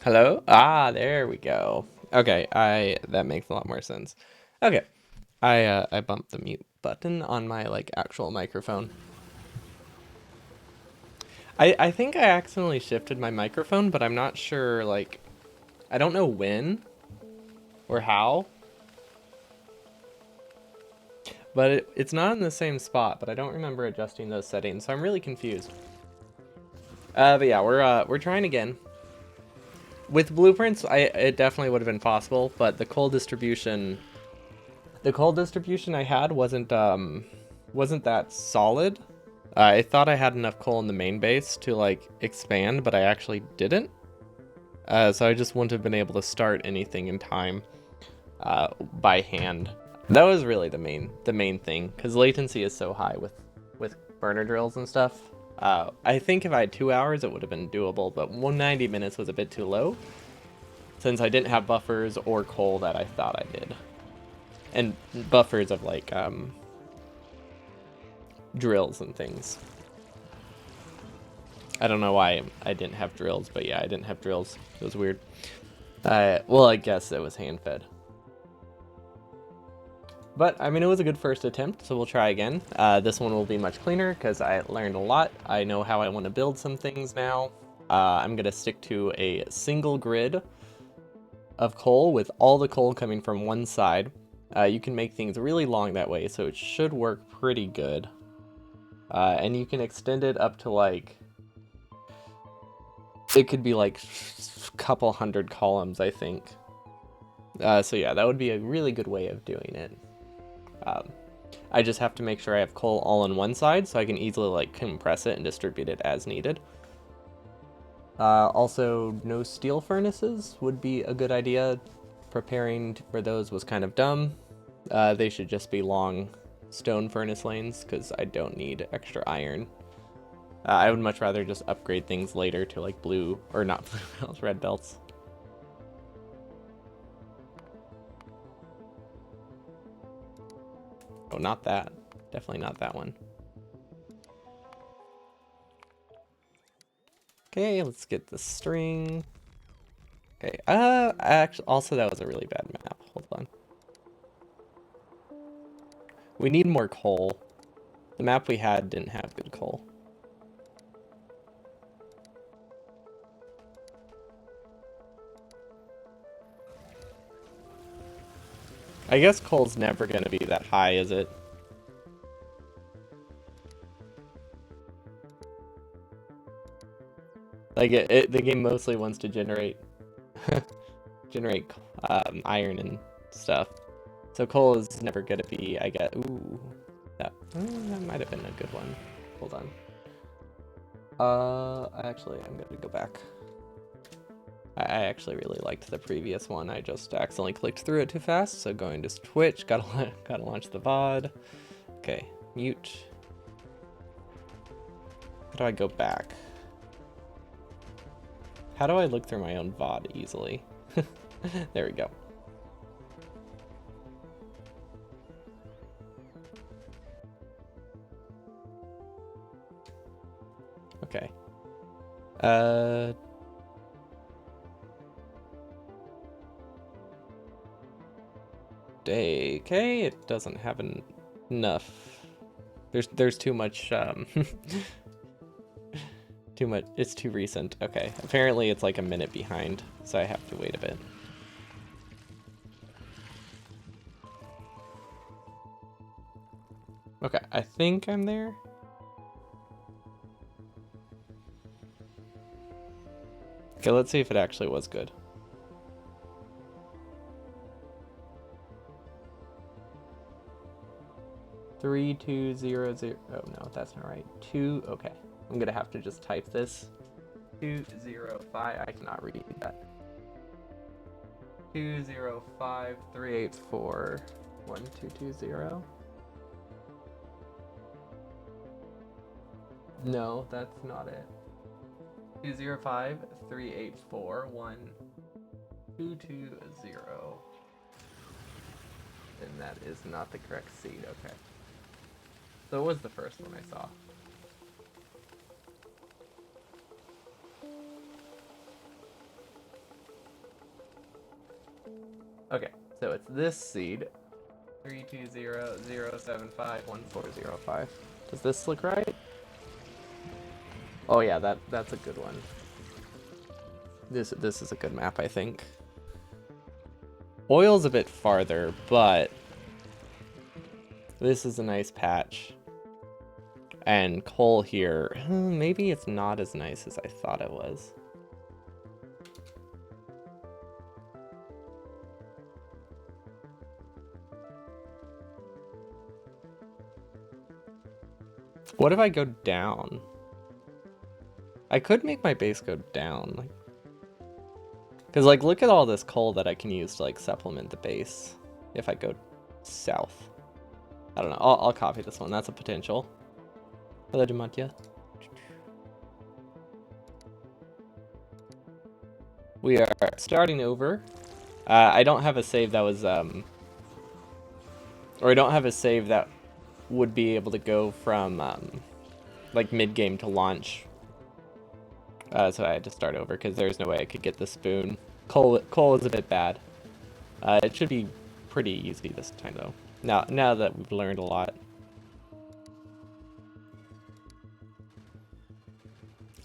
Hello? Ah, there we go. Okay, I that makes a lot more sense. Okay. I bumped the mute button on my like actual microphone. I think I accidentally shifted my microphone, but I'm not sure like I don't know when or how, but it's not in the same spot, but I don't remember adjusting those settings, so I'm really confused. But yeah, we're trying again. With blueprints, I it definitely would have been possible, but the coal distribution I had wasn't that solid. I thought I had enough coal in the main base to like expand, but I actually didn't. So I just wouldn't have been able to start anything in time by hand. That was really the main thing because latency is so high with burner drills and stuff. I think if I had 2 hours, it would have been doable, but 190 minutes was a bit too low since I didn't have buffers or coal that I thought I did, and buffers of like drills and things. I don't know why I didn't have drills, but yeah, I didn't have drills. It was weird. Well, I guess it was hand fed. But I mean, it was a good first attempt, so we'll try again. This one will be much cleaner because I learned a lot. I know how I want to build some things now. I'm gonna stick to a single grid of coal with all the coal coming from one side. You can make things really long that way, so it should work pretty good. And you can extend it up to like it could be like a couple hundred columns, I think. So yeah, that would be a really good way of doing it. Um, I just have to make sure I have coal all on one side so I can easily like compress it and distribute it as needed. Also, no steel furnaces would be a good idea. Preparing for those was kind of dumb. They should just be long stone furnace lanes because I don't need extra iron. I would much rather just upgrade things later to like blue, or not blue belts, red belts. Oh, not that. Definitely not that one. Okay, let's get the string. Okay, actually, also that was a really bad map. Hold on. We need more coal. The map we had didn't have good coal. I guess coal's never gonna be that high, is it? Like the game mostly wants to generate iron and stuff. So coal is never gonna be. I get. Ooh, that might have been a good one. Hold on. Actually, I'm gonna go back. I actually really liked the previous one. I just accidentally clicked through it too fast. So going to Twitch, gotta launch the VOD. Okay, mute. How do I go back? How do I look through my own VOD easily? There we go. Okay. Uh. Okay, it doesn't have enough. There's too much too much. It's too recent. Okay. Apparently it's like a minute behind, so I have to wait a bit. Okay, I think I'm there. Okay, let's see if it actually was good. 3200. Oh no, that's not right. Two. Okay, I'm gonna have to just type this. 205. I cannot read that. 205 384 1220. No, that's not it. 205 384 1220. And that is not the correct seed. Okay. So it was the first one I saw. Okay, so it's this seed. 320075145. Does this look right? Oh yeah, that's a good one. This is a good map, I think. Oil's a bit farther, but this is a nice patch. And coal here, maybe it's not as nice as I thought it was. What if I go down? I could make my base go down, like, because like look at all this coal that I can use to like supplement the base. If I go south, I don't know. I'll copy this one. That's a potential. Hello, Dematya. We are starting over. I don't have a save that was or I don't have a save that would be able to go from like mid game to launch. So I had to start over because there's no way I could get the spoon. Coal is a bit bad. It should be pretty easy this time though. Now that we've learned a lot.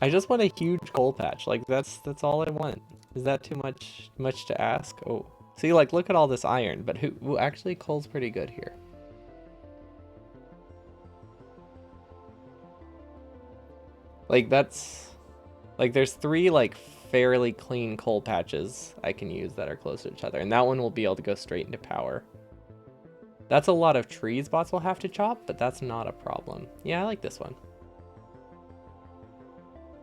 I just want a huge coal patch. Like that's all I want. Is that too much to ask? Oh, see, like look at all this iron, but who actually coal's pretty good here. Like that's like there's 3 like fairly clean coal patches I can use that are close to each other, and that one will be able to go straight into power. That's a lot of trees bots will have to chop, but that's not a problem. Yeah, I like this one.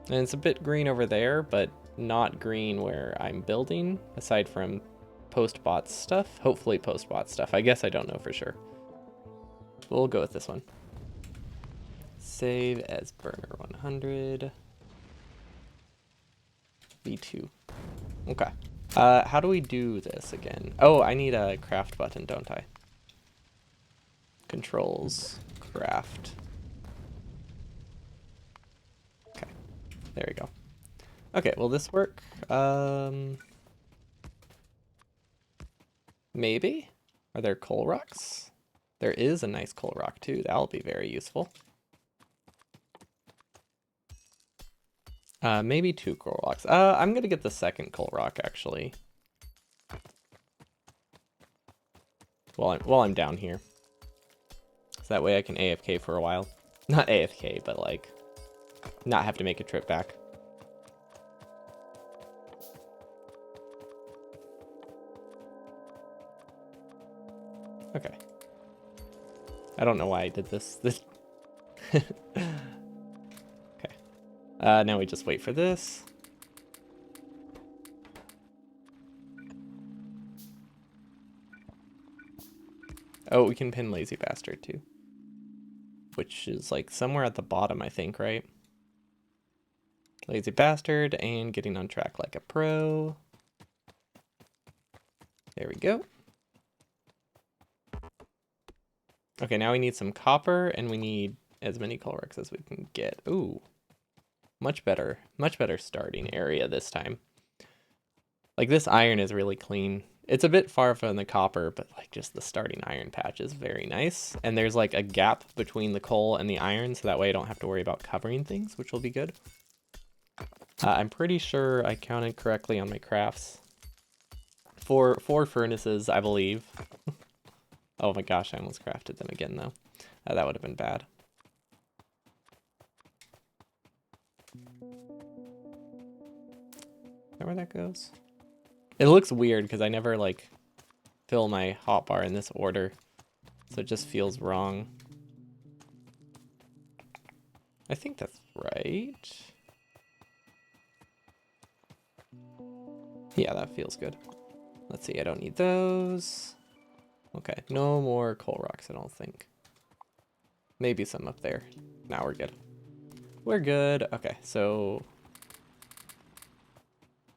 And it's a bit green over there, but not green where I'm building, aside from post-bot stuff. Hopefully post-bot stuff. I guess I don't know for sure. We'll go with this one. Save as burner 100. V2. Okay. How do we do this again? Oh, I need a craft button, don't I? Controls, craft. Okay, there we go. Okay, will this work? Maybe? Are there coal rocks? There is a nice coal rock too. That'll be very useful. Maybe 2 coal rocks. I'm gonna get the second coal rock actually. While I'm down here. So that way I can AFK for a while. Not AFK, but like not have to make a trip back. Okay. I don't know why I did this. Okay. Now we just wait for this. Oh, we can pin Lazy Bastard too. Which is like somewhere at the bottom, I think, right? Lazy Bastard and getting on track like a pro. There we go. Okay, now we need some copper and we need as many coal rocks as we can get. Ooh. Much better starting area this time. Like this iron is really clean. It's a bit far from the copper, but like just the starting iron patch is very nice. And there's like a gap between the coal and the iron, so that way I don't have to worry about covering things, which will be good. I'm pretty sure I counted correctly on my crafts. Four furnaces, I believe. Oh my gosh, I almost crafted them again though. That would have been bad. Is that where that goes? It looks weird because I never like fill my hotbar in this order, so it just feels wrong. I think that's right. Yeah, that feels good. Let's see, I don't need those. Okay, no more coal rocks, I don't think. Maybe some up there. Now we're good. We're good. Okay, so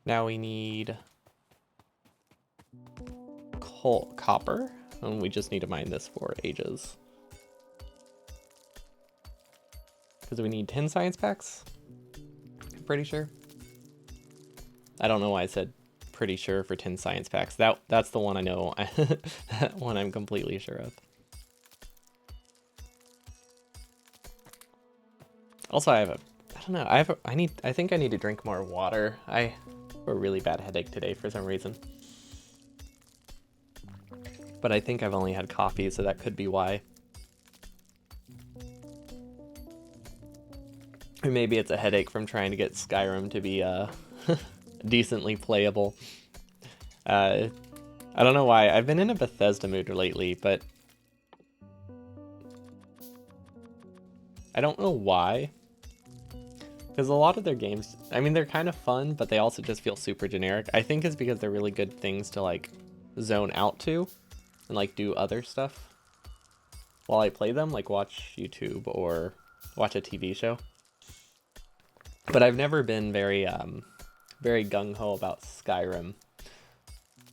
now we need copper, and we just need to mine this for ages. Because we need 10 science packs, I'm pretty sure. I don't know why I said pretty sure for 10 science packs. That's the one I know. That one I'm completely sure of. Also, I don't know. I think I need to drink more water. I have a really bad headache today for some reason. But I think I've only had coffee, so that could be why. Or maybe it's a headache from trying to get Skyrim to be decently playable. I don't know why. I've been in a Bethesda mood lately, but I don't know why. Because a lot of their games, I mean, they're kind of fun, but they also just feel super generic. I think it's because they're really good things to like zone out to and like do other stuff while I play them, like watch YouTube or watch a TV show. But I've never been very gung-ho about Skyrim.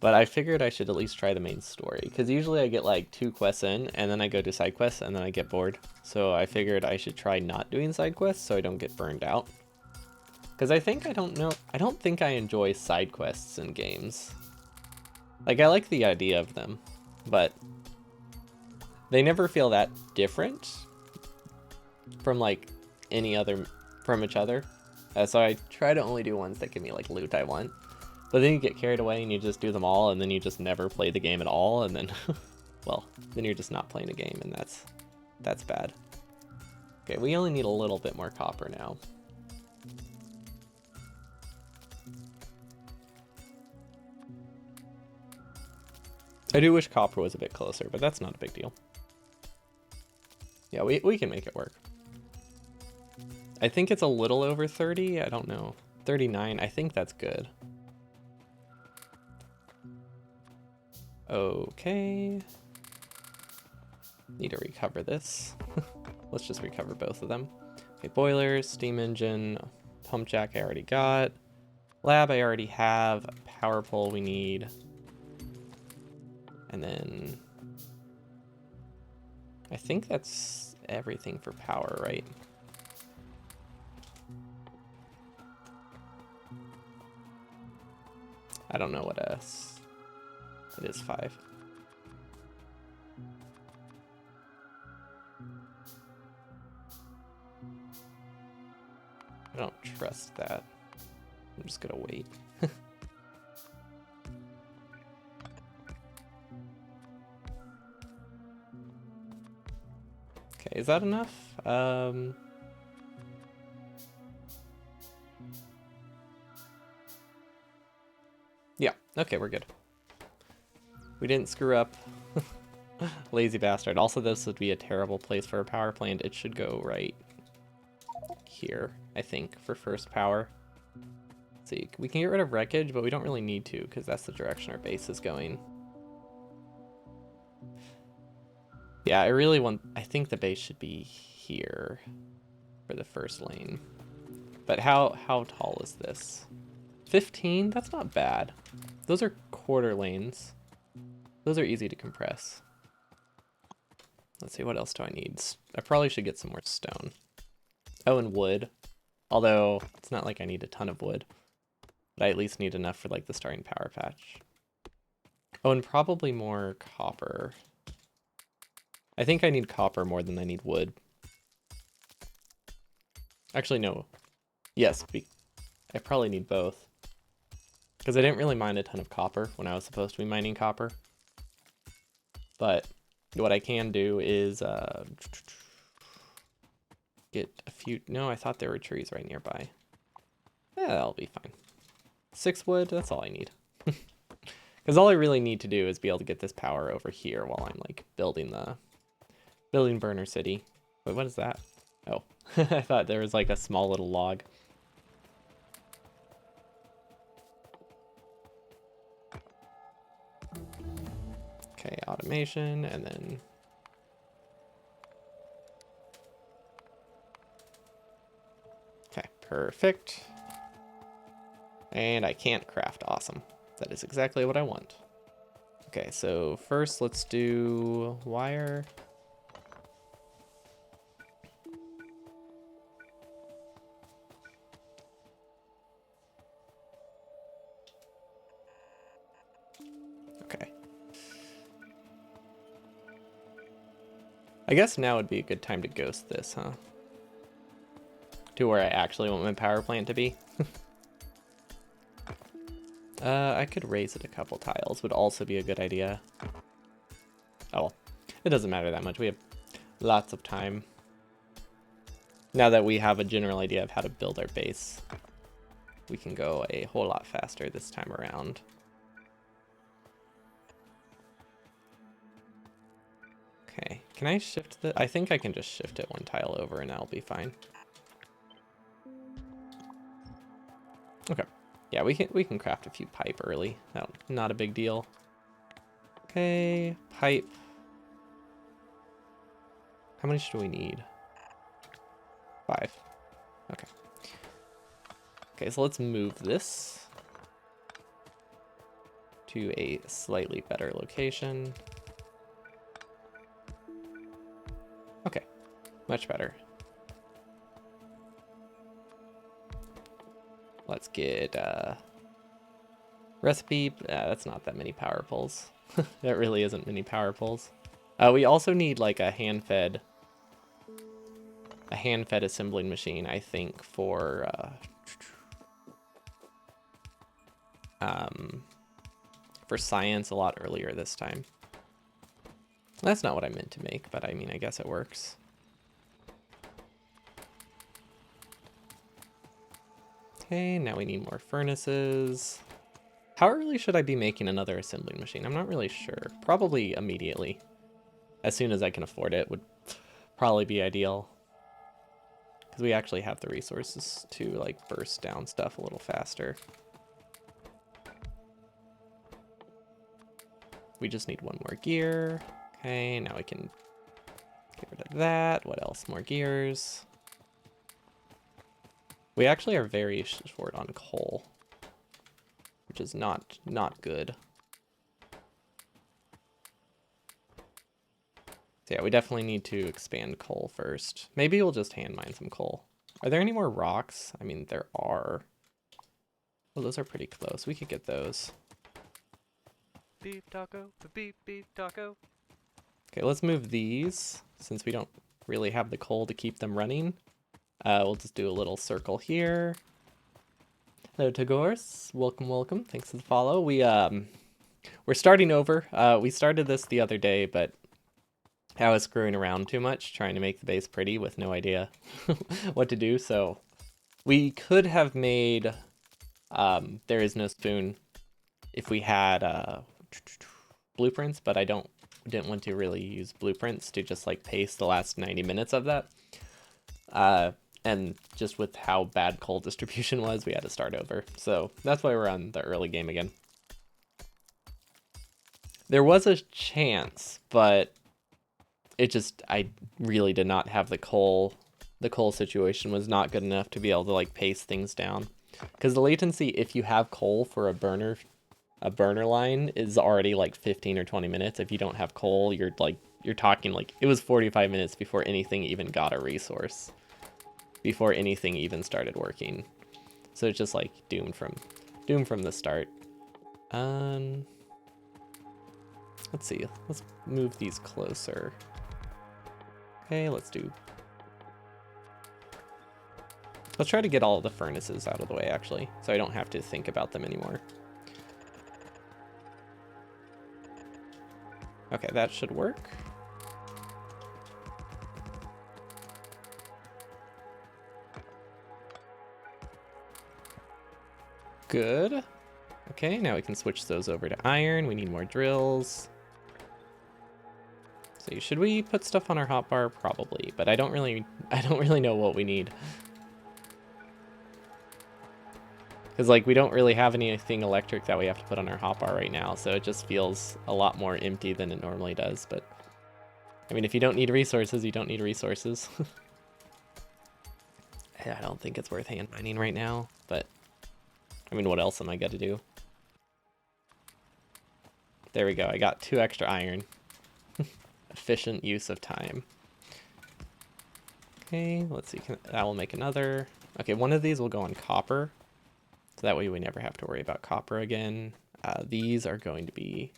But I figured I should at least try the main story, because usually I get like 2 quests in, and then I go to side quests, and then I get bored. So I figured I should try not doing side quests so I don't get burned out. Because I don't think I enjoy side quests in games. Like, I like the idea of them, but they never feel that different from like from each other. So I try to only do ones that give me like loot I want. But then you get carried away and you just do them all, and then you just never play the game at all, and then, well, then you're just not playing a game, and that's bad. Okay, we only need a little bit more copper now. I do wish copper was a bit closer, but that's not a big deal. Yeah, we can make it work. I think it's a little over 30, I don't know. 39, I think that's good. Okay. Need to recover this. Let's just recover both of them. Okay, boilers, steam engine, pump jack I already got. Lab I already have. Power pole we need. And then I think that's everything for power, right? I don't know what else. It is 5. I don't trust that. I'm just gonna wait. Okay, is that enough? Yeah, okay, we're good. We didn't screw up. Lazy bastard. Also, this would be a terrible place for a power plant. It should go right here, I think, for first power. Let's see, we can get rid of wreckage, but we don't really need to, because that's the direction our base is going. Yeah, I think the base should be here for the first lane. But how tall is this? 15? That's not bad. Those are quarter lanes. Those are easy to compress. Let's see, what else do I need? I probably should get some more stone. Oh, and wood. Although, it's not like I need a ton of wood. But I at least need enough for like the starting power patch. Oh, and probably more copper. I think I need copper more than I need wood. Actually, no. Yes, I probably need both. Because I didn't really mine a ton of copper when I was supposed to be mining copper. But what I can do is get a few... No, I thought there were trees right nearby. Yeah, that'll be fine. 6 wood, that's all I need. Because all I really need to do is be able to get this power over here while I'm like building Burner City. Wait, what is that? Oh, I thought there was like a small little log. Okay, automation, and then... Okay, perfect. And I can't craft, awesome. That is exactly what I want. Okay, so first let's do wire. I guess now would be a good time to ghost this, huh? To where I actually want my power plant to be. I could raise it a couple tiles, would also be a good idea. Oh well, it doesn't matter that much. We have lots of time. Now that we have a general idea of how to build our base, we can go a whole lot faster this time around. Okay, can I shift the... I think I can just shift it one tile over and that'll be fine. Okay. Yeah, we can craft a few pipe early. Not a big deal. Okay, pipe. How many do we need? 5. Okay. Okay, so let's move this to a slightly better location. Okay, much better. Let's get recipe. That's not that many power poles. That really isn't many power poles. We also need like a hand-fed assembling machine, I think, for science a lot earlier this time. That's not what I meant to make, but I mean, I guess it works. Okay, now we need more furnaces. How early should I be making another assembling machine? I'm not really sure. Probably immediately. As soon as I can afford it would probably be ideal. Because we actually have the resources to like burst down stuff a little faster. We just need one more gear. Okay, now we can get rid of that. What else? More gears. We actually are very short on coal, which is not good. So yeah, we definitely need to expand coal first. Maybe we'll just hand mine some coal. Are there any more rocks? I mean, there are. Well, those are pretty close. We could get those. Beef taco, beef taco. Okay, let's move these since we don't really have the coal to keep them running. We'll just do a little circle here. Hello, Tagors. Welcome, welcome. Thanks for the follow. We're starting over. We started this the other day, but I was screwing around too much, trying to make the base pretty with no idea what to do. So we could have made There Is No Spoon if we had blueprints, but I didn't want to really use blueprints to just like paste the last 90 minutes of that. And just with how bad coal distribution was, we had to start over. So that's why we're on the early game again. There was a chance, but I really did not have the coal. The coal situation was not good enough to be able to like pace things down. Because the latency, if you have coal for a burner line, is already like 15 or 20 minutes. If you don't have coal, you're talking like it was 45 minutes before anything even got a resource. Before anything even started working. So it's just like doomed from the start. Let's see. Let's move these closer. Okay, let's try to get all of the furnaces out of the way actually, so I don't have to think about them anymore. Okay, that should work. Good. Okay, now we can switch those over to iron. We need more drills. So should we put stuff on our hotbar? Probably, but I don't really know what we need. Because like we don't really have anything electric that we have to put on our hotbar right now, so it just feels a lot more empty than it normally does. But I mean, if you don't need resources, you don't need resources. I don't think it's worth hand mining right now, but I mean, what else am I gonna do? There we go. I got 2 extra iron. Efficient use of time. Okay, let's see. I will make another. Okay, one of these will go on copper. So that way we never have to worry about copper again. These are going to be...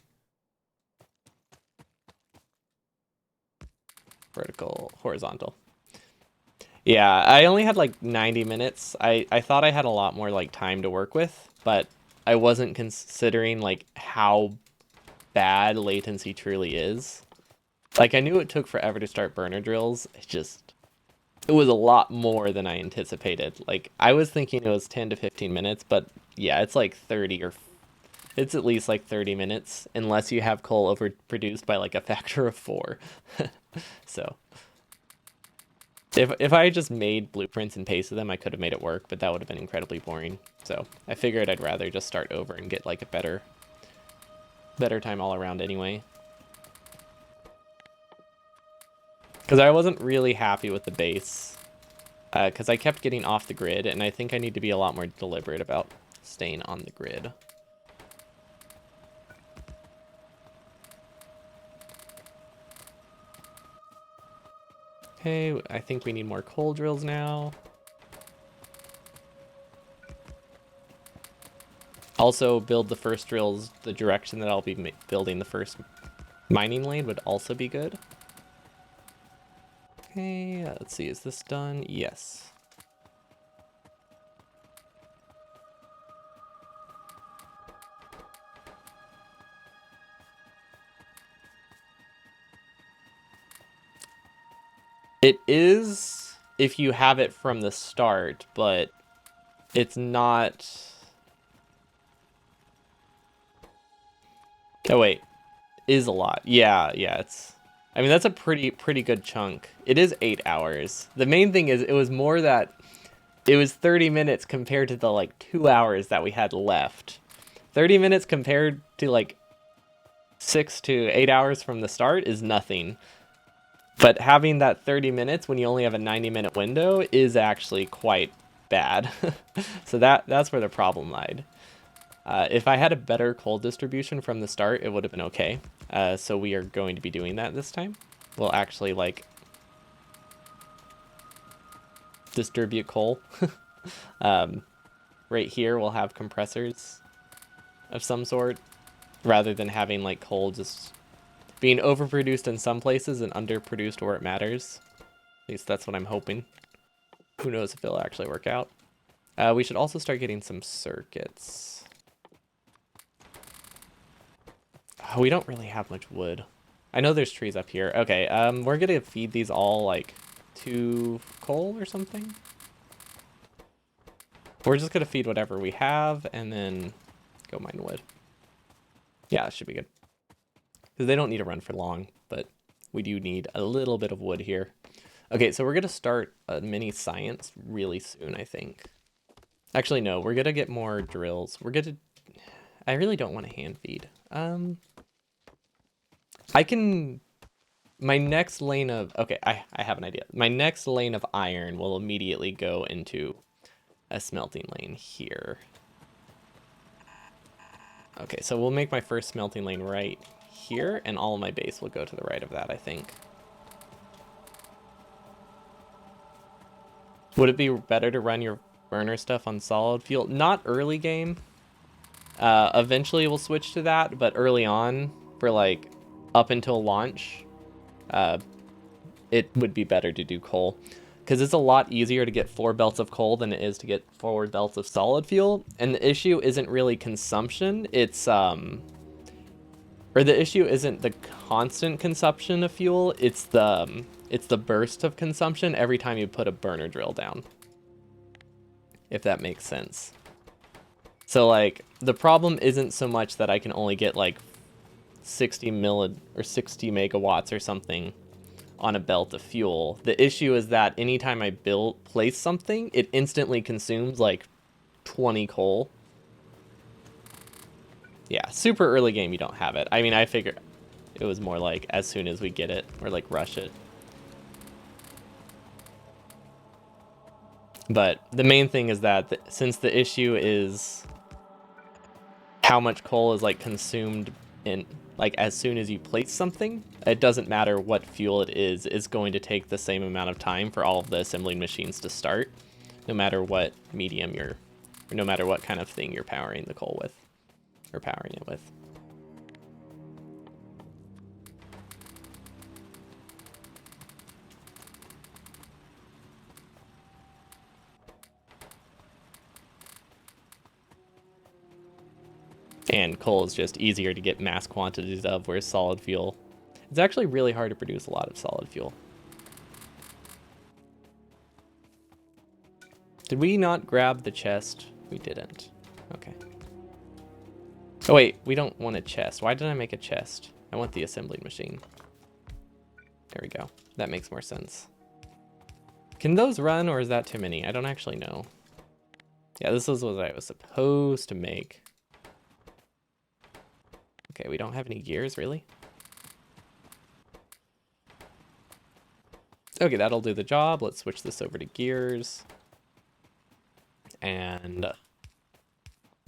Vertical, horizontal. Yeah, I only had like 90 minutes. I thought I had a lot more like time to work with, but I wasn't considering like how bad latency truly is. Like I knew it took forever to start burner drills. It was a lot more than I anticipated. Like I was thinking it was 10 to 15 minutes, but yeah, it's like 30 or it's at least like 30 minutes unless you have coal overproduced by like a factor of 4. So if I just made blueprints and pasted them, I could have made it work, but that would have been incredibly boring. So I figured I'd rather just start over and get like a better time all around anyway. Because I wasn't really happy with the base. Because I kept getting off the grid, and I think I need to be a lot more deliberate about staying on the grid. Okay, I think we need more coal drills now. Also, build the first drills the direction that I'll be building the first mining lane would also be good. Okay, let's see, is this done? Yes. It is if you have it from the start, but it's not... Oh wait, is a lot. Yeah, it's... I mean, that's a pretty good chunk. It is 8 hours. The main thing is it was more that it was 30 minutes compared to the like 2 hours that we had left. 30 minutes compared to like 6 to 8 hours from the start is nothing. But having that 30 minutes when you only have a 90-minute window is actually quite bad. So that's where the problem lied. If I had a better coal distribution from the start, it would have been okay. So we are going to be doing that this time. We'll actually like distribute coal. Right here we'll have compressors of some sort, rather than having like coal just being overproduced in some places and underproduced where it matters. At least that's what I'm hoping. Who knows if it'll actually work out. We should also start getting some circuits. Oh, we don't really have much wood. I know there's trees up here. Okay, we're gonna feed these all like to coal or something. We're just gonna feed whatever we have and then go mine wood. Yeah, it should be good. Because they don't need to run for long, but we do need a little bit of wood here. Okay, so we're gonna start a mini science really soon, I think. Actually, no, we're gonna get more drills. I really don't want to hand feed. My next lane of, okay, I have an idea. My next lane of iron will immediately go into a smelting lane here. Okay, so we'll make my first smelting lane right here, and all of my base will go to the right of that, I think. Would it be better to run your burner stuff on solid fuel? Not early game. Eventually we'll switch to that, but early on, for like up until launch, it would be better to do coal. Because it's a lot easier to get 4 belts of coal than it is to get 4 belts of solid fuel. And the issue isn't really consumption, it's or the issue isn't the constant consumption of fuel, it's the burst of consumption every time you put a burner drill down. If that makes sense. So like the problem isn't so much that I can only get like 60 megawatts or something on a belt of fuel. The issue is that anytime I place something, it instantly consumes like 20 coal. Yeah, super early game you don't have it. I mean, I figured it was more like as soon as we get it or like rush it. But the main thing is that since the issue is how much coal is like consumed in like as soon as you place something, it doesn't matter what fuel it is, it's going to take the same amount of time for all of the assembling machines to start, no matter what medium or no matter what kind of thing you're powering the coal with or powering it with. And coal is just easier to get mass quantities of, whereas solid fuel, it's actually really hard to produce a lot of solid fuel. Did we not grab the chest? We didn't. Okay. Oh wait, we don't want a chest. Why did I make a chest? I want the assembly machine. There we go. That makes more sense. Can those run, or is that too many? I don't actually know. Yeah, this is what I was supposed to make. Okay, we don't have any gears, really? Okay, that'll do the job. Let's switch this over to gears. And there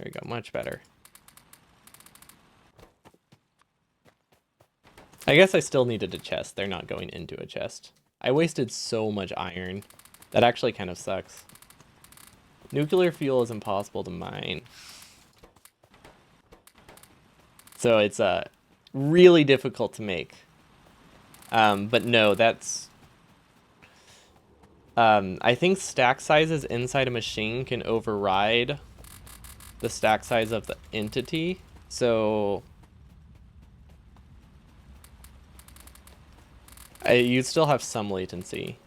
we go, much better. I guess I still needed a chest. They're not going into a chest. I wasted so much iron. That actually kind of sucks. Nuclear fuel is impossible to mine. So it's really difficult to make. But no, that's... I think stack sizes inside a machine can override the stack size of the entity. So... you still have some latency.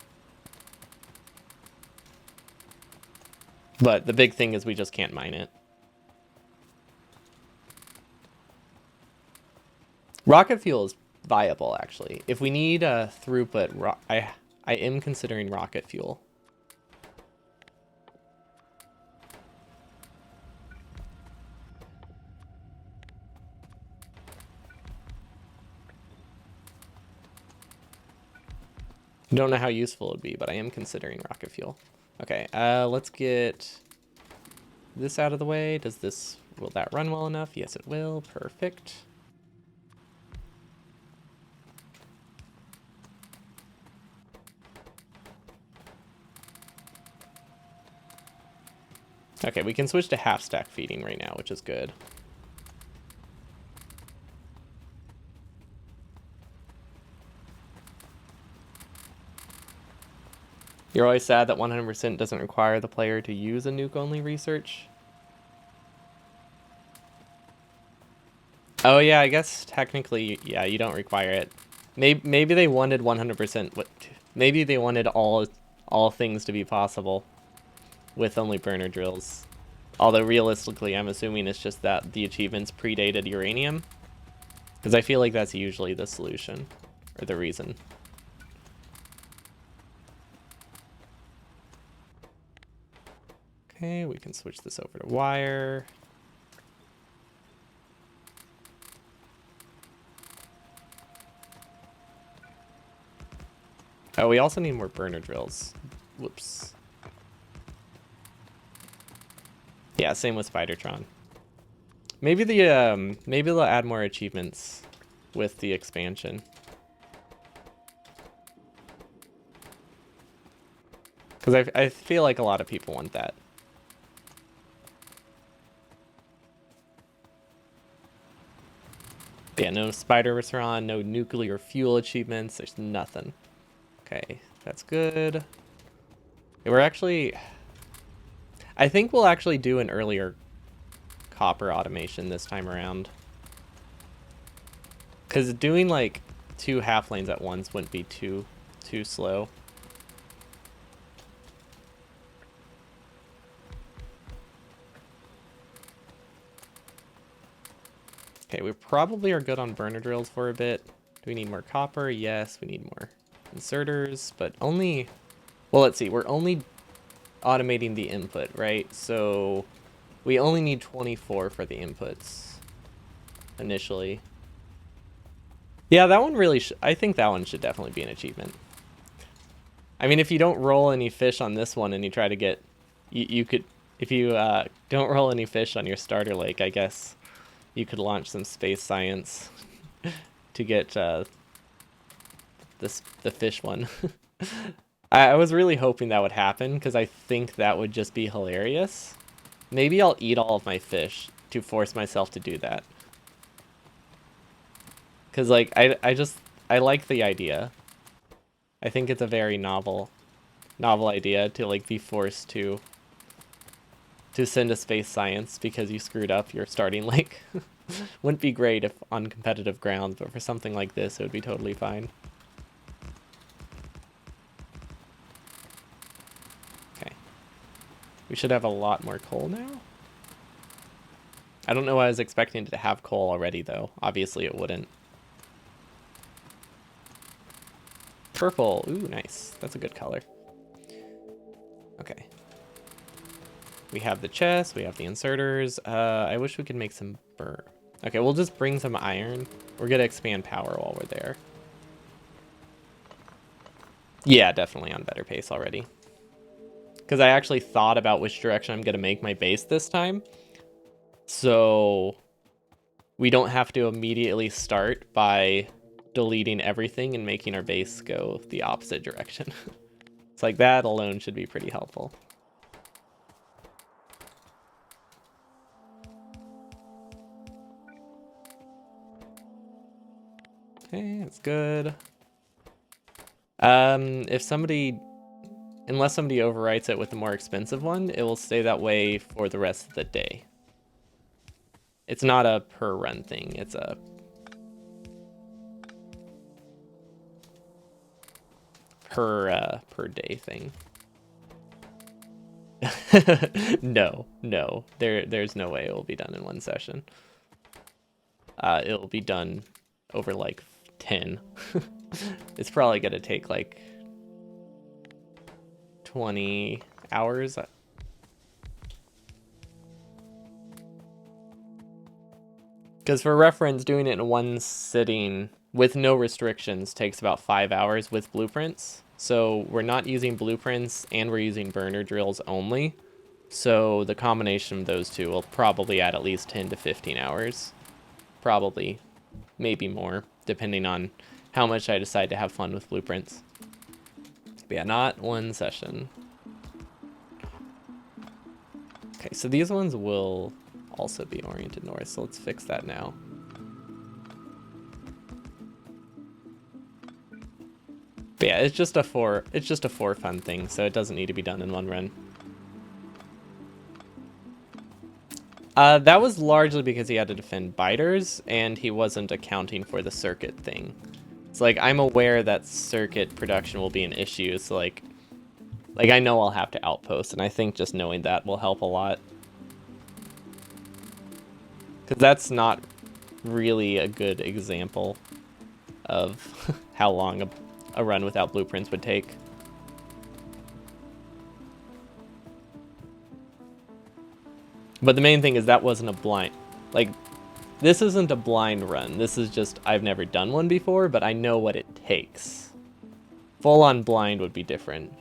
But the big thing is we just can't mine it. Rocket fuel is viable, actually. If we need a throughput, I am considering rocket fuel. Don't know how useful it would be, but I am considering rocket fuel. Okay, let's get this out of the way. Will that run well enough? Yes, it will. Perfect. Okay, we can switch to half stack feeding right now, which is good. You're always sad that 100% doesn't require the player to use a nuke-only research. Oh yeah, I guess technically, yeah, you don't require it. Maybe they wanted 100%. Maybe they wanted all things to be possible with only burner drills. Although realistically, I'm assuming it's just that the achievements predated uranium. Because I feel like that's usually the solution, or the reason. Okay, we can switch this over to wire. Oh, we also need more burner drills. Whoops. Yeah, same with Spidertron. Maybe maybe they'll add more achievements with the expansion. Because I feel like a lot of people want that. Yeah, no Spidertron, no nuclear fuel achievements. There's nothing. Okay, that's good. Yeah, we're actually... I think we'll actually do an earlier copper automation this time around. Because doing like 2 half lanes at once wouldn't be too slow. Okay, we probably are good on burner drills for a bit. Do we need more copper? Yes, we need more inserters, but only... Well, let's see. We're only automating the input, right? So we only need 24 for the inputs initially. Yeah, that one really I think that one should definitely be an achievement. I mean, if you don't roll any fish on this one and you try to get... You could... If you don't roll any fish on your starter lake, I guess you could launch some space science to get the fish one. I was really hoping that would happen because I think that would just be hilarious. Maybe I'll eat all of my fish to force myself to do that. Because like I like the idea. I think it's a very novel idea to like be forced to to send to space science because you screwed up your starting link. Wouldn't be great if on competitive grounds, but for something like this, it would be totally fine. Okay. We should have a lot more coal now. I don't know why I was expecting to have coal already, though. Obviously, it wouldn't. Purple. Ooh, nice. That's a good color. Okay. We have the chest. We have the inserters. I wish we could make some burr. Okay, we'll just bring some iron. We're going to expand power while we're there. Yeah, definitely on better pace already. Because I actually thought about which direction I'm going to make my base this time. So we don't have to immediately start by deleting everything and making our base go the opposite direction. It's like that alone should be pretty helpful. Okay, that's good. Unless somebody overwrites it with a more expensive one, it will stay that way for the rest of the day. It's not a per run thing, it's a per day thing. No, there's no way it will be done in one session. It will be done over like 10. It's probably gonna take like 20 hours. Because for reference, doing it in one sitting with no restrictions takes about 5 hours with blueprints. So we're not using blueprints and we're using burner drills only. So the combination of those two will probably add at least 10 to 15 hours. Probably, maybe more, depending on how much I decide to have fun with blueprints. But yeah, not one session. Okay, so these ones will also be oriented north, so let's fix that now. But yeah, it's just a for fun thing, so it doesn't need to be done in one run. That was largely because he had to defend biters, and he wasn't accounting for the circuit thing. It's like, I'm aware that circuit production will be an issue, so like I know I'll have to outpost, and I think just knowing that will help a lot. Because that's not really a good example of how long a run without blueprints would take. But the main thing is that wasn't a blind, like, this isn't a blind run. This is just, I've never done one before, but I know what it takes. Full on blind would be different.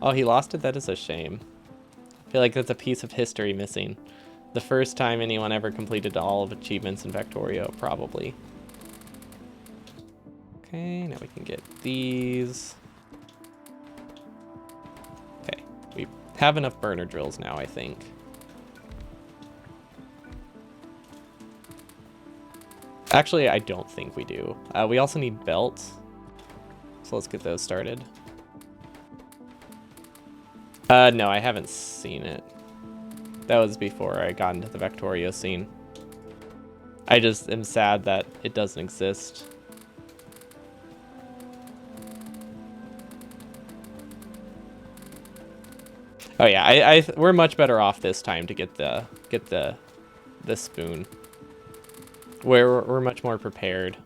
Oh, he lost it? That is a shame. I feel like that's a piece of history missing. The first time anyone ever completed all of achievements in Factorio, probably. Okay, now we can get these. Okay, we have enough burner drills now, I think. Actually, I don't think we do. We also need belts. So let's get those started. No, I haven't seen it. That was before I got into the Factorio scene. I just am sad that it doesn't exist. Oh yeah, we're much better off this time to get the spoon. We're much more prepared.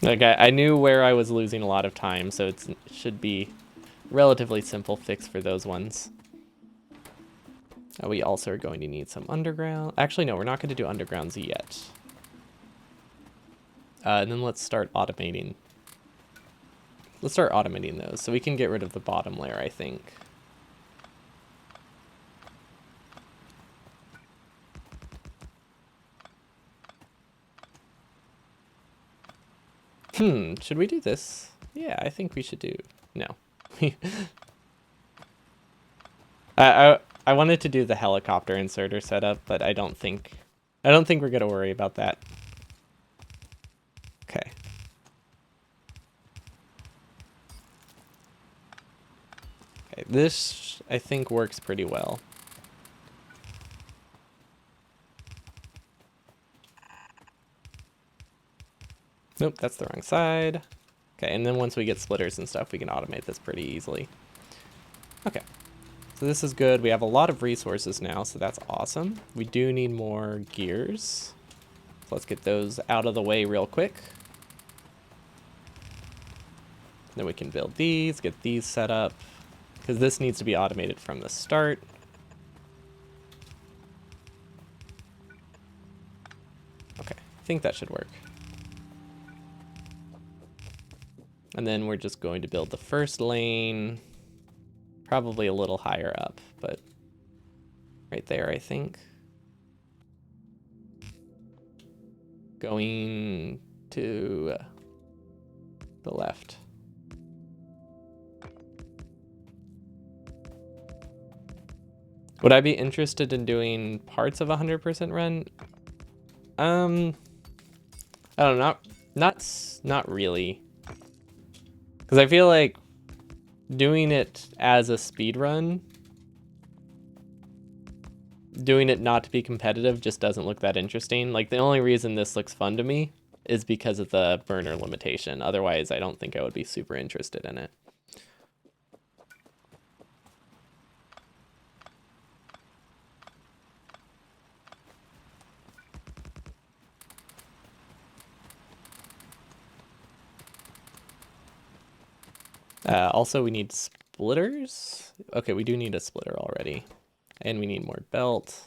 Like I knew where I was losing a lot of time, so it should be relatively simple fix for those ones. We also are going to need some underground. Actually, no, we're not going to do undergrounds yet. And then let's start automating. Let's start automating those so we can get rid of the bottom layer, I think. Should we do this? Yeah, I think we should do... No. I wanted to do the helicopter inserter setup, but I don't think we're gonna worry about that. Okay. Okay, this I think works pretty well. Nope, that's the wrong side. Okay, and then once we get splitters and stuff, we can automate this pretty easily. Okay, so this is good. We have a lot of resources now, so that's awesome. We do need more gears. So let's get those out of the way real quick. Then we can build these, get these set up, because this needs to be automated from the start. Okay, I think that should work. And then we're just going to build the first lane, probably a little higher up, but right there, I think. Going to the left. Would I be interested in doing parts of 100% run? I don't know, not really. Because I feel like doing it as a speed run, doing it not to be competitive just doesn't look that interesting. Like the only reason this looks fun to me is because of the burner limitation. Otherwise, I don't think I would be super interested in it. Also, we need splitters. Okay, we do need a splitter already. And we need more belt.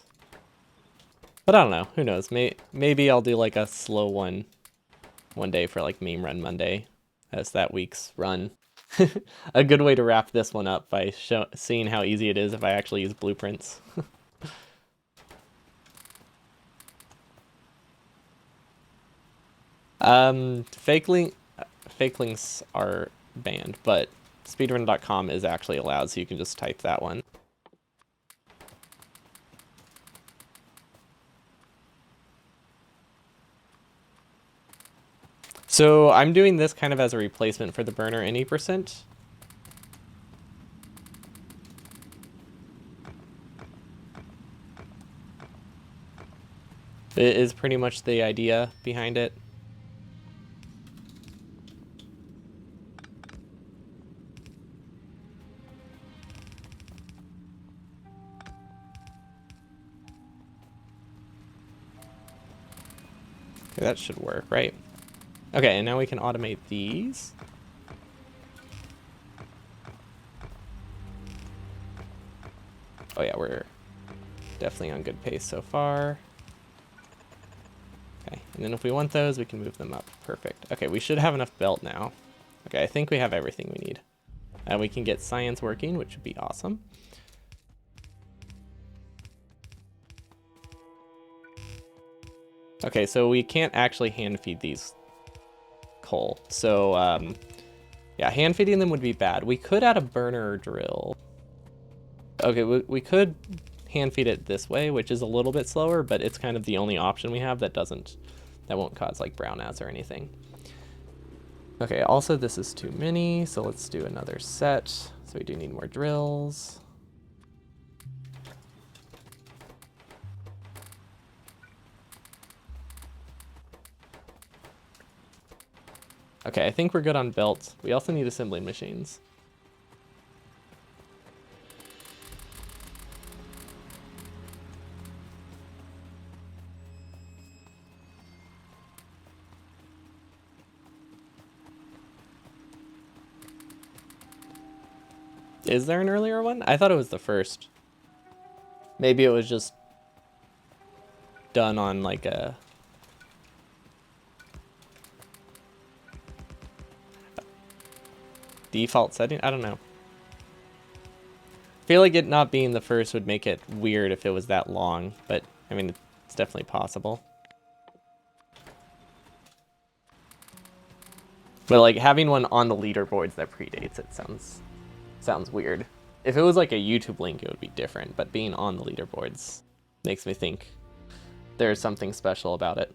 But I don't know. Who knows? Maybe I'll do like a slow one day for like meme run Monday as that week's run. A good way to wrap this one up by seeing how easy it is if I actually use blueprints. Fake links are banned, but speedrun.com is actually allowed, so you can just type that one. So I'm doing this kind of as a replacement for the burner any percent. It is pretty much the idea behind it. Okay, that should work, right? Okay, and now we can automate these. Oh yeah, we're definitely on good pace so far. Okay, and then if we want those, we can move them up. Perfect. Okay, we should have enough belt now. Okay, I think we have everything we need. And we can get science working, which would be awesome. Okay, so we can't actually hand feed these coal. So, yeah, hand feeding them would be bad. We could add a burner drill. Okay, we could hand feed it this way, which is a little bit slower, but it's kind of the only option we have that won't cause like brownouts or anything. Okay, also this is too many, so let's do another set. So we do need more drills. Okay, I think we're good on belts. We also need assembling machines. Is there an earlier one? I thought it was the first. Maybe it was just done on like a... default setting? I don't know. I feel like it not being the first would make it weird if it was that long, but I mean, it's definitely possible. But like having one on the leaderboards that predates it sounds weird. If it was like a YouTube link, it would be different, but being on the leaderboards makes me think there's something special about it.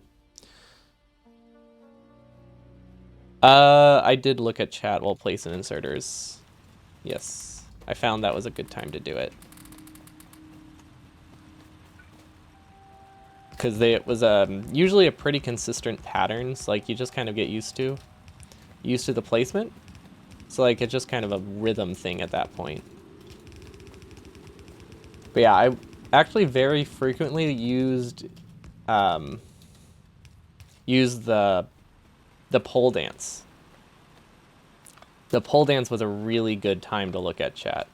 I did look at chat while placing inserters. Yes, I found that was a good time to do it. Because it was usually a pretty consistent patterns, like you just kind of get used to the placement. So like it's just kind of a rhythm thing at that point. But yeah, I actually very frequently um, used the pole dance. The pole dance was a really good time to look at chat.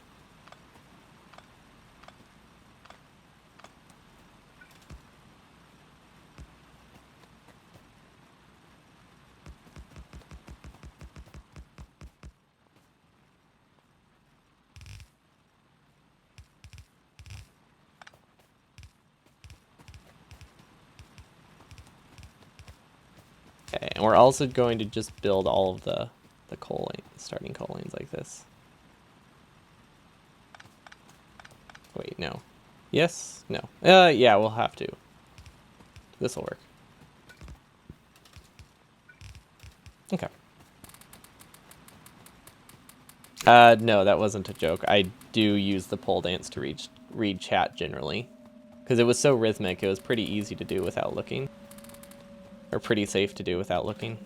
Okay, and we're also going to just build all of the starting coal lanes like this. Wait, no. Yes? No. Yeah, we'll have to. This'll work. Okay. No, that wasn't a joke. I do use the pole dance to read chat generally. Because it was so rhythmic, it was pretty easy to do without looking. Or pretty safe to do without looking.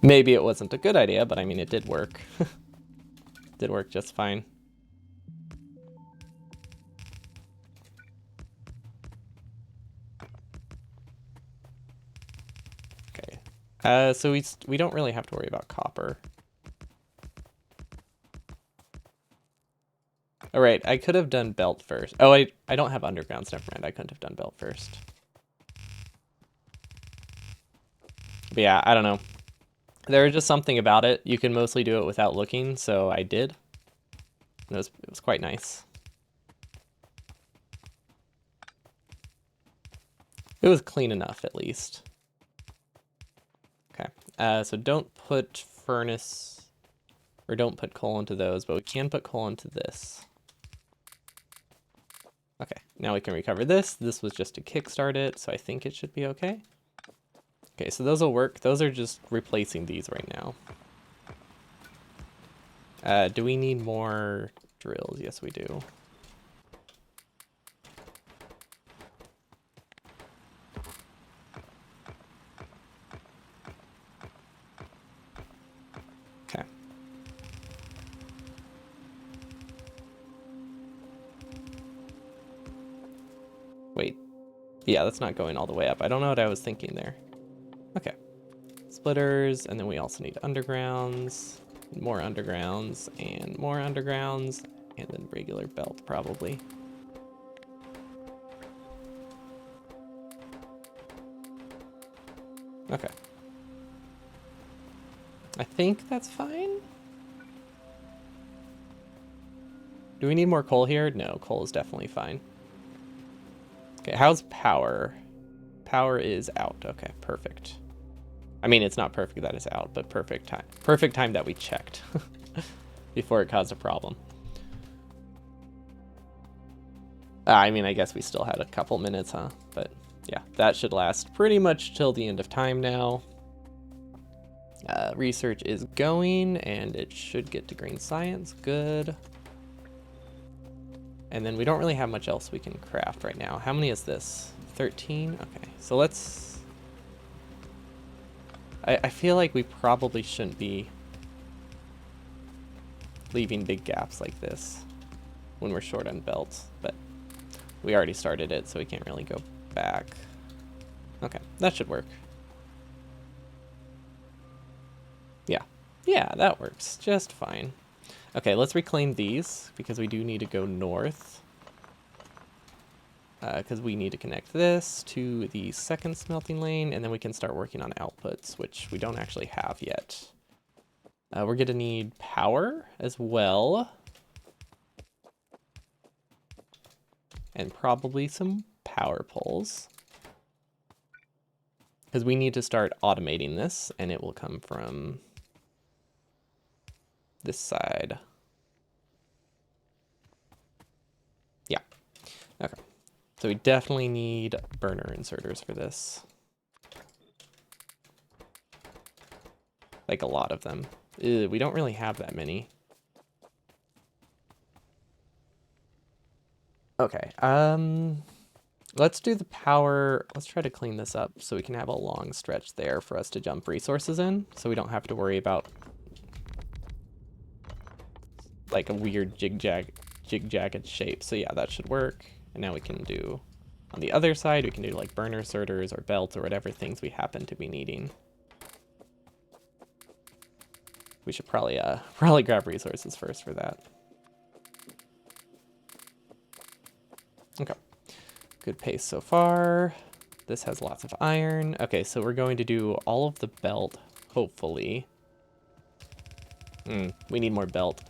Maybe it wasn't a good idea, but I mean, it did work. Did work just fine. Okay. So we don't really have to worry about copper. All right, I could have done belt first. Oh, I don't have undergrounds. Never mind. I couldn't have done belt first. But yeah, I don't know. There's just something about it. You can mostly do it without looking, so I did. And it was quite nice. It was clean enough, at least. Okay. So don't put furnace, or don't put coal into those, but we can put coal into this. Okay, now we can recover this. This was just to kickstart it, so I think it should be okay. Okay, so those will work. Those are just replacing these right now. Do we need more drills? Yes, we do. Okay. Wait. Yeah, that's not going all the way up. I don't know what I was thinking there. Okay. Splitters, and then we also need undergrounds, more undergrounds, and more undergrounds, and then regular belt probably. Okay. I think that's fine. Do we need more coal here? No, coal is definitely fine. Okay, how's power? Power is out. Okay, perfect. I mean, it's not perfect that it's out, but perfect time. Perfect time that we checked before it caused a problem. I mean, I guess we still had a couple minutes, huh? But yeah, that should last pretty much till the end of time now. Research is going, and it should get to green science. Good. And then we don't really have much else we can craft right now. How many is this? 13? Okay, so let's... I feel like we probably shouldn't be leaving big gaps like this when we're short on belts, but we already started it, so we can't really go back. Okay, that should work. Yeah, that works just fine. Okay, let's reclaim these, because we do need to go north. Because we need to connect this to the second smelting lane, and then we can start working on outputs, which we don't actually have yet. We're going to need power as well. And probably some power poles. Because we need to start automating this, and it will come from this side. Okay. So we definitely need burner inserters for this. Like a lot of them. Ew, we don't really have that many. Okay, let's do the power. Let's try to clean this up so we can have a long stretch there for us to jump resources in, so we don't have to worry about like a weird jig-jagged shape. So yeah, that should work. And now we can do, on the other side, we can do like burner inserters or belts or whatever things we happen to be needing. We should probably probably grab resources first for that. Okay, good pace so far. This has lots of iron. Okay, so we're going to do all of the belt, hopefully. We need more belt.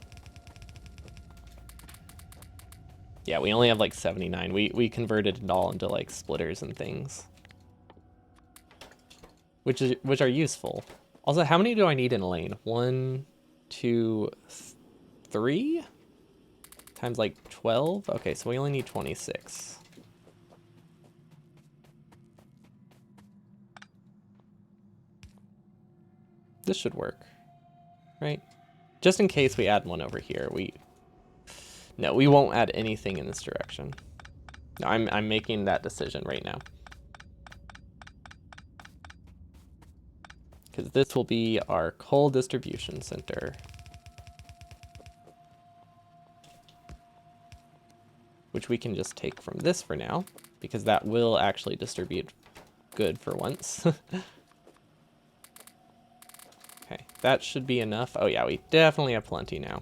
Yeah, we only have like 79. We converted it all into like splitters and things. Which are useful. Also, how many do I need in a lane? 1, 2, 3? Times like 12? Okay, so we only need 26. This should work, right? Just in case we add one over here, no, we won't add anything in this direction. No, I'm making that decision right now. Because this will be our coal distribution center. Which we can just take from this for now, because that will actually distribute good for once. Okay, that should be enough. Oh yeah, we definitely have plenty now.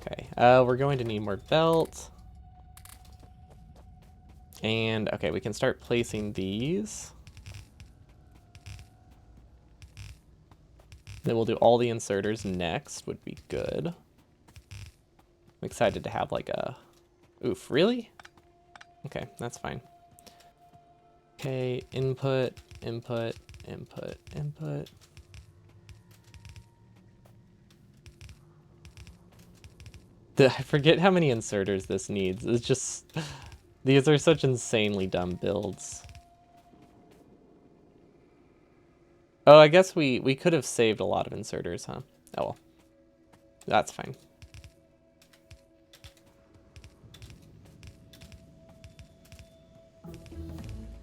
Okay, we're going to need more belt. And, okay, we can start placing these. Then we'll do all the inserters next, would be good. I'm excited to have like a... Oof, really? Okay, that's fine. Okay, input, input, input, input. I forget how many inserters this needs. It's just... These are such insanely dumb builds. Oh, I guess we could have saved a lot of inserters, huh? Oh well. That's fine.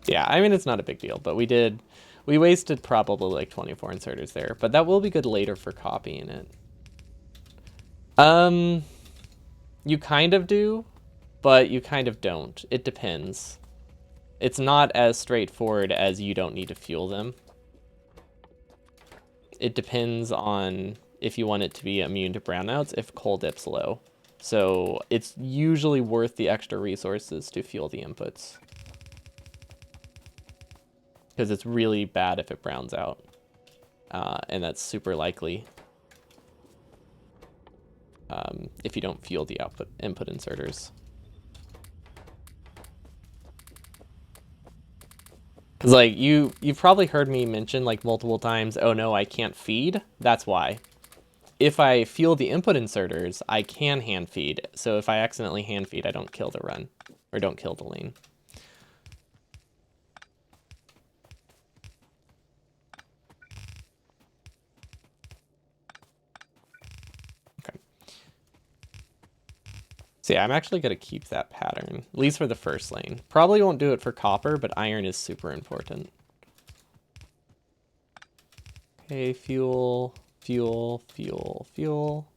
Yeah, I mean, it's not a big deal, but we wasted probably like 24 inserters there, but that will be good later for copying it. You kind of do, but you kind of don't. It depends. It's not as straightforward as you don't need to fuel them. It depends on if you want it to be immune to brownouts, if coal dips low. So it's usually worth the extra resources to fuel the inputs. Because it's really bad if it browns out. And that's super likely if you don't fuel the input inserters. Because like you've probably heard me mention like multiple times, oh no, I can't feed. That's why. If I fuel the input inserters, I can hand feed. So if I accidentally hand feed, I don't kill the run or don't kill the lane. Okay. So yeah, I'm actually going to keep that pattern, at least for the first lane. Probably won't do it for copper, but iron is super important. Okay, fuel, fuel, fuel, fuel.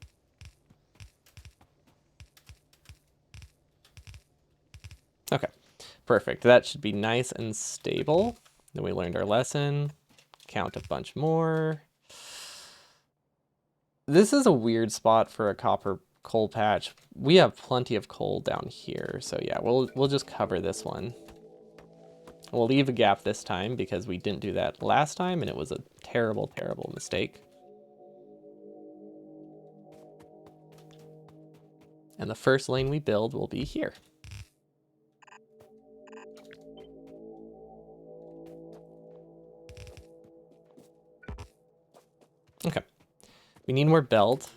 Okay, perfect. That should be nice and stable. Then we learned our lesson. Count a bunch more. This is a weird spot for a copper coal patch. We have plenty of coal down here, so yeah, we'll just cover this one. We'll leave a gap this time because we didn't do that last time and it was a terrible, terrible mistake. And the first lane we build will be here. Okay. We need more belt.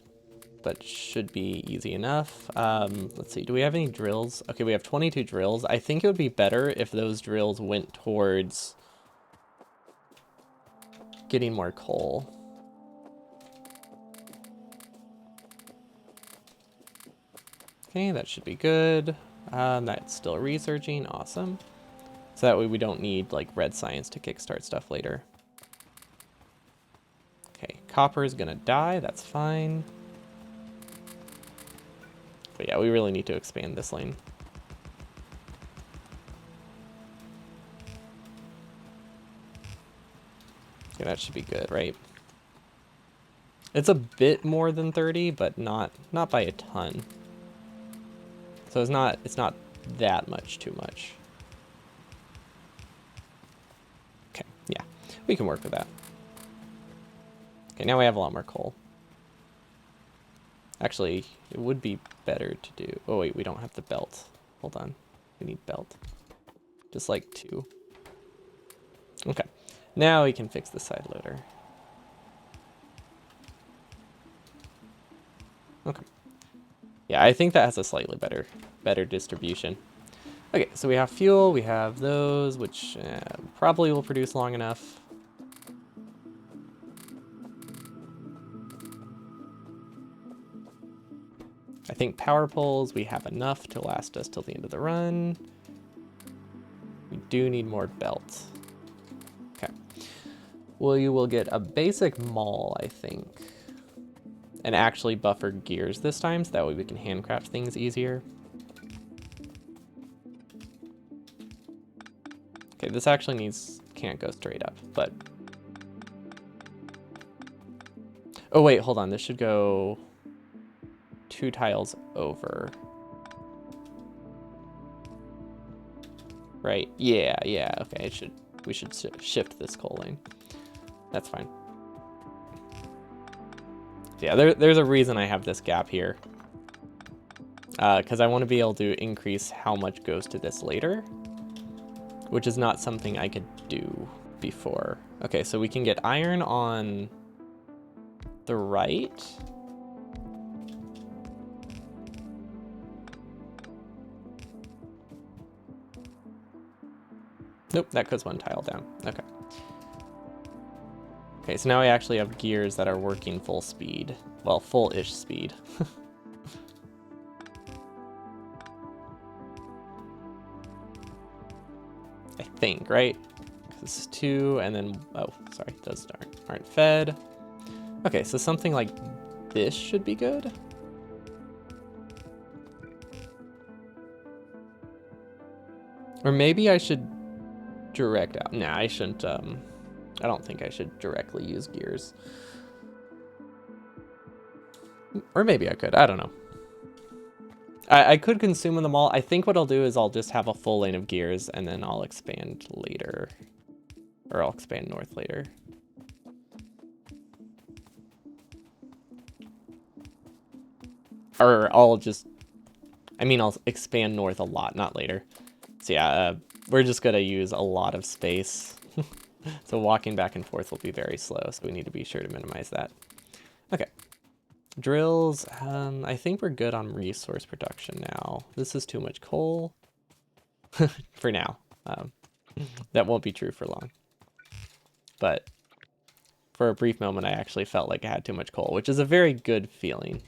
but should be easy enough. Let's see, do we have any drills? Okay, we have 22 drills. I think it would be better if those drills went towards getting more coal. Okay, that should be good. That's still researching, awesome. So that way we don't need like red science to kickstart stuff later. Okay, copper is gonna die, that's fine. But yeah, we really need to expand this lane. Okay, that should be good, right? It's a bit more than 30, but not by a ton. So it's not that much too much. Okay, yeah, we can work with that. Okay, now we have a lot more coal. Actually, it would be better to do... Oh wait, we don't have the belt. Hold on, we need belt. Just like 2. Okay, now we can fix the side loader. Okay. Yeah, I think that has a slightly better distribution. Okay, so we have fuel, we have those, which probably will produce long enough. I think power poles, we have enough to last us till the end of the run. We do need more belts. Okay. Well, you will get a basic maul, I think. And actually buffer gears this time, so that way we can handcraft things easier. Okay, this actually can't go straight up, but... Oh wait, hold on, this should go 2 tiles over. Right, yeah, okay, we should shift this coal lane. That's fine. Yeah, there's a reason I have this gap here. Because I want to be able to increase how much goes to this later, which is not something I could do before. Okay, so we can get iron on the right. Nope, that goes 1 tile down. Okay. Okay, so now we actually have gears that are working full speed. Well, full-ish speed. I think, right? This is 2, and then... Oh, sorry, those aren't fed. Okay, so something like this should be good. Or maybe I should direct out. Nah, I shouldn't, I don't think I should directly use gears. Or maybe I could, I don't know. I could consume them all. I think what I'll do is I'll just have a full lane of gears and then I'll expand later. Or I'll expand north later. Or I'll expand north a lot, not later. So yeah, we're just gonna use a lot of space. So walking back and forth will be very slow, so we need to be sure to minimize that. Okay. Drills, I think we're good on resource production now. This is too much coal. For now. That won't be true for long. But for a brief moment, I actually felt like I had too much coal, which is a very good feeling.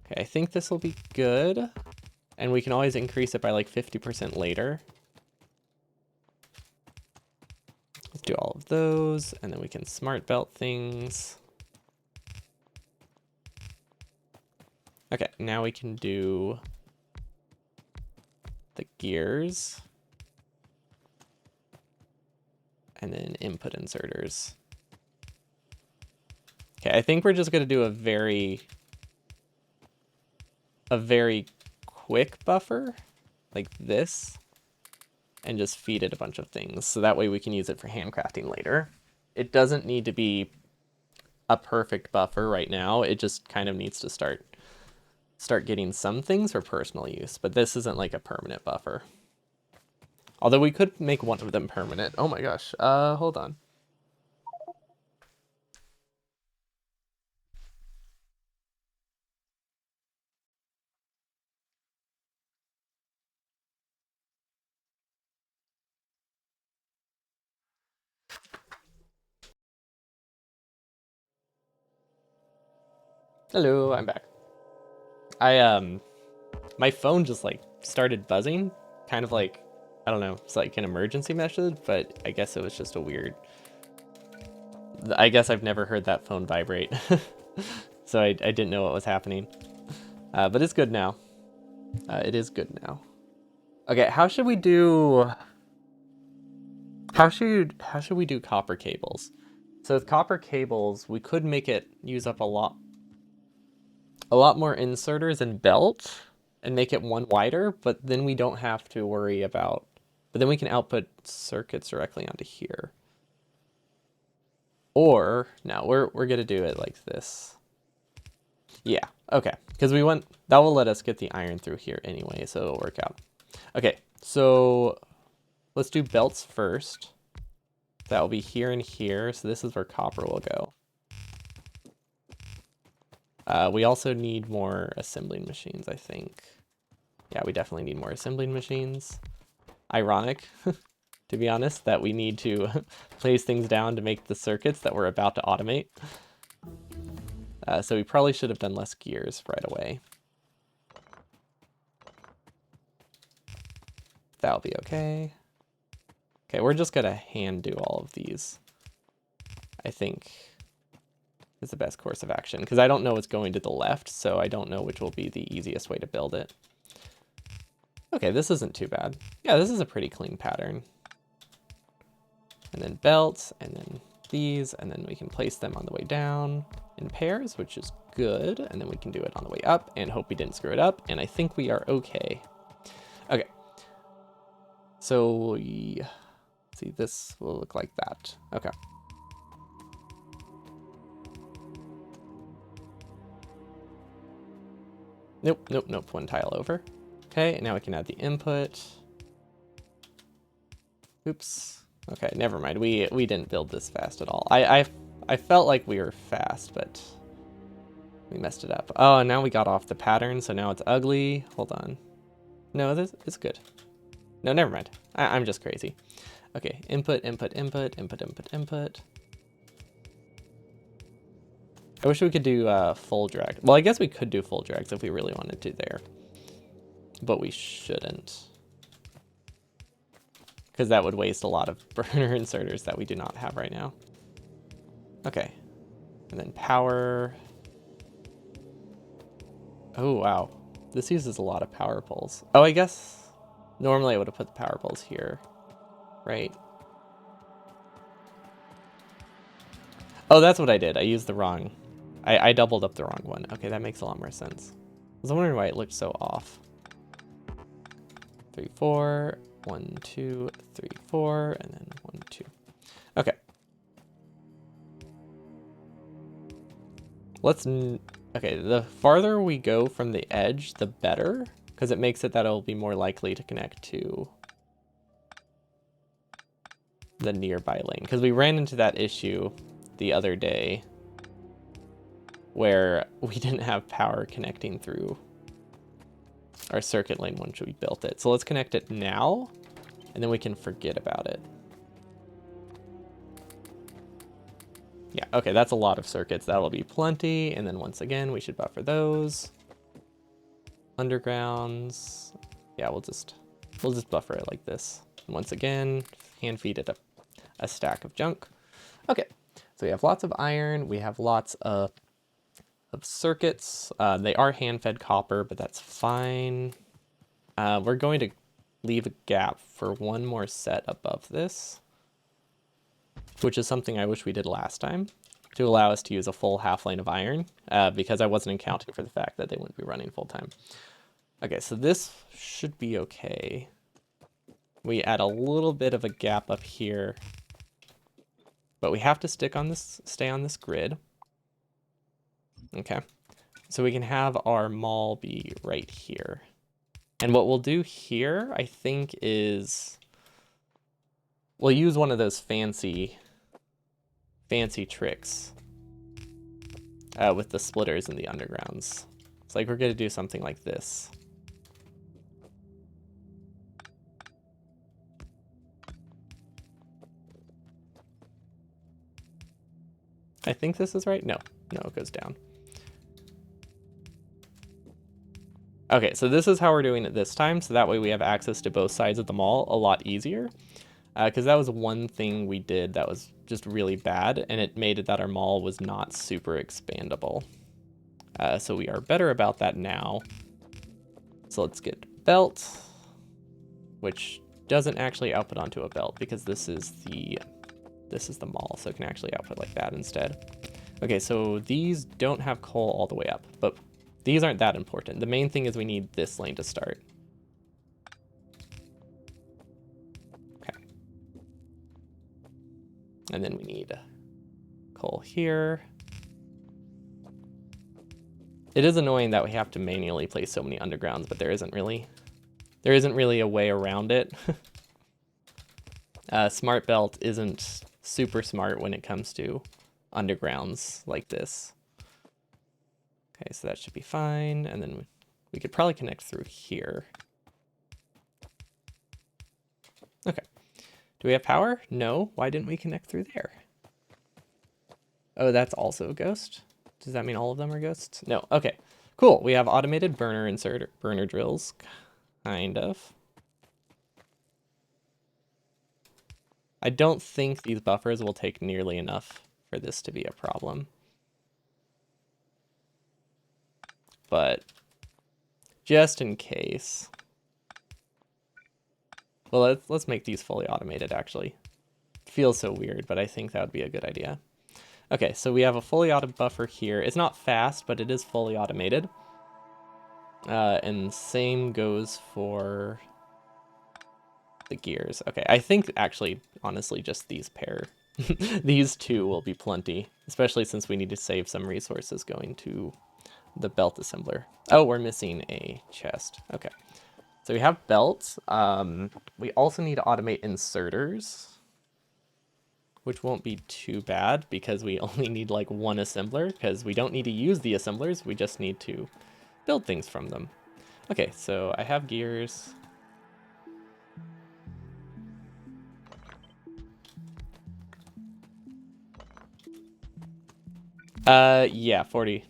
Okay, I think this will be good. And we can always increase it by like 50% later. Let's do all of those, and then we can smart belt things. Okay, now we can do the gears. And then input inserters. Okay, I think we're just gonna do a very quick buffer, like this, and just feed it a bunch of things. So that way we can use it for handcrafting later. It doesn't need to be a perfect buffer right now. It just kind of needs to start getting some things for personal use, but this isn't like a permanent buffer. Although we could make one of them permanent. Oh my gosh, hold on. Hello, I'm back. My phone just like started buzzing, kind of like, I don't know, it's like an emergency message, but I guess it was just a weird. I guess I've never heard that phone vibrate, so I didn't know what was happening. But it's good now. It is good now. Okay, how should we do? How should we do copper cables? So with copper cables, we could make it use up a lot more inserters and belt and make it one wider, but then we don't have to worry about, but then we can output circuits directly onto here. Or no, we're gonna do it like this. Yeah, okay, because that will let us get the iron through here anyway, so it'll work out. Okay, so let's do belts first. That will be here and here, so this is where copper will go. We also need more assembling machines, I think. Yeah, we definitely need more assembling machines. Ironic, to be honest, that we need to place things down to make the circuits that we're about to automate. So we probably should have done less gears right away. That'll be okay. Okay, we're just gonna hand do all of these. I think is the best course of action, because I don't know what's going to the left, so I don't know which will be the easiest way to build it. Okay, this isn't too bad. Yeah, this is a pretty clean pattern. And then belts, and then these, and then we can place them on the way down in pairs, which is good. And then we can do it on the way up and hope we didn't screw it up. And I think we are okay. Okay. So see, this will look like that. Okay. Nope, nope, nope. One tile over. Okay, and now we can add the input. Oops. Okay, never mind. We didn't build this fast at all. I felt like we were fast, but we messed it up. Oh, and now we got off the pattern, so now it's ugly. Hold on. No, this is good. No, never mind. I'm just crazy. Okay, input, input, input, input, input, input. I wish we could do full drag. Well, I guess we could do full drags if we really wanted to there. But we shouldn't. Because that would waste a lot of burner inserters that we do not have right now. Okay. And then power. Oh, wow. This uses a lot of power poles. Oh, I guess normally I would have put the power poles here. Right? Oh, that's what I did. I used the wrong. I doubled up the wrong one. Okay, that makes a lot more sense. I was wondering why it looked so off. 3, 4, 1, 2, 3, 4, and then 1, 2. Okay. Okay, the farther we go from the edge, the better, because it makes it that it'll be more likely to connect to the nearby lane. Because we ran into that issue the other day where we didn't have power connecting through our circuit lane once we built it. So let's connect it now, and then we can forget about it. Yeah, okay, that's a lot of circuits. That'll be plenty. And then once again, we should buffer those. Undergrounds. Yeah, we'll just buffer it like this. And once again, hand feed it a stack of junk. Okay, so we have lots of iron. We have lots of circuits. They are hand-fed copper, but that's fine. We're going to leave a gap for one more set above this, which is something I wish we did last time, to allow us to use a full half lane of iron, because I wasn't accounting for the fact that they wouldn't be running full time. Okay, so this should be okay. We add a little bit of a gap up here, but we have to stay on this grid. Okay, so we can have our mall be right here. And what we'll do here, I think, is we'll use one of those fancy tricks with the splitters and the undergrounds. It's like we're gonna do something like this. I think this is right. No, it goes down. Okay, so this is how we're doing it this time, so that way we have access to both sides of the mall a lot easier. Because that was one thing we did that was just really bad, and it made it that our mall was not super expandable. So we are better about that now. So let's get belt, which doesn't actually output onto a belt because this is the mall, so it can actually output like that instead. Okay, so these don't have coal all the way up, but these aren't that important. The main thing is we need this lane to start. Okay. And then we need coal here. It is annoying that we have to manually place so many undergrounds, but there isn't really a way around it. Smart belt isn't super smart when it comes to undergrounds like this. Okay, so that should be fine, and then we could probably connect through here. Okay. Do we have power? No. Why didn't we connect through there? Oh, that's also a ghost? Does that mean all of them are ghosts? No. Okay. Cool. We have automated burner drills. Kind of. I don't think these buffers will take nearly enough for this to be a problem. But just in case. Well, let's make these fully automated, actually. It feels so weird, but I think that would be a good idea. Okay, so we have a fully auto buffer here. It's not fast, but it is fully automated. And same goes for the gears. Okay, I think actually, honestly, just these pair. These two will be plenty, especially since we need to save some resources going to the belt assembler. Oh, we're missing a chest. Okay, so we have belts. We also need to automate inserters, which won't be too bad because we only need like one assembler because we don't need to use the assemblers. We just need to build things from them. Okay, so I have gears. Yeah, 40.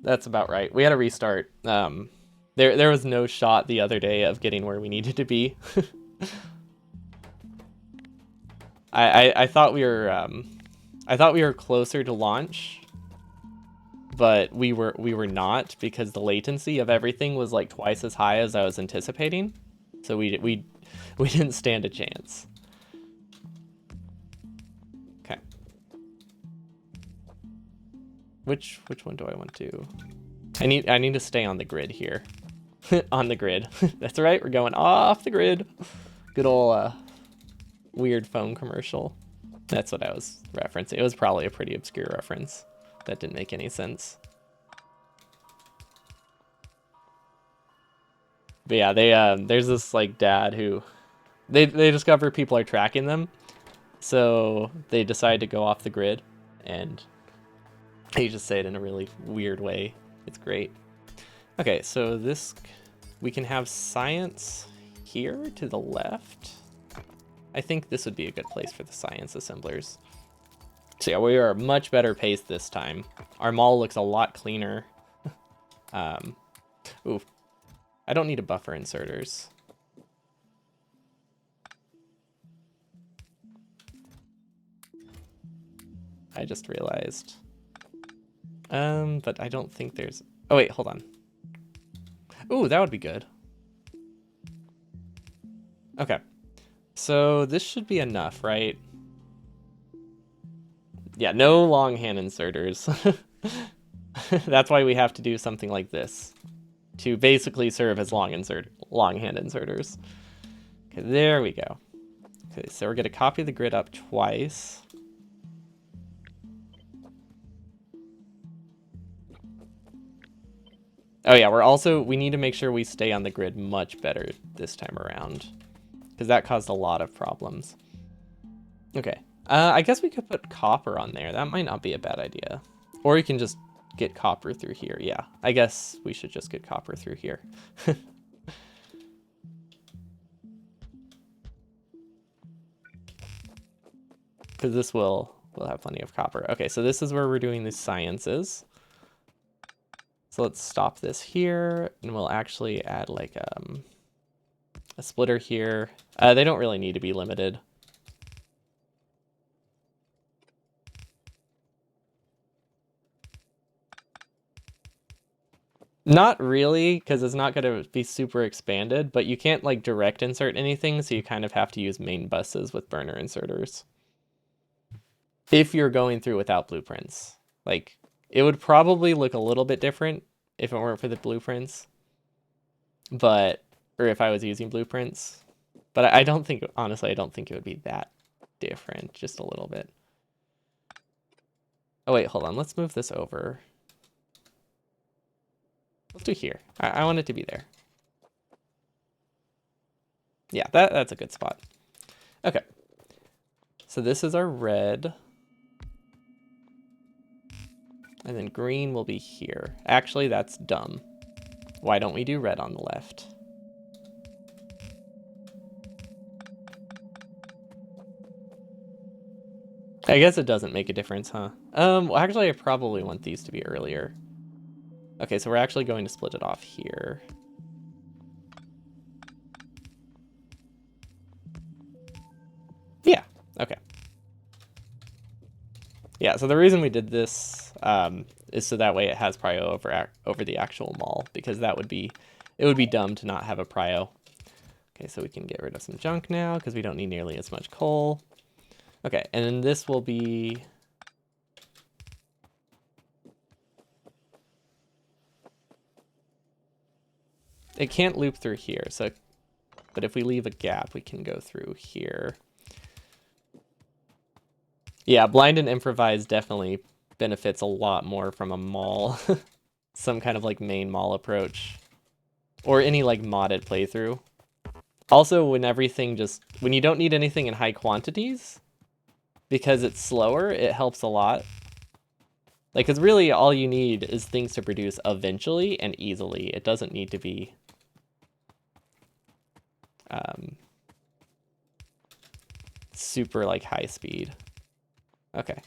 That's about right. We had a restart. There was no shot the other day of getting where we needed to be. I thought we were closer to launch, but we were not because the latency of everything was like twice as high as I was anticipating. So we didn't stand a chance. Okay. Which one do I want to? I need to stay on the grid here. On the grid. That's right, we're going off the grid. Good old weird phone commercial. That's what I was referencing. It was probably a pretty obscure reference. That didn't make any sense. But yeah, there's this like dad who they discover people are tracking them. So they decide to go off the grid and they just say it in a really weird way. It's great. Okay, so this we can have science here to the left. I think this would be a good place for the science assemblers. So yeah, we are much better paced this time. Our mall looks a lot cleaner. Ooh, I don't need a buffer inserters. I just realized. But I don't think there's... Oh wait, hold on. Ooh, that would be good. Okay. So this should be enough, right? Yeah, no long hand inserters. That's why we have to do something like this to basically serve as long hand inserters. Okay, there we go. Okay, so we're gonna copy the grid up twice. Oh yeah, we need to make sure we stay on the grid much better this time around, because that caused a lot of problems. Okay, I guess we could put copper on there. That might not be a bad idea. Or you can just get copper through here. Yeah, I guess we should just get copper through here. Because this will have plenty of copper. Okay, so this is where we're doing the sciences. So let's stop this here, and we'll actually add like a splitter here. They don't really need to be limited. Not really, because it's not going to be super expanded, but you can't like direct insert anything, so you kind of have to use main buses with burner inserters. If you're going through without blueprints. Like, it would probably look a little bit different if it weren't for the blueprints. But, or if I was using blueprints. But I don't think, honestly, I don't think it would be that different, just a little bit. Oh wait, hold on, let's move this over. Let's do here. I want it to be there. Yeah, that's a good spot. Okay. So this is our red. And then green will be here. Actually, that's dumb. Why don't we do red on the left? I guess it doesn't make a difference, huh? Well, actually, I probably want these to be earlier. Okay, so we're actually going to split it off here. Yeah, okay. Yeah, so the reason we did this is so that way it has prio over the actual mall, because it would be dumb to not have a prio. Okay, so we can get rid of some junk now because we don't need nearly as much coal. Okay, and then this will be... It can't loop through here, so... But if we leave a gap, we can go through here. Yeah, blind and improvise definitely benefits a lot more from a mall. Some kind of like main mall approach. Or any like modded playthrough. Also, when you don't need anything in high quantities, because it's slower, it helps a lot. Like, because really all you need is things to produce eventually and easily. It doesn't need to be super like high speed. Okay.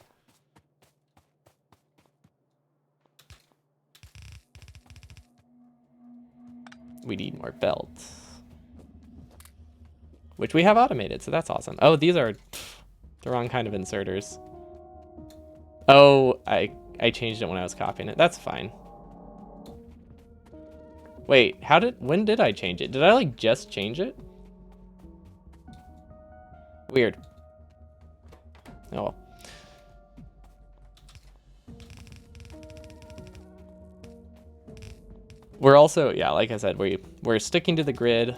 We need more belts. Which we have automated, so that's awesome. Oh, these are the wrong kind of inserters. Oh, I changed it when I was copying it. That's fine. Wait, when did I change it? Did I like just change it? Weird. Oh well. We're also, yeah, like I said, we're sticking to the grid.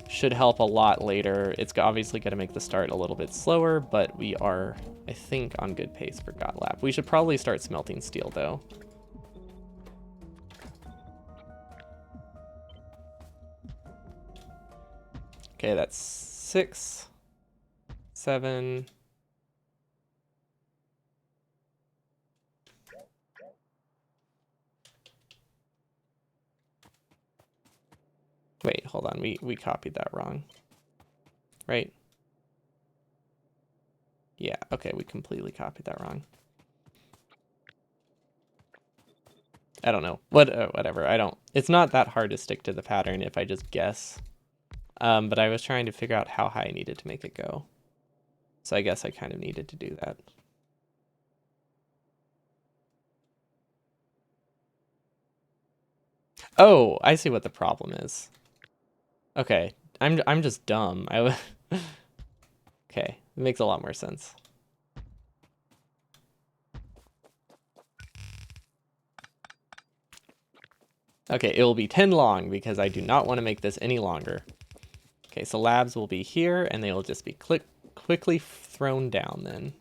Should help a lot later. It's obviously going to make the start a little bit slower, but we are, I think, on good pace for GotLab. We should probably start smelting steel, though. Okay, that's 6, 7... Wait, hold on. We copied that wrong. Right? Yeah, okay, we completely copied that wrong. I don't know. Whatever. It's not that hard to stick to the pattern if I just guess. But I was trying to figure out how high I needed to make it go. So I guess I kind of needed to do that. Oh, I see what the problem is. Okay, I'm just dumb. Okay, it makes a lot more sense. Okay, it will be 10 long because I do not want to make this any longer. Okay, so labs will be here and they will just be quickly thrown down then.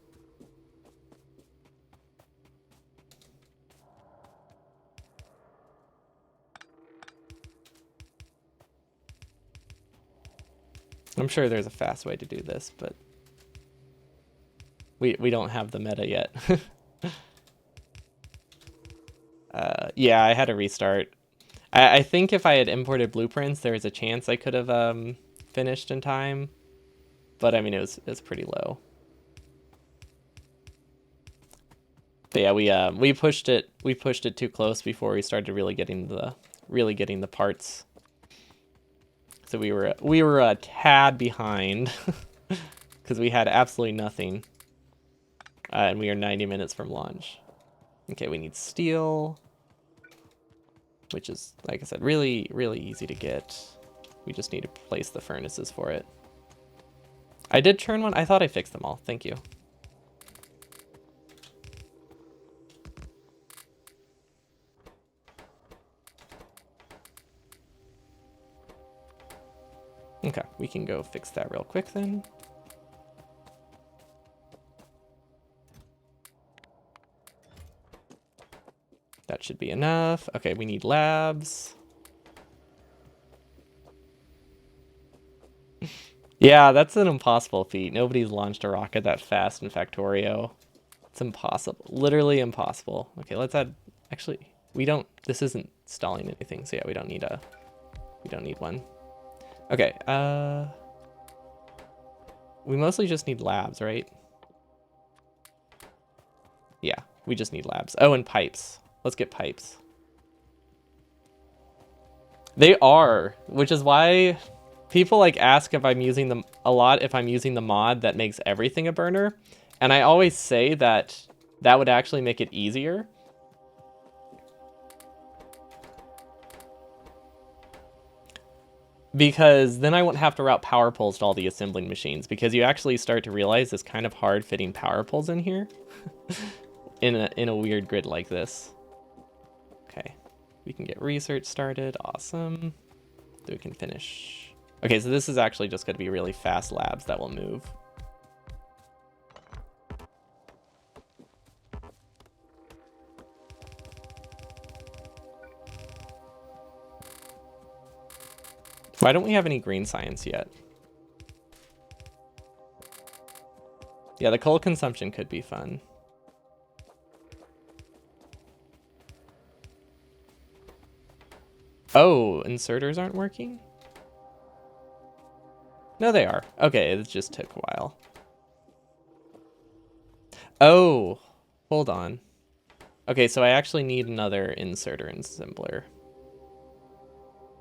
I'm sure there's a fast way to do this, but we don't have the meta yet. Yeah, I had to restart. I think if I had imported blueprints, there was a chance I could have finished in time, but I mean it was pretty low. But yeah, we pushed it too close before we started really getting the parts. So we were a tad behind because we had absolutely nothing, and we are 90 minutes from launch. Okay, we need steel, which is, like I said, really easy to get. We just need to place the furnaces for it. I did turn one. I thought I fixed them all. Thank you. Okay, we can go fix that real quick then. That should be enough. Okay, we need labs. Yeah, that's an impossible feat. Nobody's launched a rocket that fast in Factorio. It's impossible. Literally impossible. Okay, let's add... Actually, we don't... This isn't stalling anything, so yeah, we don't need one. Okay, we mostly just need labs, right? Yeah, we just need labs. Oh, and pipes. Let's get pipes. They are, which is why people like ask if I'm using them a lot, if I'm using the mod that makes everything a burner. And I always say that that would actually make it easier. Because then I wouldn't have to route power poles to all the assembling machines, because you actually start to realize it's kind of hard fitting power poles in here in a weird grid like this. Okay, we can get research started. Awesome. So we can finish. Okay, so this is actually just going to be really fast labs that will move. Why don't we have any green science yet? Yeah, the coal consumption could be fun. Oh, inserters aren't working? No, they are. Okay, it just took a while. Oh, hold on. Okay, so I actually need another inserter and assembler.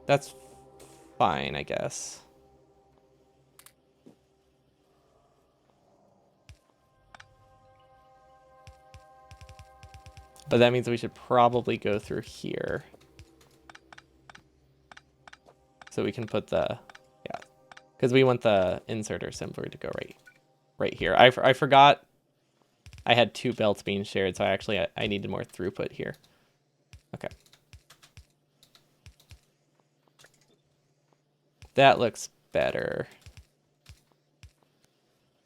That's fine, I guess. But that means we should probably go through here. So we can put the, yeah, because we want the inserter assembler to go right here. I forgot I had two belts being shared, so I needed more throughput here. Okay. That looks better.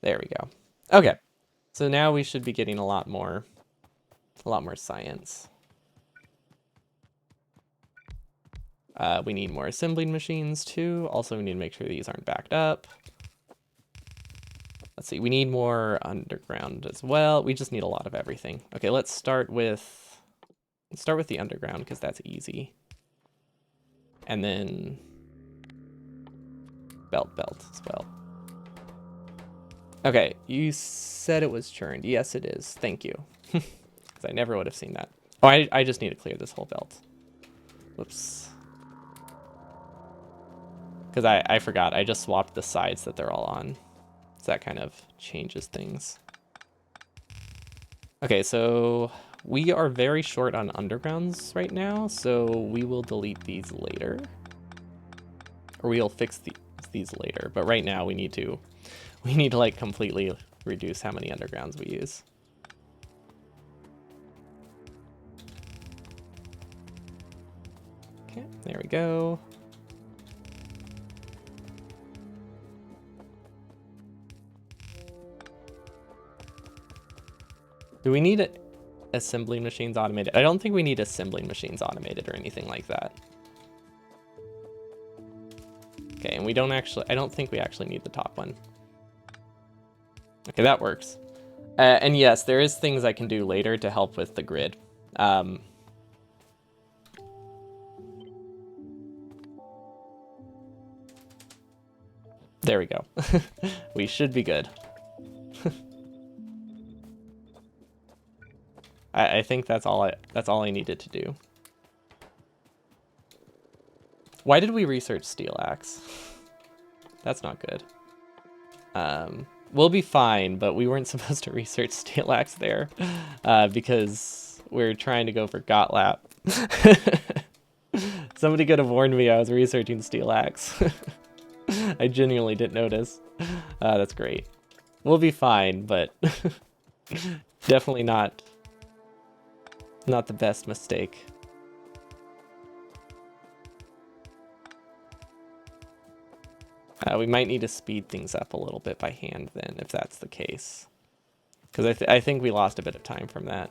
There we go. Okay. So now we should be getting a lot more science. We need more assembling machines too. Also, we need to make sure these aren't backed up. Let's see, we need more underground as well. We just need a lot of everything. Okay, let's start with the underground because that's easy. And then belt as well. Okay, you said it was churned. Yes, it is. Thank you. Because I never would have seen that. Oh, I just need to clear this whole belt. Whoops. Because I forgot. I just swapped the sides that they're all on. So that kind of changes things. Okay, so we are very short on undergrounds right now, so we will delete these later. Or we'll fix these later. But right now we need to like completely reduce how many undergrounds we use. Okay, there we go. Do we need assembling machines automated? I don't think we need assembling machines automated or anything like that. Okay, and I don't think we actually need the top one. Okay, that works. And yes, there is things I can do later to help with the grid. There we go. We should be good. I think that's all I needed to do. Why did we research steel axe? That's not good. We'll be fine, but we weren't supposed to research steel axe there because we're trying to go for Gotlap. Somebody could have warned me I was researching steel axe. I genuinely didn't notice. That's great. We'll be fine, but definitely not the best mistake. We might need to speed things up a little bit by hand then, if that's the case. Because I think we lost a bit of time from that.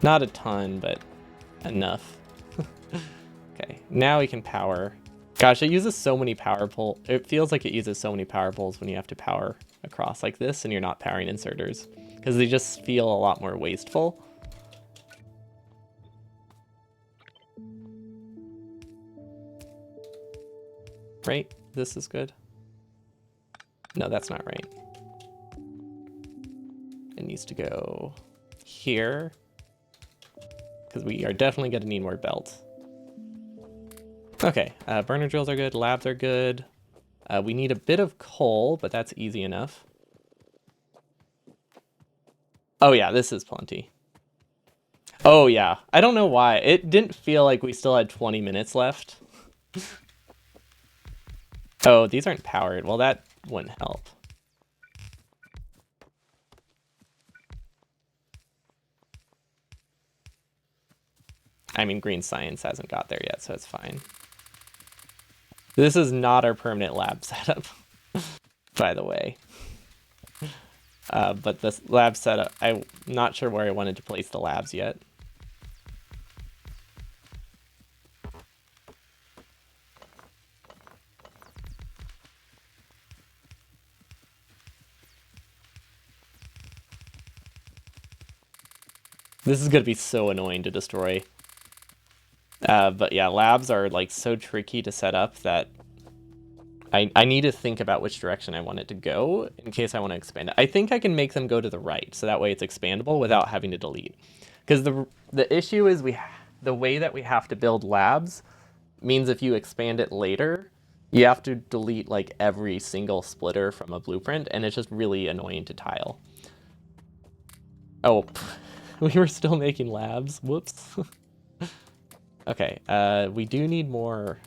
Not a ton, but enough. Okay, now we can power. Gosh, it uses so many power pole. It feels like it uses so many power poles when you have to power across like this and you're not powering inserters. Because they just feel a lot more wasteful. Right? This is good. No, that's not right. It needs to go here. Because we are definitely going to need more belts. Okay, burner drills are good, labs are good. We need a bit of coal, but that's easy enough. Oh yeah, this is plenty. Oh yeah, I don't know why. It didn't feel like we still had 20 minutes left. Oh, these aren't powered. Well, that wouldn't help. I mean, green science hasn't got there yet, so it's fine. This is not our permanent lab setup, by the way. But this lab setup, I'm not sure where I wanted to place the labs yet. This is going to be so annoying to destroy. But yeah, labs are like so tricky to set up that I need to think about which direction I want it to go in case I want to expand it. I think I can make them go to the right, so that way it's expandable without having to delete. Because the issue is the way that we have to build labs means if you expand it later, you have to delete like every single splitter from a blueprint, and it's just really annoying to tile. Oh, we were still making labs. Whoops. Okay, we do need more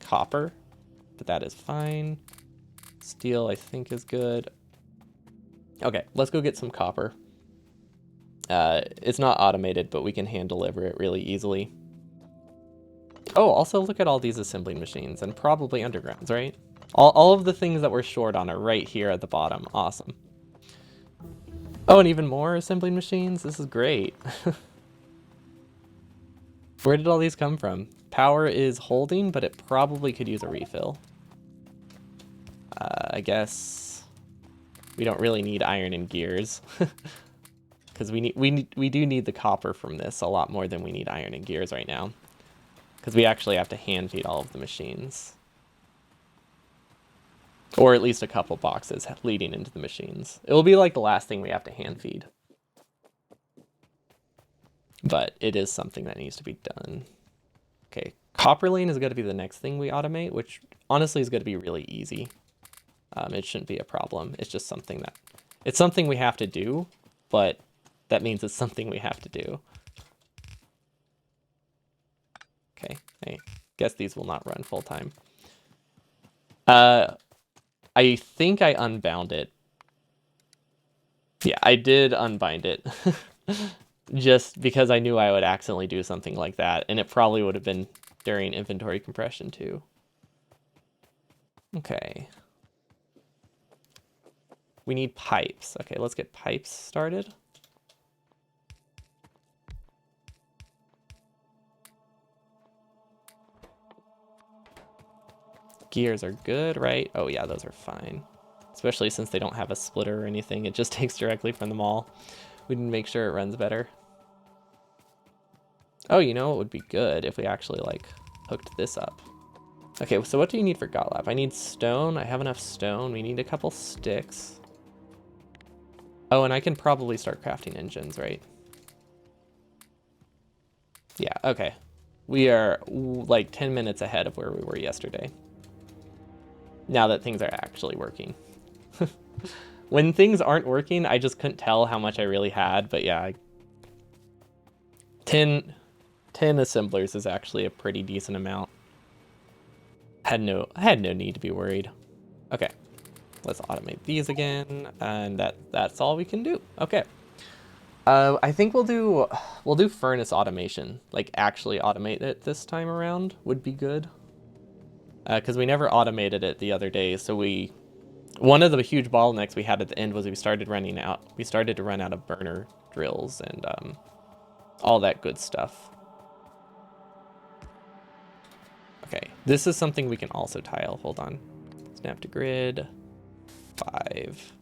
copper, but that is fine. Steel, I think, is good. Okay, let's go get some copper. It's not automated, but we can hand deliver it really easily. Oh, also look at all these assembling machines, and probably undergrounds, right? All of the things that we're short on are right here at the bottom. Awesome. Oh, and even more assembling machines? This is great. Where did all these come from? Power is holding, but it probably could use a refill. I guess we don't really need iron and gears. Because we do need the copper from this a lot more than we need iron and gears right now. Because we actually have to hand feed all of the machines. Or at least a couple boxes leading into the machines. It will be like the last thing we have to hand feed. But it is something that needs to be done. Okay, copper lane is going to be the next thing we automate, which honestly is going to be really easy. It shouldn't be a problem. It's just something we have to do, but that means it's something we have to do. Okay, I guess these will not run full time. I think I unbound it. Yeah, I did unbind it. Just because I knew I would accidentally do something like that, and it probably would have been during inventory compression too. Okay. We need pipes. Okay, let's get pipes started. Gears are good, right? Oh yeah, those are fine. Especially since they don't have a splitter or anything. It just takes directly from them all. We need to make sure it runs better. Oh, you know, it would be good if we actually like hooked this up. Okay, so what do you need for Gotlab? I need stone. I have enough stone. We need a couple sticks. Oh, and I can probably start crafting engines, right? Yeah, okay. We are like 10 minutes ahead of where we were yesterday. Now that things are actually working. When things aren't working, I just couldn't tell how much I really had, but yeah. 10 assemblers is actually a pretty decent amount. I had no need to be worried. Okay. Let's automate these again, and that's all we can do. Okay. I think we'll do furnace automation. Like actually automate it this time around would be good. Because we never automated it the other day, so one of the huge bottlenecks we had at the end was we started to run out of burner drills and all that good stuff. Okay, this is something we can also tile. Hold on. Snap to grid. 5.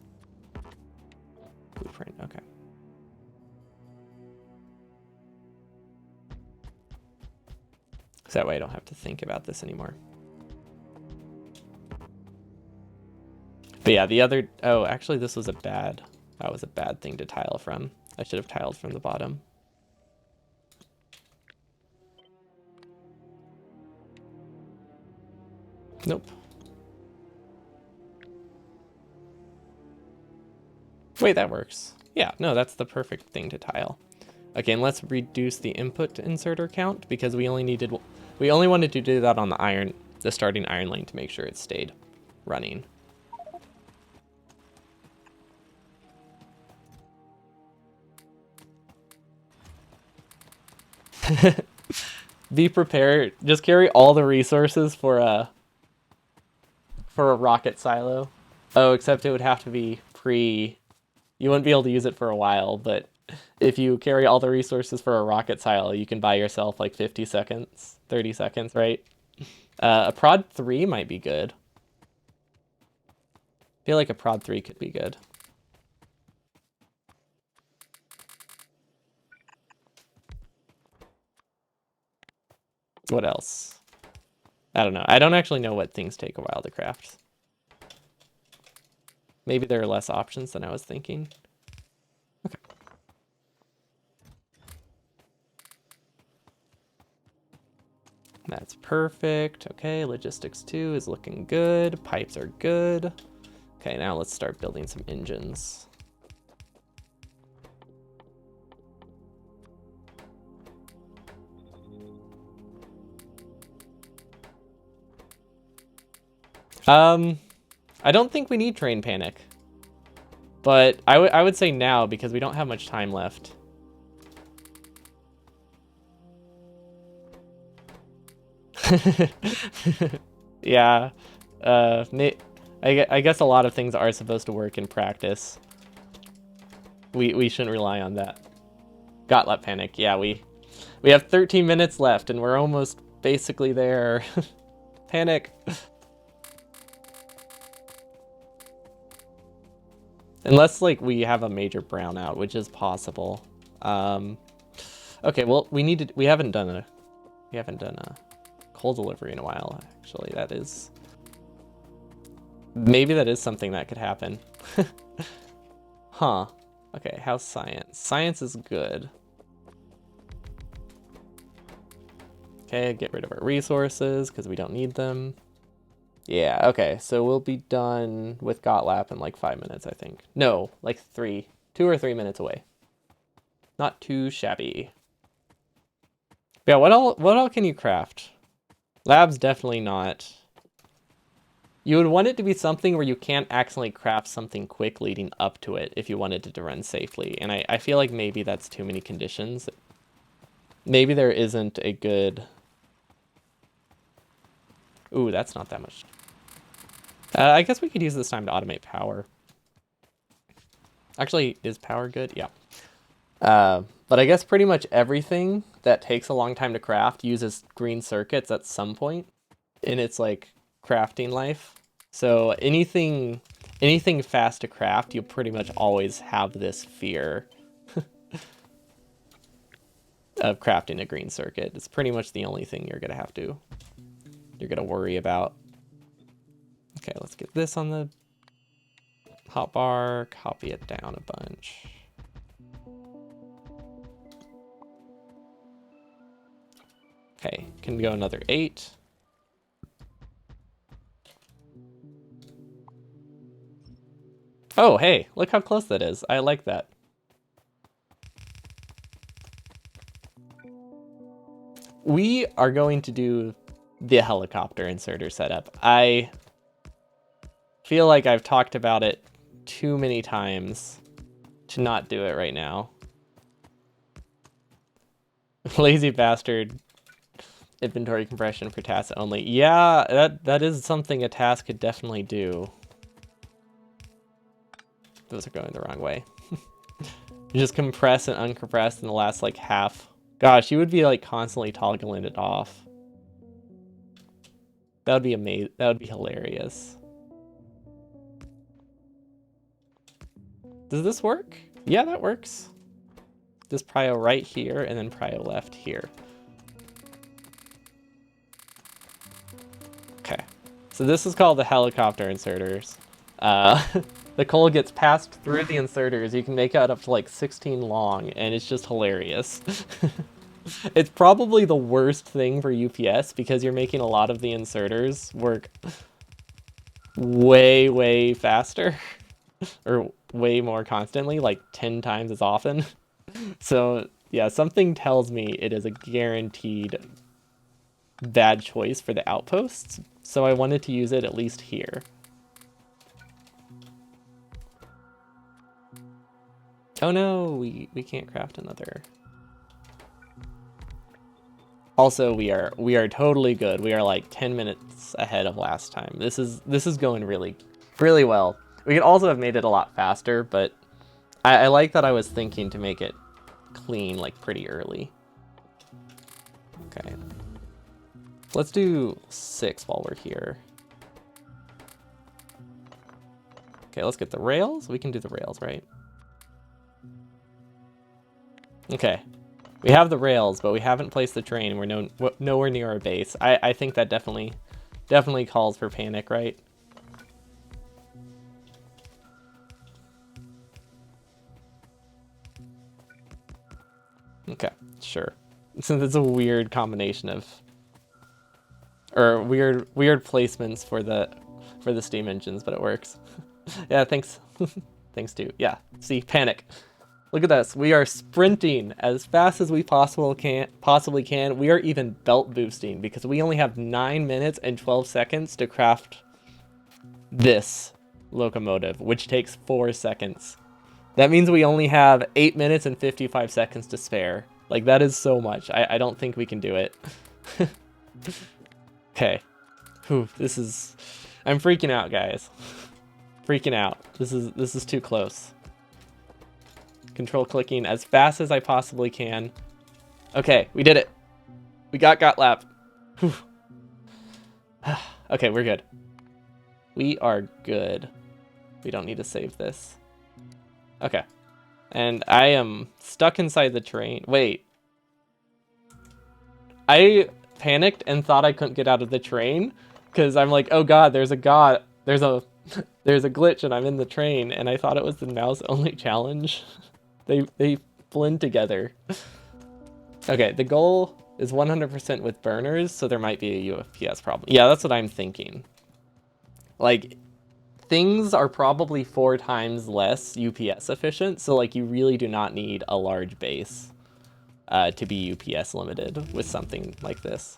Blueprint, okay. So that way I don't have to think about this anymore. But yeah, actually this was that was a bad thing to tile from. I should have tiled from the bottom. Nope. Wait, that works. Yeah, no, that's the perfect thing to tile. Okay, and let's reduce the input inserter count because we only wanted to do that on the starting iron lane to make sure it stayed running. Be prepared. Just carry all the resources for a rocket silo. Oh, except it would have to be you wouldn't be able to use it for a while, but if you carry all the resources for a rocket silo, you can buy yourself like 50 seconds, 30 seconds, right? A prod 3 might be good. I feel like a prod 3 could be good. What else? I don't know. I don't actually know what things take a while to craft. Maybe there are less options than I was thinking. Okay. That's perfect. Okay, logistics 2 is looking good. Pipes are good. Okay, now let's start building some engines. I don't think we need train panic. But I would say now because we don't have much time left. Yeah. I guess a lot of things are supposed to work in practice. We shouldn't rely on that. Gotlap panic. Yeah, we have 13 minutes left and we're almost basically there. Panic. Unless like we have a major brownout, which is possible. Okay, well we haven't done a coal delivery in a while, actually. Maybe that is something that could happen. Huh. Okay, how's science? Science is good. Okay, get rid of our resources because we don't need them. Yeah, okay, so we'll be done with Gotlap in like 5 minutes, I think. No, like 2 or 3 minutes away. Not too shabby. Yeah, what all can you craft? Lab's definitely not. You would want it to be something where you can't accidentally craft something quick leading up to it if you wanted it to run safely. And I feel like maybe that's too many conditions. Maybe there isn't a good... Ooh, that's not that much. I guess we could use this time to automate power. Actually, is power good? Yeah. But I guess pretty much everything that takes a long time to craft uses green circuits at some point in its like crafting life. So anything fast to craft, you pretty much always have this fear of crafting a green circuit. It's pretty much the only thing you're gonna worry about. Okay, let's get this on the Hotbar, copy it down a bunch. Okay, can go another 8. Oh, hey, look how close that is. I like that. We are going to do the helicopter inserter setup. I feel like I've talked about it too many times to not do it right now. Lazy bastard. Inventory compression for tasks only. Yeah, that is something a task could definitely do. Those are going the wrong way. You just compress and uncompress in the last like half. Gosh, you would be like constantly toggling it off. That would be amazing. That would be hilarious. Does this work? Yeah, that works. Just prio right here and then prio left here. Okay. So this is called the helicopter inserters. The coal gets passed through the inserters. You can make it up to like 16 long, and it's just hilarious. It's probably the worst thing for UPS because you're making a lot of the inserters work way, way faster or way more constantly, like 10 times as often. So yeah, something tells me it is a guaranteed bad choice for the outposts. So I wanted to use it at least here. Oh no, we can't craft another. Also, we are totally good. We are like 10 minutes ahead of last time. This is going really, really well. We could also have made it a lot faster, but I like that I was thinking to make it clean like pretty early. Okay. Let's do 6 while we're here. Okay, let's get the rails. We can do the rails, right? Okay. We have the rails, but we haven't placed the train. We're nowhere near our base. I think that definitely calls for panic, right? Okay, sure. Since it's a weird combination of, or weird placements for the steam engines, but it works. Yeah, thanks. Thanks too. Yeah. See, panic. Look at this. We are sprinting as fast as we possibly can. We are even belt boosting because we only have 9 minutes and 12 seconds to craft this locomotive, which takes 4 seconds. That means we only have 8 minutes and 55 seconds to spare. Like, that is so much. I don't think we can do it. Okay. Whew, this is... I'm freaking out, guys. Freaking out. This is too close. Control clicking as fast as I possibly can. Okay, we did it. We got lap. Okay, we're good. We are good. We don't need to save this. Okay. And I am stuck inside the train. Wait. I panicked and thought I couldn't get out of the train because I'm like, oh god, there's a glitch and I'm in the train, and I thought it was the mouse only challenge. They blend together. Okay, the goal is 100% with burners, so there might be a UPS problem. Yeah, that's what I'm thinking. Like, things are probably 4 times less UPS efficient, so like you really do not need a large base to be UPS limited with something like this.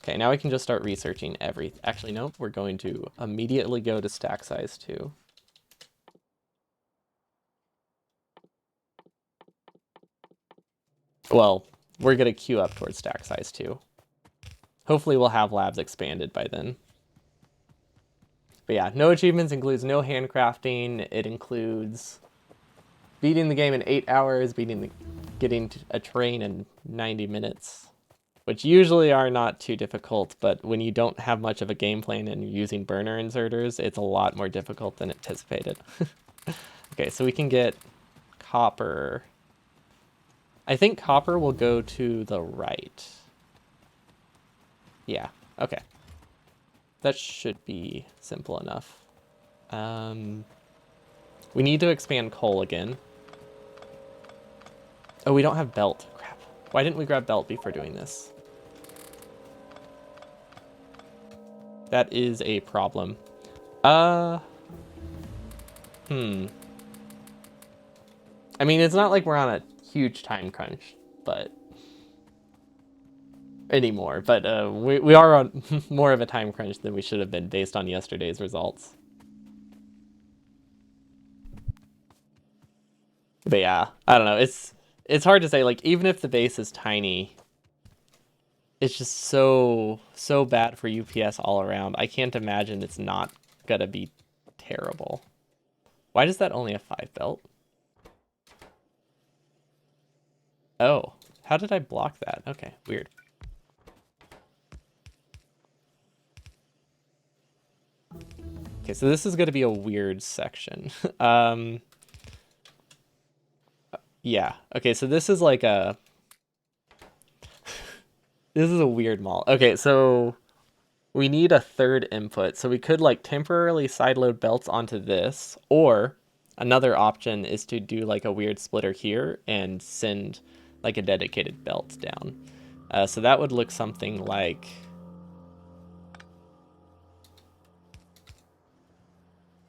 Okay, now we can just start researching everything. Actually, no, we're going to immediately go to stack size 2. Well, we're going to queue up towards stack size 2. Hopefully we'll have labs expanded by then. But yeah, no achievements includes no handcrafting. It includes beating the game in 8 hours, getting a train in 90 minutes, which usually are not too difficult, but when you don't have much of a game plan and you're using burner inserters, it's a lot more difficult than anticipated. Okay, so we can get copper. I think copper will go to the right. Yeah, okay. That should be simple enough. We need to expand coal again. Oh, we don't have belt. Crap. Why didn't we grab belt before doing this? That is a problem. I mean, it's not like we're on a huge time crunch, but anymore. But we are on more of a time crunch than we should have been based on yesterday's results. But yeah, I don't know. It's hard to say. Like, even if the base is tiny, it's just so bad for UPS all around. I can't imagine it's not gonna be terrible. Why does that only have 5 belt? Oh, how did I block that? Okay, weird. Okay, so this is gonna be a weird section. Yeah. Okay, so this is like a this is a weird mall. Okay, so we need a third input. So we could like temporarily sideload belts onto this, or another option is to do like a weird splitter here and send like a dedicated belt down. So that would look something like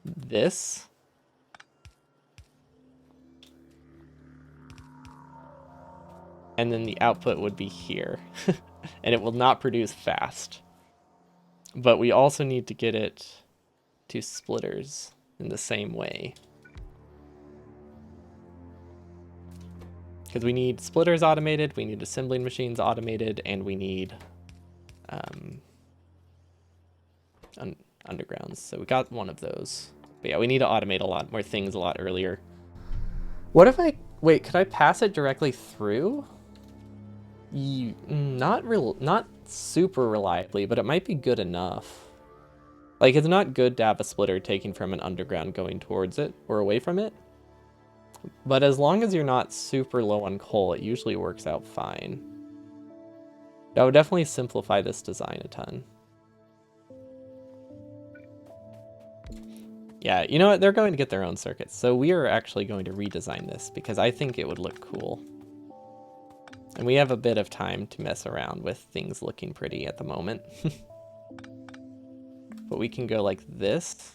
this. And then the output would be here. And it will not produce fast. But we also need to get it to splitters in the same way. Because we need splitters automated, we need assembling machines automated, and we need undergrounds. So we got one of those. But yeah, we need to automate a lot more things a lot earlier. What if I... Wait, could I pass it directly through? Not super reliably, but it might be good enough. Like, it's not good to have a splitter taking from an underground going towards it or away from it. But as long as you're not super low on coal, it usually works out fine. That would definitely simplify this design a ton. Yeah, you know what? They're going to get their own circuits. So we are actually going to redesign this because I think it would look cool. And we have a bit of time to mess around with things looking pretty at the moment. But we can go like this,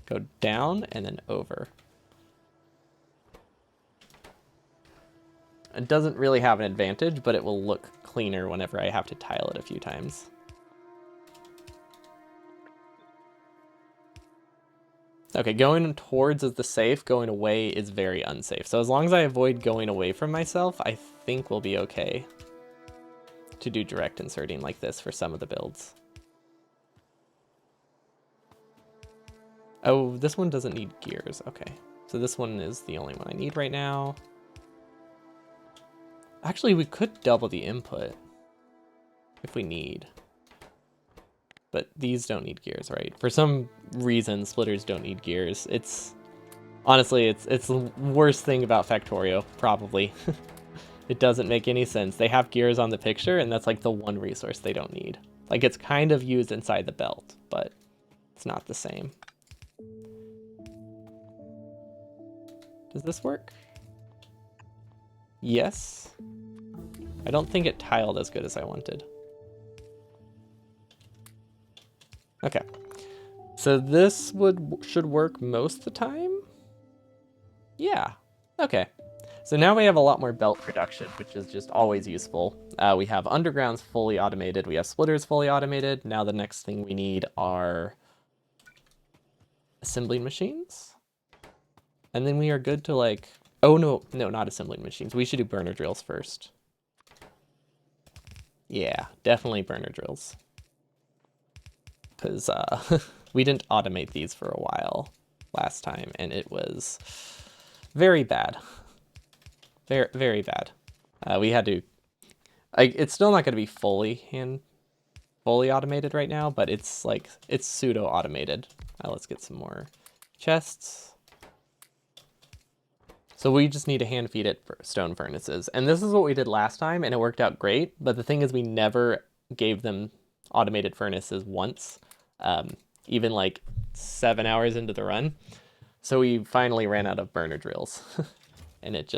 go down, and then over. It doesn't really have an advantage, but it will look cleaner whenever I have to tile it a few times. Okay, going towards is the safe, going away is very unsafe. So as long as I avoid going away from myself, I think we'll be okay to do direct inserting like this for some of the builds. Oh, this one doesn't need gears. Okay, so this one is the only one I need right now. Actually, we could double the input if we need. But these don't need gears, right? For some reason, splitters don't need gears. Honestly, it's the worst thing about Factorio, probably. It doesn't make any sense. They have gears on the picture, and that's like the one resource they don't need. Like, it's kind of used inside the belt, but it's not the same. Does this work? Yes. I don't think it tiled as good as I wanted. Okay. So this should work most of the time? Yeah. Okay. So now we have a lot more belt production, which is just always useful. We have undergrounds fully automated. We have splitters fully automated. Now the next thing we need are assembling machines. And then we are good to like... Oh, no, not assembling machines. We should do burner drills first. Yeah, definitely burner drills. Because we didn't automate these for a while last time, and it was very bad. Very, very bad. We had to... it's still not going to be fully automated right now, but it's like, it's pseudo-automated. Let's get some more chests. So we just need to hand feed it stone furnaces. And this is what we did last time, and it worked out great. But the thing is, we never gave them automated furnaces once. even like 7 hours into the run. So we finally ran out of burner drills, and it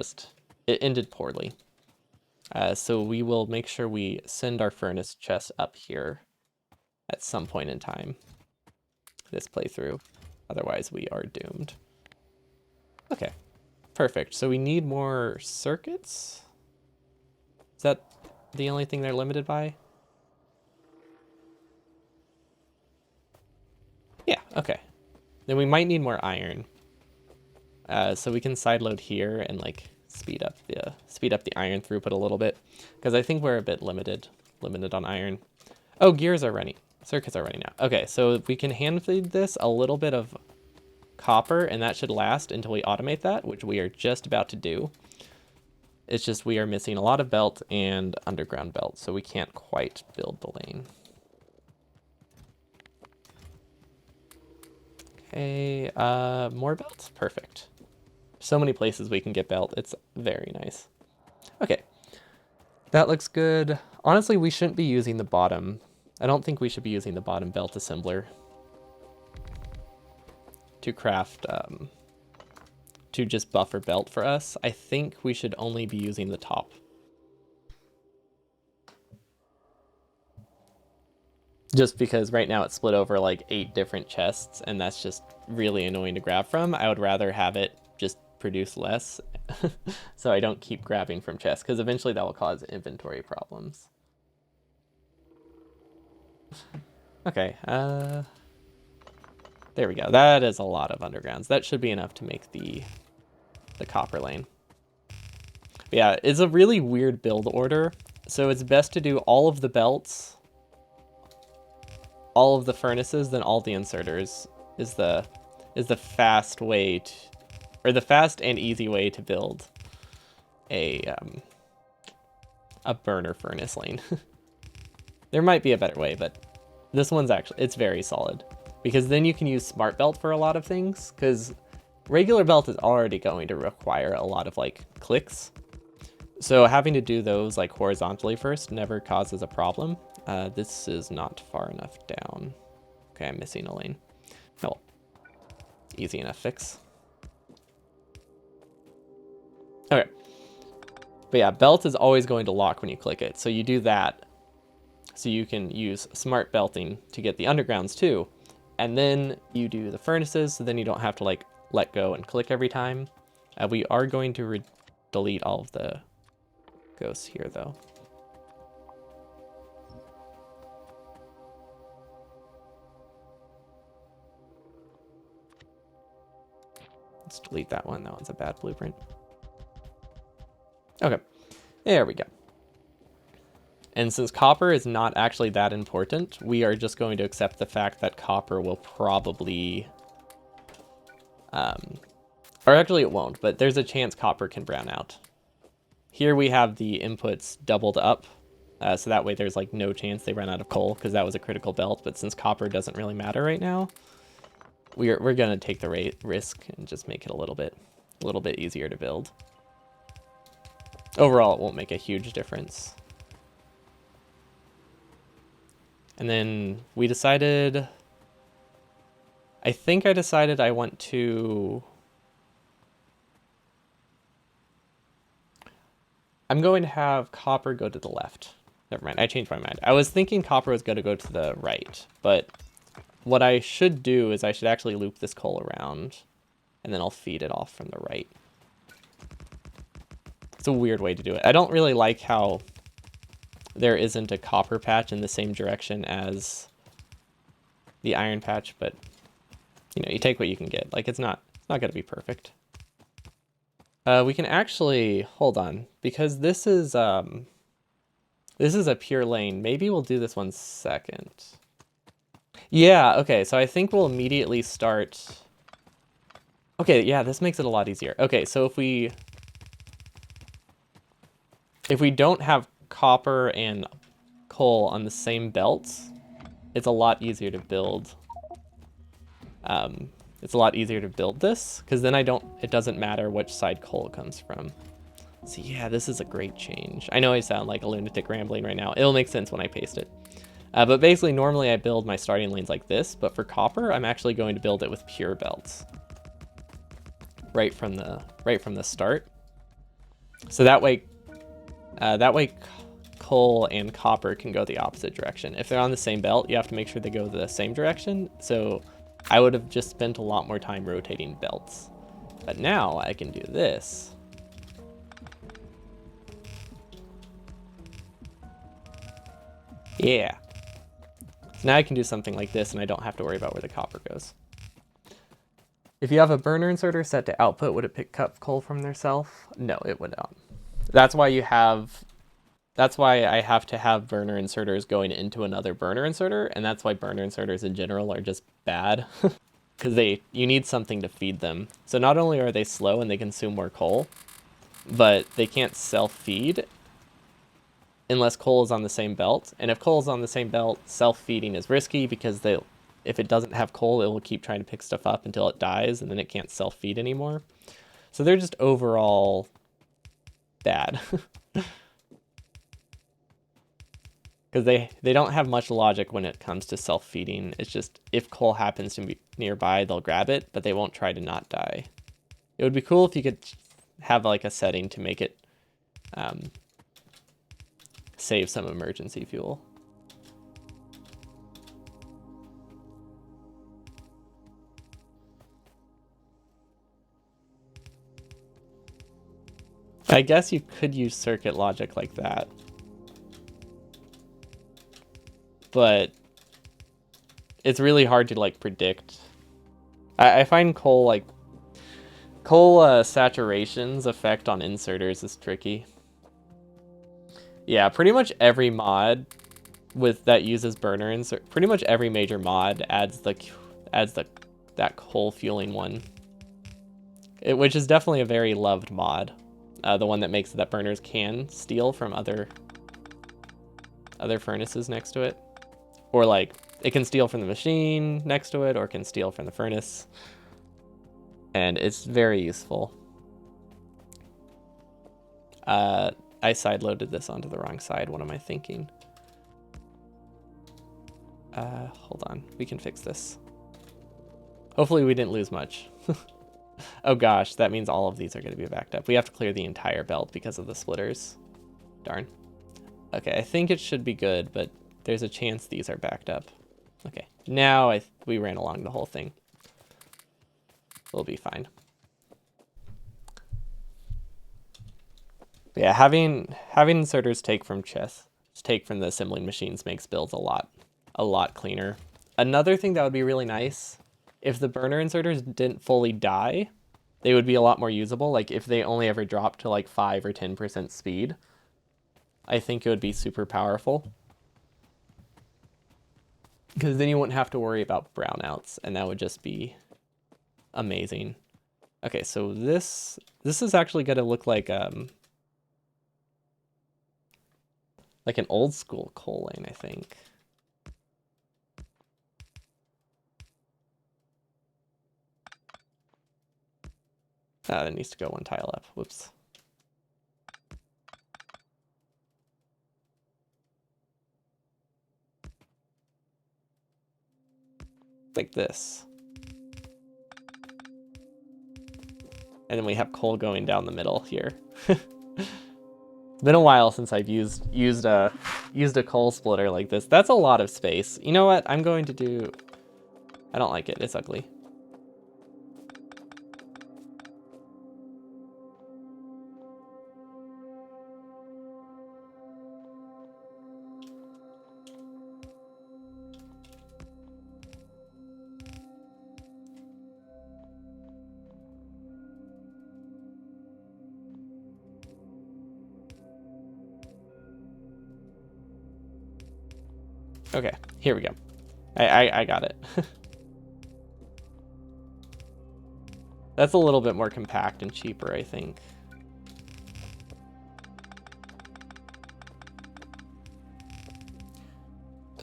ended poorly. So we will make sure we send our furnace chest up here at some point in time this playthrough. Otherwise, we are doomed. Okay, perfect. So we need more circuits. Is that the only thing they're limited by? Yeah, okay. Then we might need more iron. So we can sideload here and like speed up the iron throughput a little bit, because I think we're a bit limited on iron. Oh, gears are running. Circuits are running now. Okay, so we can hand feed this a little bit of copper, and that should last until we automate that, which we are just about to do. It's just we are missing a lot of belt and underground belt, so we can't quite build the lane. Okay, more belts? Perfect. So many places we can get belt. It's very nice. Okay, that looks good. Honestly, we shouldn't be using the bottom. I don't think we should be using the bottom belt assembler to craft, to just buffer belt for us. I think we should only be using the top. Just because right now it's split over like 8 different chests, and that's just really annoying to grab from. I would rather have it just produce less so I don't keep grabbing from chests, because eventually that will cause inventory problems. Okay, there we go. That is a lot of undergrounds. That should be enough to make the copper lane. But yeah, it's a really weird build order, so it's best to do all of the belts, all of the furnaces, then all the inserters is the fast way to, or the fast and easy way to build a burner furnace lane. There might be a better way, but this one's actually, it's very solid, because then you can use smart belt for a lot of things, because regular belt is already going to require a lot of like clicks. So having to do those like horizontally first never causes a problem. This is not far enough down. Okay, I'm missing a lane. Oh, easy enough fix. Okay. But yeah, belt is always going to lock when you click it. So you do that so you can use smart belting to get the undergrounds too. And then you do the furnaces, so then you don't have to like let go and click every time. We are going to delete all of the ghosts here though. Let's delete that one. That one's a bad blueprint. Okay, there we go. And since copper is not actually that important, we are just going to accept the fact that copper will probably, or actually it won't, but there's a chance copper can brown out. Here we have the inputs doubled up, so that way there's like no chance they run out of coal, because that was a critical belt. But since copper doesn't really matter right now, we're gonna take the risk and just make it a little bit easier to build. Overall, it won't make a huge difference. And then we decided, I think I decided I want to, I'm going to have copper go to the left. Never mind, I changed my mind. I was thinking copper was going to go to the right, but what I should do is I should actually loop this coal around, and then I'll feed it off from the right. It's a weird way to do it. I don't really like how there isn't a copper patch in the same direction as the iron patch, but you know, you take what you can get. Like it's not going to be perfect. We can actually hold on, because this is a pure lane. Maybe we'll do this one second. Yeah, okay, so I think we'll immediately start. Okay, yeah, this makes it a lot easier. Okay, so if we don't have copper and coal on the same belts, it's a lot easier to build. It's a lot easier to build this, because then it doesn't matter which side coal comes from. So yeah, this is a great change. I know I sound like a lunatic rambling right now. It'll make sense when I paste it. But basically, normally I build my starting lanes like this, but for copper, I'm actually going to build it with pure belts right from the start. So that way coal and copper can go the opposite direction. If they're on the same belt, you have to make sure they go the same direction. So I would have just spent a lot more time rotating belts. But now I can do this. Yeah. So now I can do something like this and I don't have to worry about where the copper goes. If you have a burner inserter set to output, would it pick up coal from their self? No, it would not. That's why I have to have burner inserters going into another burner inserter, and that's why burner inserters in general are just bad. Because you need something to feed them. So not only are they slow and they consume more coal, but they can't self-feed unless coal is on the same belt. And if coal is on the same belt, self-feeding is risky because if it doesn't have coal, it will keep trying to pick stuff up until it dies, and then it can't self-feed anymore. So they're just overall bad. Because they don't have much logic when it comes to self-feeding. It's just if coal happens to be nearby, they'll grab it, but they won't try to not die. It would be cool if you could have like a setting to make it save some emergency fuel. I guess you could use circuit logic like that. But it's really hard to like predict. I find coal saturation's effect on inserters is tricky. Yeah, pretty much every mod that uses burner insert, pretty much every major mod adds that coal fueling one. Which is definitely a very loved mod. The one that makes it that burners can steal from other furnaces next to it. Or like it can steal from the machine next to it, or can steal from the furnace. And it's very useful. I sideloaded this onto the wrong side. What am I thinking? Hold on. We can fix this. Hopefully we didn't lose much. Oh gosh, that means all of these are going to be backed up. We have to clear the entire belt because of the splitters. Darn. Okay, I think it should be good, but there's a chance these are backed up. Okay, now we ran along the whole thing. We'll be fine. Yeah, having inserters take from the assembling machines makes builds a lot cleaner. Another thing that would be really nice, if the burner inserters didn't fully die, they would be a lot more usable. Like if they only ever dropped to like 5 or 10% speed, I think it would be super powerful. Because then you wouldn't have to worry about brownouts, and that would just be amazing. Okay, so this is actually gonna look like an old school coal lane, I think. That needs to go one tile up. Whoops. Like this. And then we have coal going down the middle here. It's been a while since I've used a coal splitter like this. That's a lot of space. You know what? I'm going to do... I don't like it. It's ugly. Okay, here we go. I got it. That's a little bit more compact and cheaper, I think.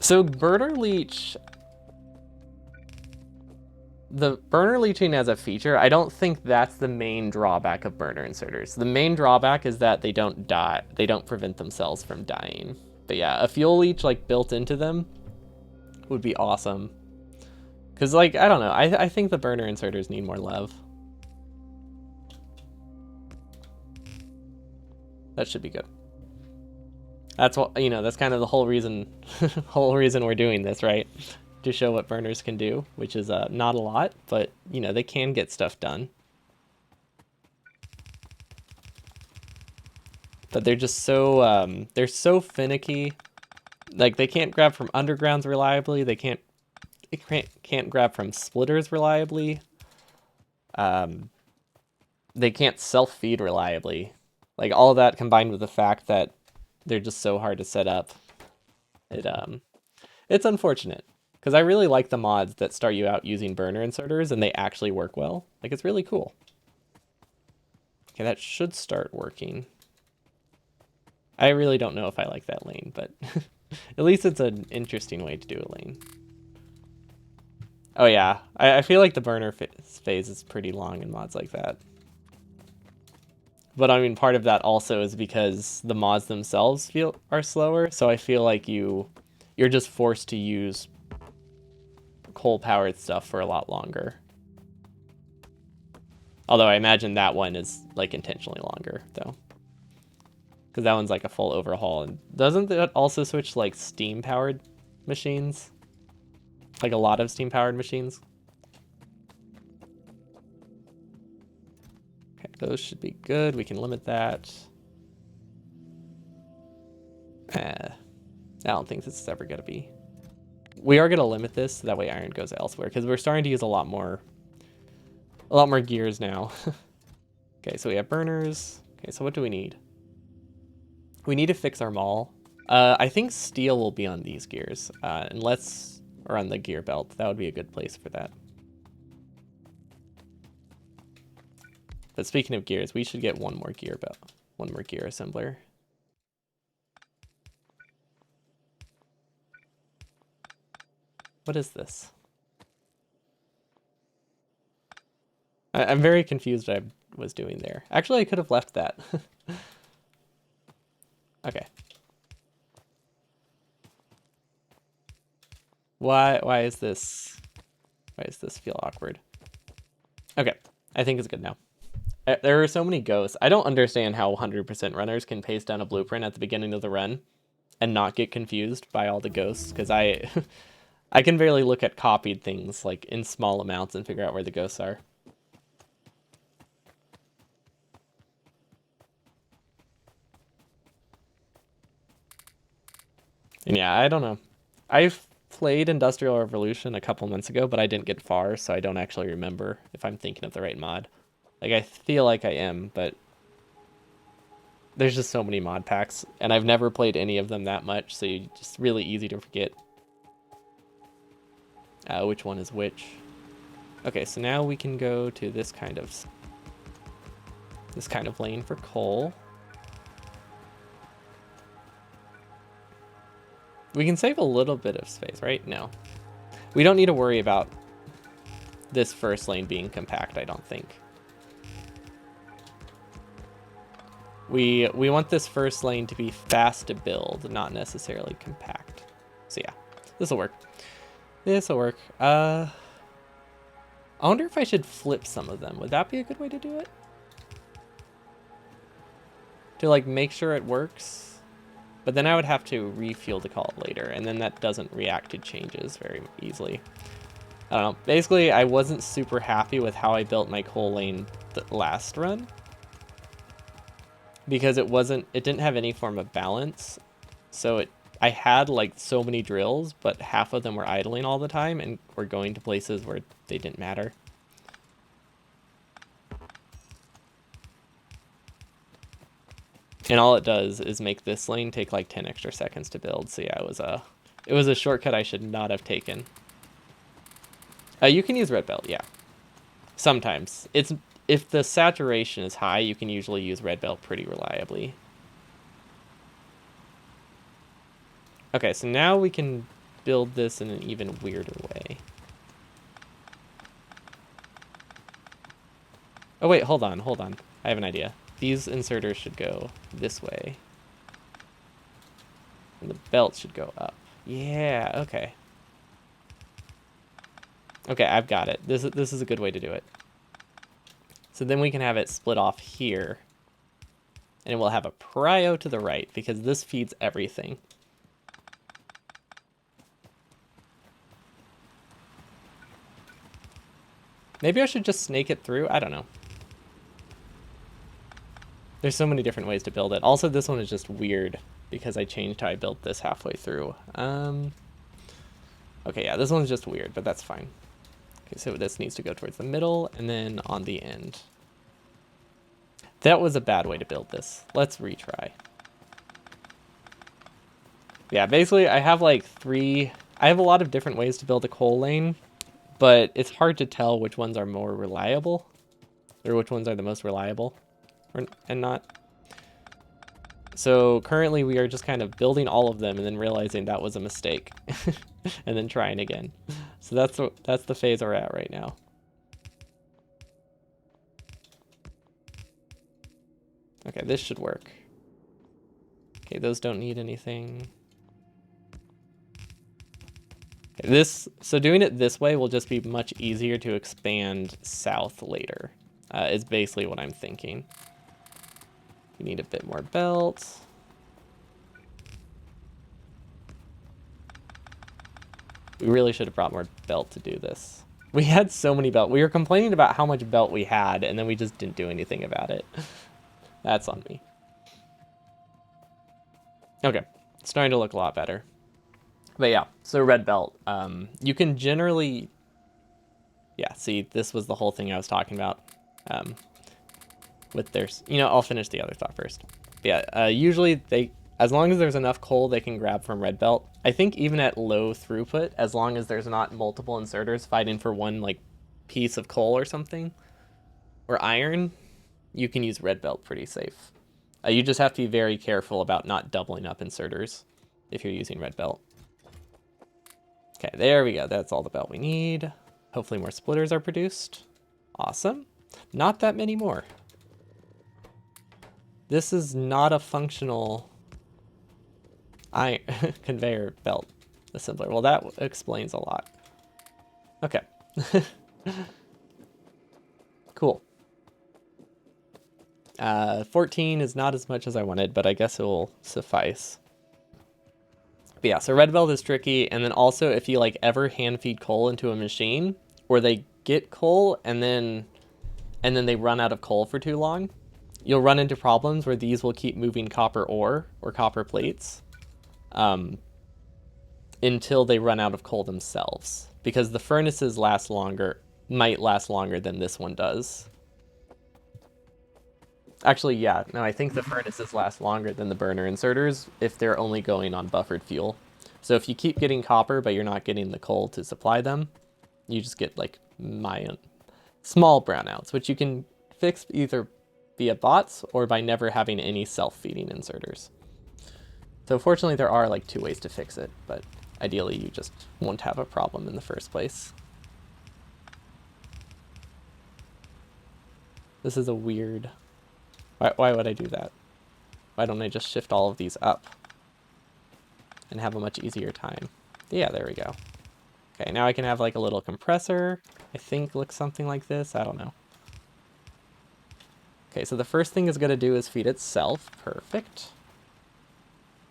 So burner leech... The burner leeching as a feature, I don't think that's the main drawback of burner inserters. The main drawback is that they don't die. They don't prevent themselves from dying. But yeah, a fuel leech like built into them would be awesome. Because like, I don't know, I think the burner inserters need more love. That should be good. That's what, you know, that's kind of the whole reason we're doing this, right? To show what burners can do, which is not a lot, but you know, they can get stuff done. But they're just so they're so finicky. Like they can't grab from undergrounds reliably. They can't grab from splitters reliably. They can't self-feed reliably. Like all of that combined with the fact that they're just so hard to set up. It's unfortunate because I really like the mods that start you out using burner inserters and they actually work well. Like it's really cool. Okay, that should start working. I really don't know if I like that lane, but at least it's an interesting way to do a lane. Oh yeah, I feel like the burner phase is pretty long in mods like that. But I mean, part of that also is because the mods themselves are slower, so I feel like you're just forced to use coal-powered stuff for a lot longer. Although I imagine that one is like intentionally longer, though. Because that one's like a full overhaul. And doesn't that also switch like steam-powered machines? Like a lot of steam-powered machines? Okay, those should be good. We can limit that. I don't think this is ever going to be. We are going to limit this so that way iron goes elsewhere because we're starting to use a lot more gears now. Okay, so we have burners. Okay, so what do we need? We need to fix our maul. I think steel will be on these gears, or on the gear belt. That would be a good place for that. But speaking of gears, we should get one more gear assembler. What is this? I'm very confused what I was doing there. Actually, I could have left that. Okay. Why is this feel awkward? Okay, I think it's good now. There are so many ghosts. I don't understand how 100% runners can paste down a blueprint at the beginning of the run and not get confused by all the ghosts, because I I can barely look at copied things like in small amounts and figure out where the ghosts are. And yeah, I don't know. I've played Industrial Revolution a couple months ago, but I didn't get far, so I don't actually remember if I'm thinking of the right mod. Like, I feel like I am, but there's just so many mod packs, and I've never played any of them that much, so it's just really easy to forget which one is which. Okay, so now we can go to this kind of lane for coal. We can save a little bit of space, right? No. We don't need to worry about this first lane being compact, I don't think. We want this first lane to be fast to build, not necessarily compact. So yeah, this will work. This will work. I wonder if I should flip some of them. Would that be a good way to do it? To like make sure it works? But then I would have to refuel the call later, and then that doesn't react to changes very easily. I don't know. Basically, I wasn't super happy with how I built my coal lane the last run, because it didn't have any form of balance. So I had like so many drills, but half of them were idling all the time and were going to places where they didn't matter. And all it does is make this lane take like 10 extra seconds to build. So yeah, it was a shortcut I should not have taken. You can use red belt, yeah. Sometimes. If the saturation is high, you can usually use red belt pretty reliably. Okay, so now we can build this in an even weirder way. Oh wait, hold on. I have an idea. These inserters should go this way. And the belt should go up. Yeah, okay. Okay, I've got it. This is a good way to do it. So then we can have it split off here. And we'll have a prio to the right because this feeds everything. Maybe I should just snake it through. I don't know. There's so many different ways to build it. Also, this one is just weird because I changed how I built this halfway through. Okay, yeah, this one's just weird, but that's fine. Okay, so this needs to go towards the middle and then on the end. That was a bad way to build this. Let's retry. Yeah, basically I have like I have a lot of different ways to build a coal lane, but it's hard to tell which ones are more reliable or which ones are the most reliable and not. So currently we are just kind of building all of them and then realizing that was a mistake and then trying again. So that's the phase we're at right now. Okay, this should work. Okay, those don't need anything. Okay, so doing it this way will just be much easier to expand south later, is basically what I'm thinking. We need a bit more belt. We really should have brought more belt to do this. We had so many belt. We were complaining about how much belt we had, and then we just didn't do anything about it. That's on me. Okay, it's starting to look a lot better. But yeah, so red belt. You can generally... Yeah, see, this was the whole thing I was talking about. With their... I'll finish the other thought first. But yeah, usually as long as there's enough coal they can grab from red belt. I think even at low throughput, as long as there's not multiple inserters fighting for one like piece of coal or something, or iron, you can use red belt pretty safe. You just have to be very careful about not doubling up inserters if you're using red belt. Okay, there we go. That's all the belt we need. Hopefully more splitters are produced. Awesome. Not that many more. This is not a functional conveyor belt assembler. Well, that explains a lot. Okay. Cool. 14 is not as much as I wanted, but I guess it will suffice. But yeah, so red belt is tricky, and then also if you like ever hand feed coal into a machine, or they get coal and then they run out of coal for too long, you'll run into problems where these will keep moving copper ore or copper plates until they run out of coal themselves, because the furnaces might last longer than this one does. Actually, yeah, no, I think the furnaces last longer than the burner inserters if they're only going on buffered fuel. So if you keep getting copper but you're not getting the coal to supply them, you just get like small brownouts, which you can fix either via bots or by never having any self-feeding inserters. So fortunately there are like 2 ways to fix it, but ideally you just won't have a problem in the first place. This is a weird... Why would I do that? Why don't I just shift all of these up and have a much easier time? Yeah, there we go. Okay, now I can have like a little compressor. I think looks something like this. I don't know. Okay, so the first thing it's going to do is feed itself. Perfect.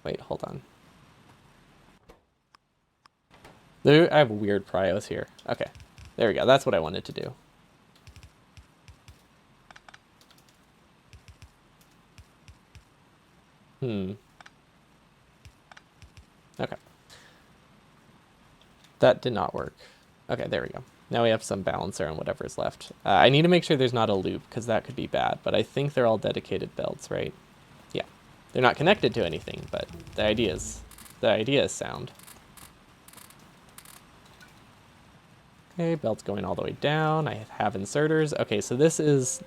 Wait, hold on. I have weird prios here. Okay, there we go. That's what I wanted to do. Okay. That did not work. Okay, there we go. Now we have some balancer on whatever is left. I need to make sure there's not a loop, because that could be bad, but I think they're all dedicated belts, right? Yeah. They're not connected to anything, but the idea is sound. Okay, belt's going all the way down. I have inserters. Okay, so this is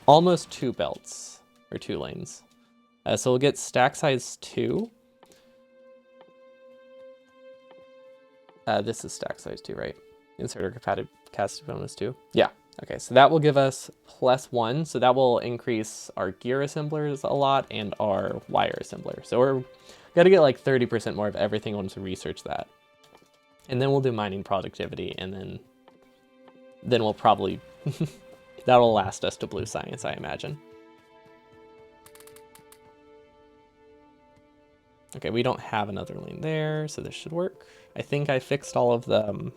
almost 2 belts, or 2 lanes. So we'll get stack size 2. This is stack size 2, right? Inserter capacity bonus 2. Yeah. Okay, so that will give us +1, so that will increase our gear assemblers a lot and our wire assembler. So we're gotta get like 30% more of everything once we research that. And then we'll do mining productivity, and then we'll probably that'll last us to blue science, I imagine. Okay, we don't have another lane there, so this should work. I think I fixed all of the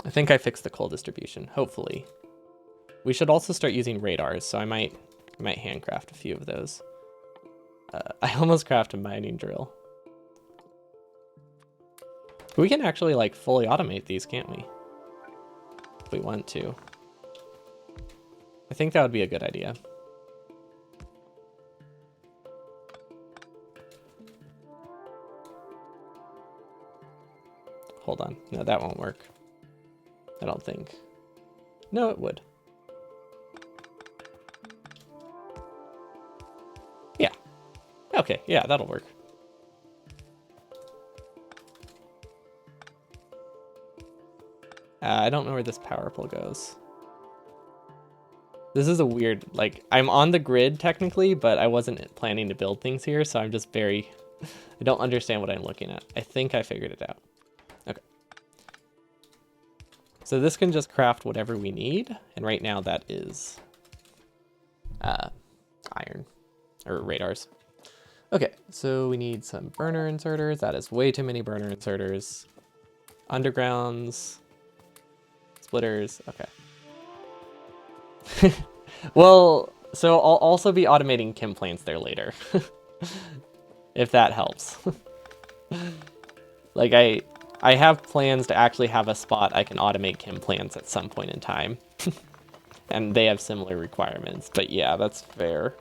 I think I fixed the coal distribution, hopefully. We should also start using radars, so I might handcraft a few of those. I almost crafted a mining drill. We can actually like fully automate these, can't we? If we want to. I think that would be a good idea. Hold on. No, that won't work. I don't think. No, it would. Yeah. Okay, yeah, that'll work. I don't know where this power pole goes. This is a weird, like, I'm on the grid technically, but I wasn't planning to build things here, so I'm just very, I don't understand what I'm looking at. I think I figured it out. Okay. So this can just craft whatever we need, and right now that is iron, or radars. Okay, so we need some burner inserters. That is way too many burner inserters. Undergrounds, splitters, okay. Well, so I'll also be automating chem plants there later. If that helps. Like I have plans to actually have a spot I can automate chem plants at some point in time. And they have similar requirements, but yeah, that's fair.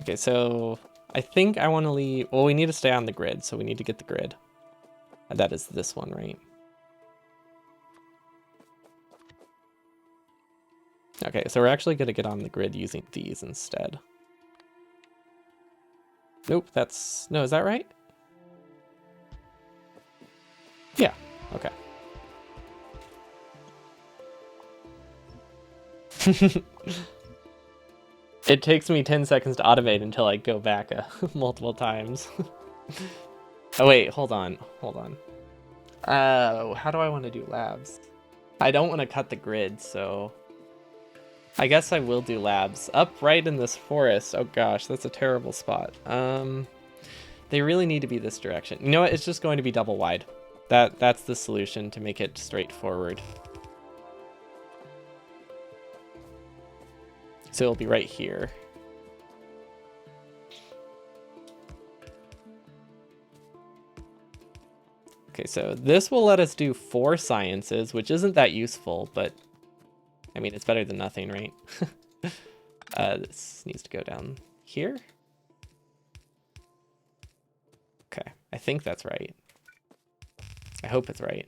Okay, so I think I want to leave, well, we need to stay on the grid, so we need to get the grid. And that is this one, right? Okay, so we're actually going to get on the grid using these instead. Nope, that's, no, is that right? Yeah, okay. It takes me 10 seconds to automate until I go back multiple times. Oh wait, hold on. How do I want to do labs? I don't want to cut the grid, so I guess I will do labs. Up right in this forest. Oh gosh, that's a terrible spot. They really need to be this direction. You know what? It's just going to be double wide. That's the solution to make it straightforward. So it'll be right here. Okay, so this will let us do 4 sciences, which isn't that useful, but I mean, it's better than nothing, right? This needs to go down here. Okay, I think that's right. I hope it's right.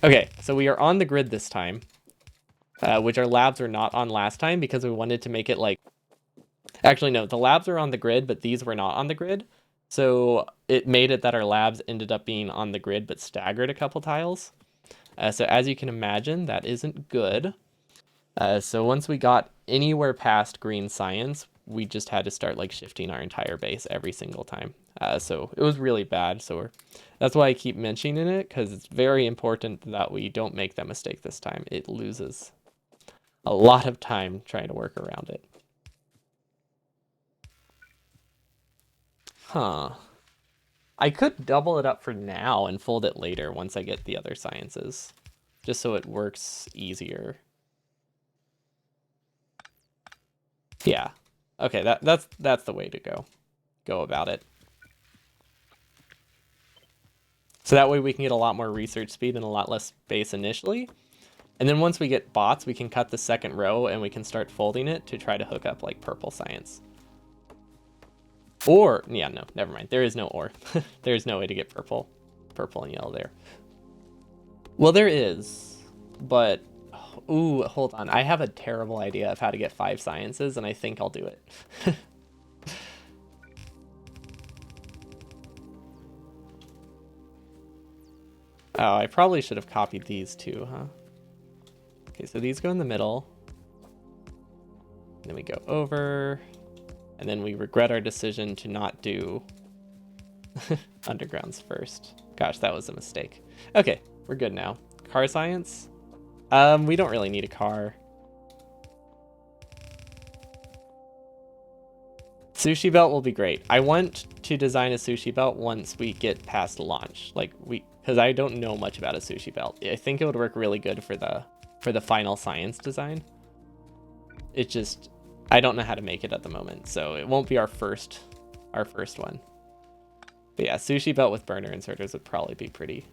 Okay, so we are on the grid this time, which our labs were not on last time because we wanted to make it like... Actually, no, the labs are on the grid, but these were not on the grid. So it made it that our labs ended up being on the grid, but staggered a couple tiles. So as you can imagine, that isn't good. So once we got anywhere past green science, we just had to start like shifting our entire base every single time. So it was really bad. So that's why I keep mentioning it, because it's very important that we don't make that mistake this time. It loses a lot of time trying to work around it. Huh. I could double it up for now and fold it later once I get the other sciences, just so it works easier. Yeah. Okay, that's the way to go about it. So that way we can get a lot more research speed and a lot less space initially. And then once we get bots, we can cut the second row and we can start folding it to try to hook up like purple science. Or, yeah, no, never mind. There is no or. There is no way to get purple and yellow there. Well, there is, but, ooh, hold on. I have a terrible idea of how to get 5 sciences, and I think I'll do it. Oh, I probably should have copied these too, huh? Okay, so these go in the middle. Then we go over, and then we regret our decision to not do undergrounds first. Gosh, that was a mistake. Okay, we're good now. Car science? We don't really need a car. Sushi belt will be great. I want to design a sushi belt once we get past launch. Like because I don't know much about a sushi belt. I think it would work really good for the final science design. It just, I don't know how to make it at the moment, so it won't be our first one. But yeah, sushi belt with burner inserters would probably be pretty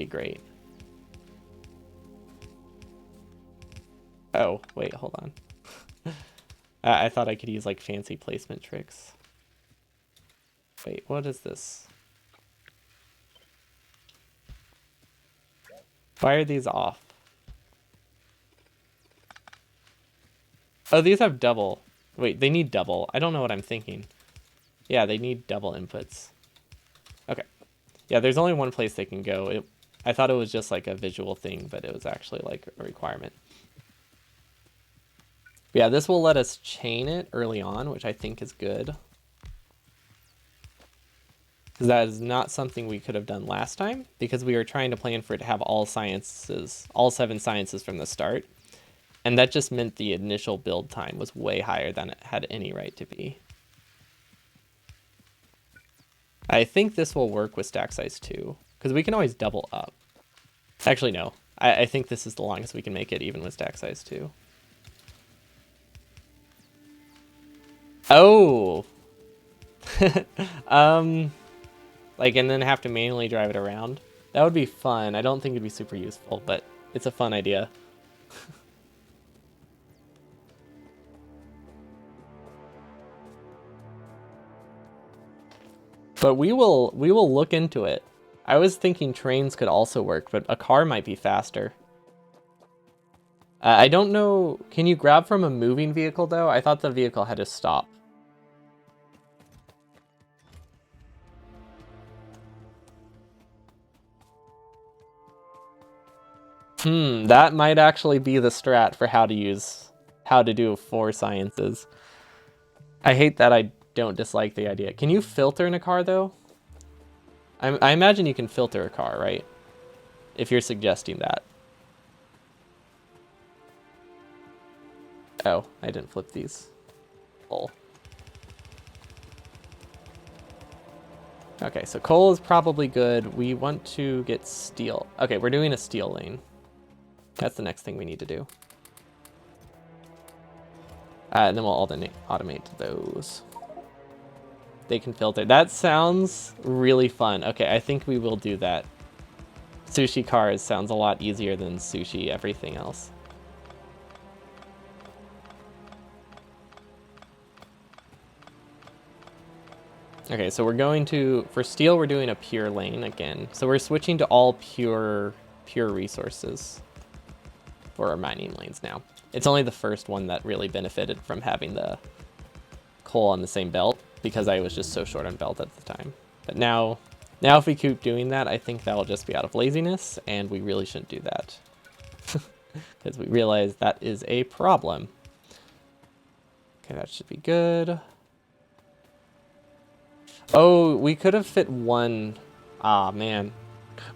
great. Oh, wait, hold on. I thought I could use like fancy placement tricks. Wait, what is this? Why are these off? Oh, these have double. Wait, they need double. I don't know what I'm thinking. Yeah, they need double inputs. Okay. Yeah, there's only one place they can go. I thought it was just like a visual thing, but it was actually like a requirement. But yeah, this will let us chain it early on, which I think is good. Because that is not something we could have done last time, because we were trying to plan for it to have all 7 sciences from the start. And that just meant the initial build time was way higher than it had any right to be. I think this will work with stack size 2, because we can always double up. Actually, no. I think this is the longest we can make it, even with stack size 2. Oh! Like, and then have to manually drive it around. That would be fun. I don't think it'd be super useful, but it's a fun idea. But we will look into it. I was thinking trains could also work, but a car might be faster. I don't know. Can you grab from a moving vehicle, though? I thought the vehicle had to stop. That might actually be the strat for how to do 4 sciences. I hate that I don't dislike the idea. Can you filter in a car, though? I imagine you can filter a car, right? If you're suggesting that. Oh, I didn't flip these. Oh. Okay, so coal is probably good. We want to get steel. Okay, we're doing a steel lane. That's the next thing we need to do. And then we'll automate those. They can filter. That sounds really fun. Okay, I think we will do that. Sushi cars sounds a lot easier than sushi everything else. Okay, so we're going to, for steel, we're doing a pure lane again. So we're switching to all pure resources for our mining lanes now. It's only the first one that really benefited from having the coal on the same belt, because I was just so short on belt at the time. But now if we keep doing that, I think that'll just be out of laziness, and we really shouldn't do that. Because we realize that is a problem. Okay, that should be good. Oh, we could have fit one. Ah, man.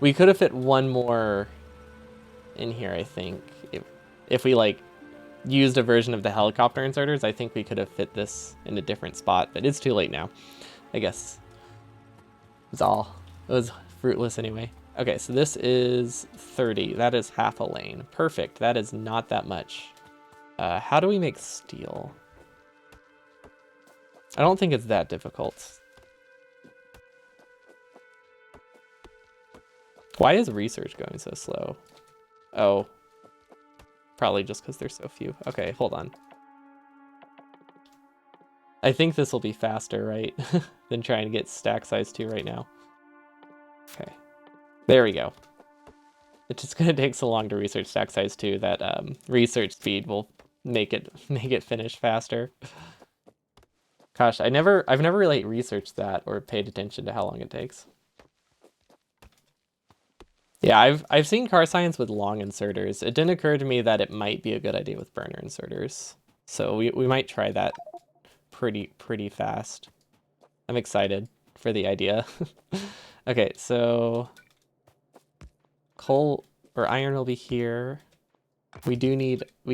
We could have fit one more in here, I think. If we, like, used a version of the helicopter inserters, I think we could have fit this in a different spot. But it's too late now, I guess. It was fruitless anyway. Okay, so this is 30. That is half a lane. Perfect. That is not that much. How do we make steel? I don't think it's that difficult. Why is research going so slow? Oh. Probably just because there's so few. Okay, hold on. I think this will be faster, right? Than trying to get stack size 2 right now. Okay. There we go. It's just gonna take so long to research stack size 2 that research speed will make it finish faster. Gosh, I've never really researched that or paid attention to how long it takes. Yeah, I've seen car science with long inserters. It didn't occur to me that it might be a good idea with burner inserters. So we might try that pretty fast. I'm excited for the idea. Okay, so coal or iron will be here. We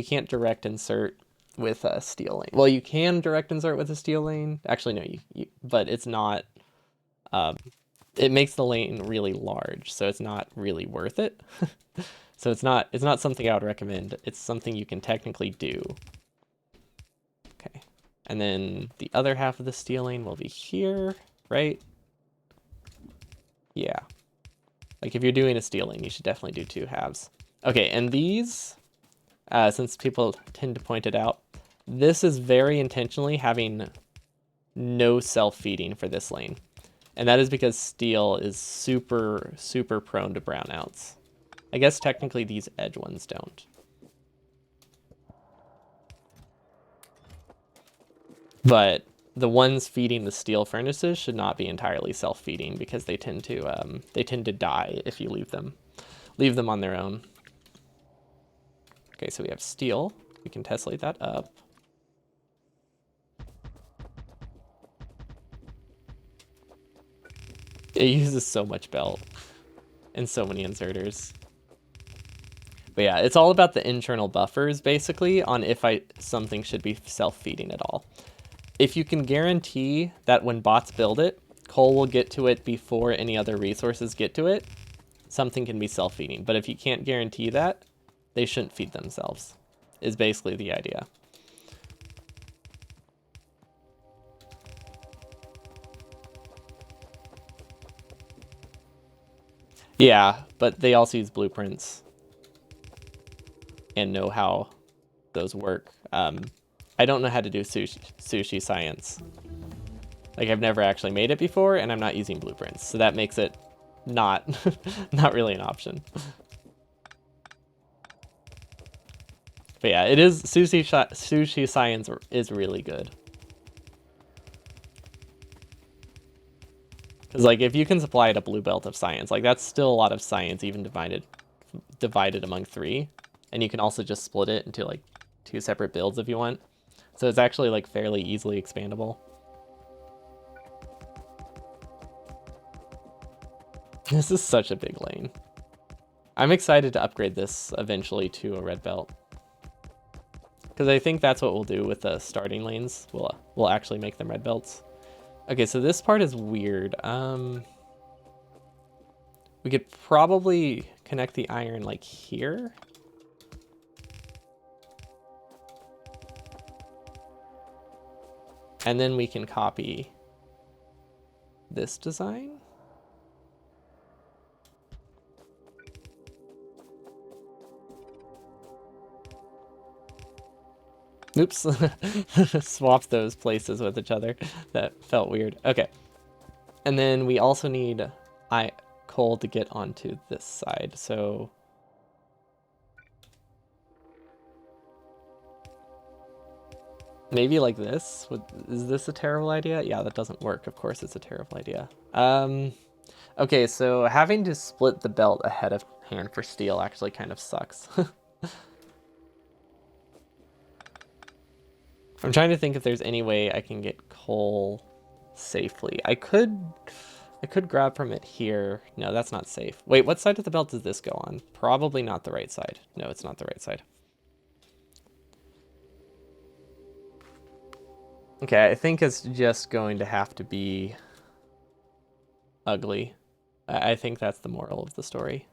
can't direct insert with a steel lane. Well, you can direct insert with a steel lane. Actually, no, but it's not, um, it makes the lane really large, so it's not really worth it. So it's not something I would recommend. It's something you can technically do. Okay. And then the other half of the steel lane will be here, right? Yeah. Like if you're doing a steel lane, you should definitely do 2 halves. Okay, and these, since people tend to point it out, this is very intentionally having no self-feeding for this lane. And that is because steel is super prone to brownouts. I guess technically these edge ones don't. But the ones feeding the steel furnaces should not be entirely self-feeding because they tend to die if you leave them on their own. Okay, so we have steel. We can tessellate that up. It uses so much belt and so many inserters. But yeah, it's all about the internal buffers basically on if something should be self-feeding at all. If you can guarantee that when bots build it, coal will get to it before any other resources get to it, something can be self-feeding. But if you can't guarantee that, they shouldn't feed themselves, is basically the idea. Yeah, but they also use blueprints and know how those work. I don't know how to do sushi science. Like I've never actually made it before, and I'm not using blueprints, so that makes it not not really an option. But yeah, it is sushi science is really good. Because like if you can supply it a blue belt of science, like that's still a lot of science even divided among 3, and you can also just split it into like 2 separate builds if you want. So it's actually like fairly easily expandable. This is such a big lane. I'm excited to upgrade this eventually to a red belt. Because I think that's what we'll do with the starting lanes. We'll actually make them red belts. Okay, so this part is weird. We could probably connect the iron like here. And then we can copy this design. Oops. Swap those places with each other. That felt weird. Okay. And then we also need coal to get onto this side. So maybe like this. Is this a terrible idea? Yeah, that doesn't work. Of course it's a terrible idea. Okay, so having to split the belt ahead of hand for steel actually kind of sucks. I'm trying to think if there's any way I can get coal safely. I could grab from it here. No, that's not safe. Wait, what side of the belt does this go on? Probably not the right side. No, it's not the right side. Okay, I think it's just going to have to be ugly. I think that's the moral of the story.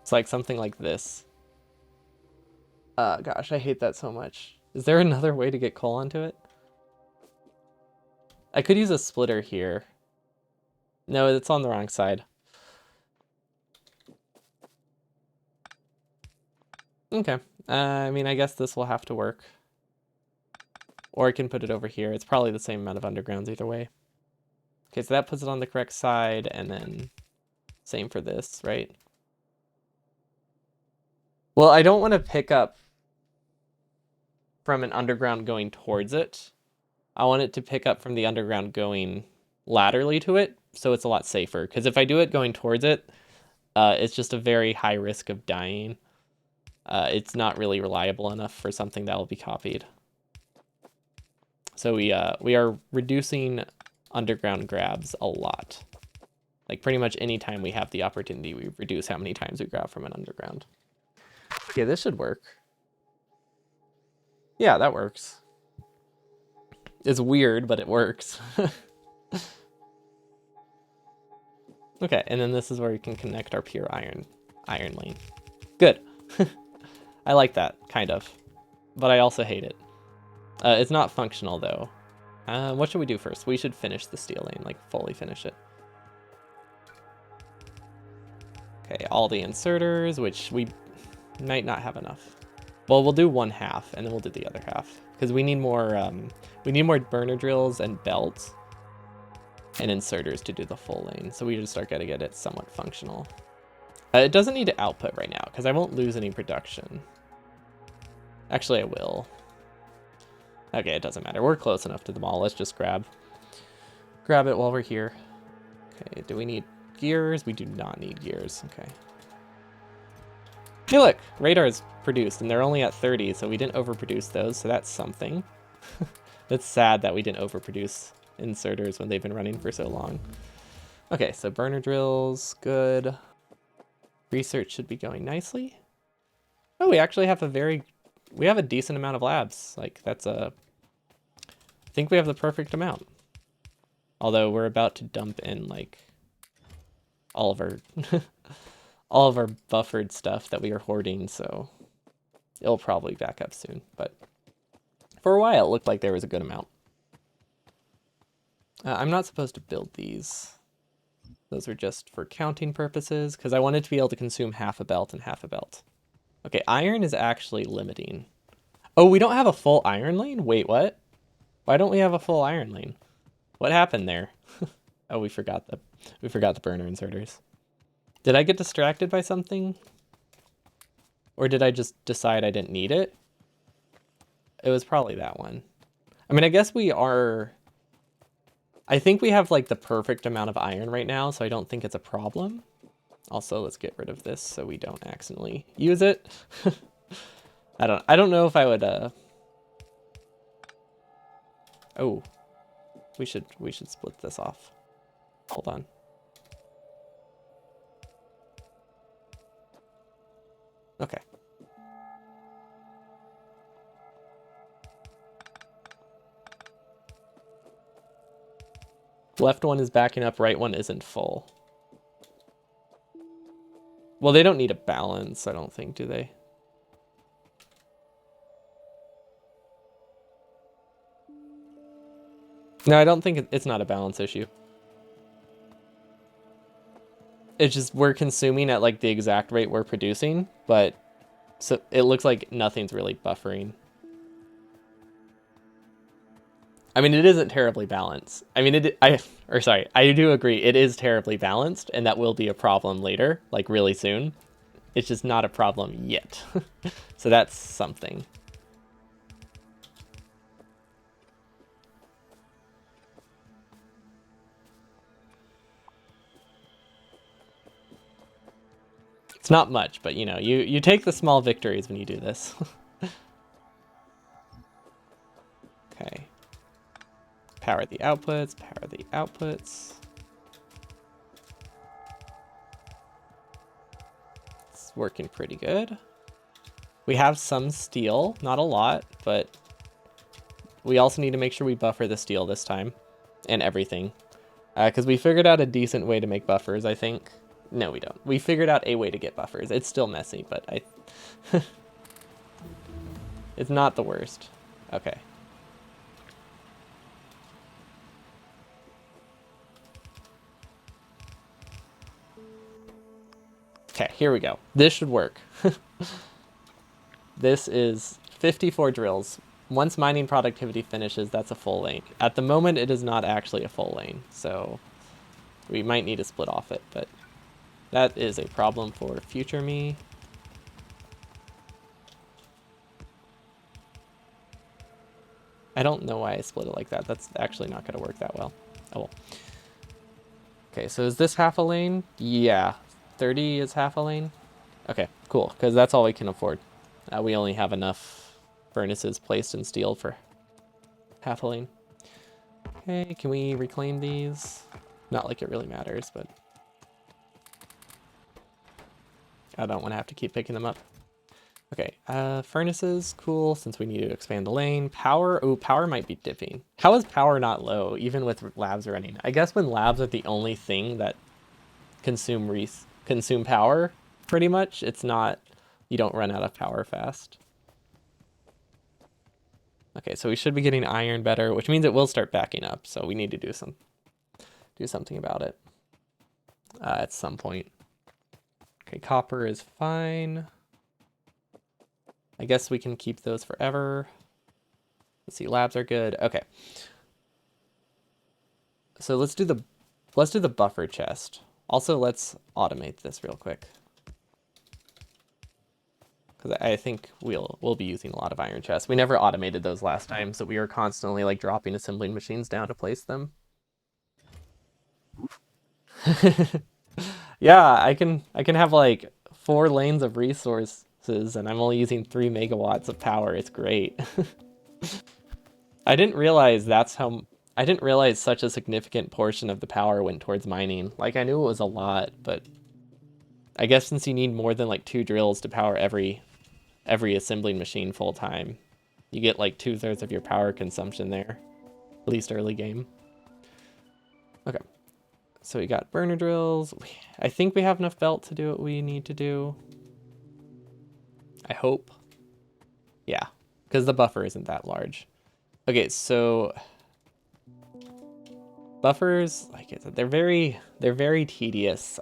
It's like something like this. Gosh, I hate that so much. Is there another way to get coal onto it? I could use a splitter here. No, it's on the wrong side. Okay. I mean, I guess this will have to work. Or I can put it over here. It's probably the same amount of undergrounds either way. Okay, so that puts it on the correct side, and then same for this, right? Well, I don't want to pick up from an underground going towards it. I want it to pick up from the underground going laterally to it, so it's a lot safer. Because if I do it going towards it, it's just a very high risk of dying. It's not really reliable enough for something that will be copied. So we are reducing underground grabs a lot. Like pretty much any time we have the opportunity, we reduce how many times we grab from an underground. Okay, this should work. Yeah, that works. It's weird, but it works. Okay, and then this is where we can connect our pure iron lane. Good. I like that, kind of. But I also hate it. It's not functional, though. What should we do first? We should finish the steel lane, like fully finish it. Okay, all the inserters, which we might not have enough. Well, we'll do one half, and then we'll do the other half. Because we need more burner drills and belts and inserters to do the full lane. So we just start getting it somewhat functional. It doesn't need to output right now, because I won't lose any production. Actually, I will. Okay, it doesn't matter. We're close enough to the mall. Let's just grab it while we're here. Okay, do we need gears? We do not need gears. Okay. Hey, look, radar is produced, and they're only at 30, so we didn't overproduce those, so that's something. It's sad that we didn't overproduce inserters when they've been running for so long. Okay, so burner drills, good. Research should be going nicely. Oh, we actually have we have a decent amount of labs. Like, I think we have the perfect amount. Although we're about to dump in, like, all of our all of our buffered stuff that we are hoarding, so it'll probably back up soon. But for a while, it looked like there was a good amount. I'm not supposed to build these. Those are just for counting purposes, because I wanted to be able to consume half a belt and half a belt. Okay, iron is actually limiting. Oh, we don't have a full iron lane? Wait, what? Why don't we have a full iron lane? What happened there? Oh, we forgot the burner inserters. Did I get distracted by something? Or did I just decide I didn't need it? It was probably that one. I mean, I guess I think we have like the perfect amount of iron right now, so I don't think it's a problem. Also, let's get rid of this so we don't accidentally use it. I don't know if I would Oh. We should split this off. Hold on. Okay. Left one is backing up, right one isn't full. Well, they don't need a balance, I don't think, do they? No, I don't think it's not a balance issue. It's just we're consuming at like the exact rate we're producing, but so it looks like nothing's really buffering. I mean, it isn't terribly balanced. I mean, I do agree, it is terribly balanced, and that will be a problem later, like really soon. It's just not a problem yet. So that's something. It's not much, but you know, you take the small victories when you do this. Okay. Power the outputs, power the outputs. It's working pretty good. We have some steel, not a lot, but we also need to make sure we buffer the steel this time and everything. Because we figured out a decent way to make buffers, I think. No, we don't. We figured out a way to get buffers. It's still messy, but it's not the worst. Okay. Okay, here we go. This should work. This is 54 drills. Once mining productivity finishes, that's a full lane. At the moment, it is not actually a full lane, so we might need to split off it, but that is a problem for future me. I don't know why I split it like that. That's actually not going to work that well. Oh well. Okay, so is this half a lane? Yeah. 30 is half a lane? Okay, cool, because that's all we can afford. We only have enough furnaces placed in steel for half a lane. Okay, can we reclaim these? Not like it really matters, but I don't want to have to keep picking them up. Okay, furnaces, cool, since we need to expand the lane. Power, oh, power might be dipping. How is power not low, even with labs running? I guess when labs are the only thing that consume power, pretty much, it's not, you don't run out of power fast. Okay, so we should be getting iron better, which means it will start backing up, so we need to do something about it at some point. Okay, copper is fine. I guess we can keep those forever. Let's see, labs are good. Okay. So let's do the buffer chest. Also, let's automate this real quick, because I think we'll be using a lot of iron chests. We never automated those last time, so we were constantly like dropping assembling machines down to place them. Yeah, I can have like 4 lanes of resources, and I'm only using 3 megawatts of power. It's great. I didn't realize I didn't realize such a significant portion of the power went towards mining. Like, I knew it was a lot, but I guess since you need more than like 2 drills to power every assembling machine full time, you get like 2/3 of your power consumption there, at least early game. Okay, so we got burner drills. I think we have enough belt to do what we need to do. I hope. Yeah, because the buffer isn't that large. Okay, so buffers, like I said, they're very tedious.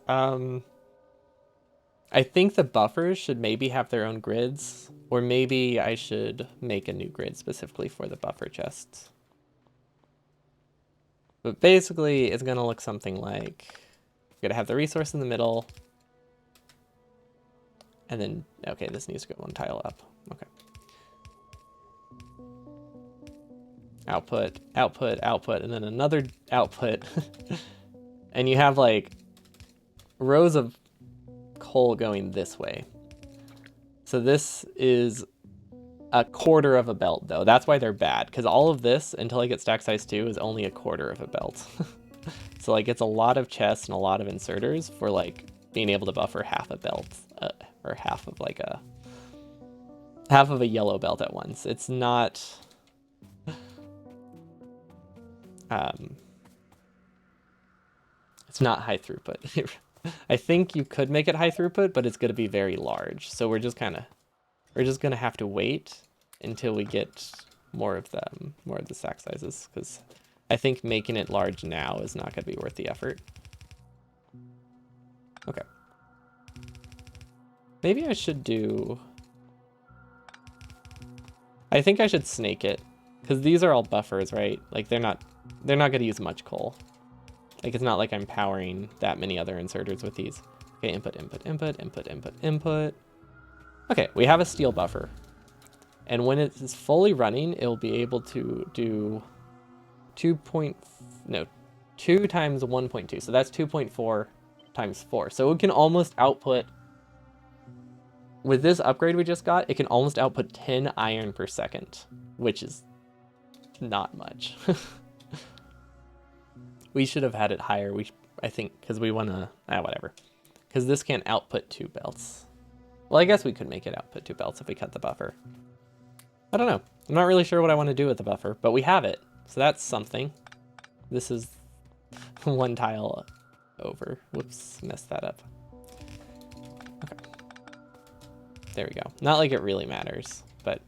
I think the buffers should maybe have their own grids, or maybe I should make a new grid specifically for the buffer chests. But basically, it's gonna look something like, we're gonna have the resource in the middle, and then, okay, this needs to go 1 tile up. Okay. Output, output, output, and then another output. And you have like rows of coal going this way. So this is a quarter of a belt though. That's why they're bad, because all of this until I get stack size 2 is only a quarter of a belt. So like it's a lot of chests and a lot of inserters for like being able to buffer half a belt, or half of a yellow belt at once. It's not it's not high throughput. I think you could make it high throughput, but it's going to be very large. So we're just going to have to wait until we get more of the stack sizes, because I think making it large now is not going to be worth the effort. Okay. Maybe I should I think I should snake it, because these are all buffers, right? Like they're not going to use much coal. Like it's not like I'm powering that many other inserters with these. Okay, input, input, input, input, input, input. Okay, we have a steel buffer. And when it is fully running, it'll be able to do 2 times 1.2. So that's 2.4 times 4. So it can almost output, with this upgrade we just got, it can almost output 10 iron per second, which is not much. We should have had it higher, I think, because we want to, whatever. Because this can't output 2 belts. Well, I guess we could make it output 2 belts if we cut the buffer. I don't know. I'm not really sure what I want to do with the buffer, but we have it. So that's something. This is 1 tile over. Whoops, messed that up. Okay. There we go. Not like it really matters, but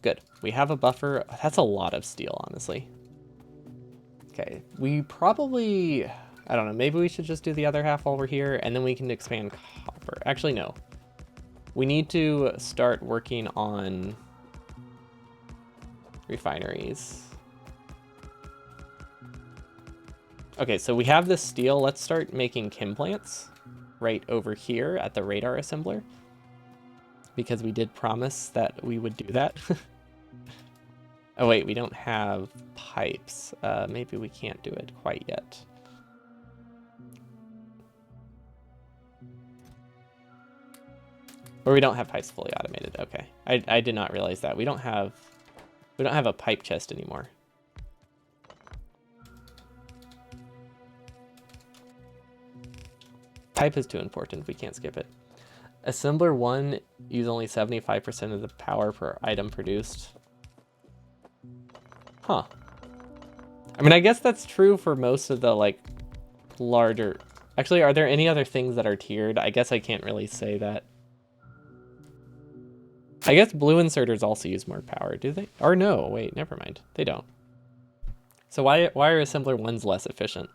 good. We have a buffer. That's a lot of steel, honestly. Okay, we probably, I don't know, maybe we should just do the other half while we're here, and then we can expand copper. Actually, no. We need to start working on refineries. Okay, so we have this steel. Let's start making chem plants right over here at the radar assembler, because we did promise that we would do that. Oh wait, we don't have pipes. Maybe we can't do it quite yet. Or we don't have pipes fully automated. Okay, I did not realize that. We don't have a pipe chest anymore. Pipe is too important. We can't skip it. Assembler 1 use only 75% of the power per item produced. Huh. I mean, I guess that's true for most of the, like, larger... Actually, are there any other things that are tiered? I guess I can't really say that. I guess blue inserters also use more power, do they? Or no, wait, never mind. They don't. So why are assembler 1s less efficient?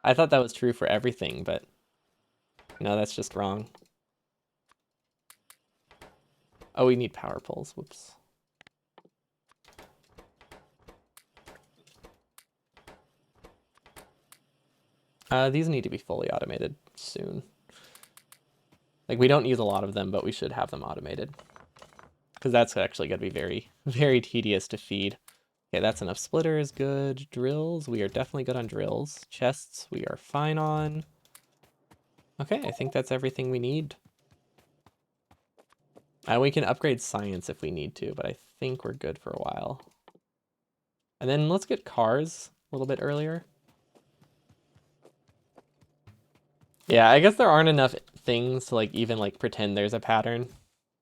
I thought that was true for everything, but... No, that's just wrong. Oh, we need power poles. Whoops. These need to be fully automated soon. Like, we don't use a lot of them, but we should have them automated. Because that's actually going to be very, very tedious to feed. Okay, that's enough. Splitters, good. Drills, we are definitely good on drills. Chests, we are fine on. Okay, I think that's everything we need. We can upgrade science if we need to, but I think we're good for a while. And then let's get cars a little bit earlier. Yeah, I guess there aren't enough things to like even like pretend there's a pattern.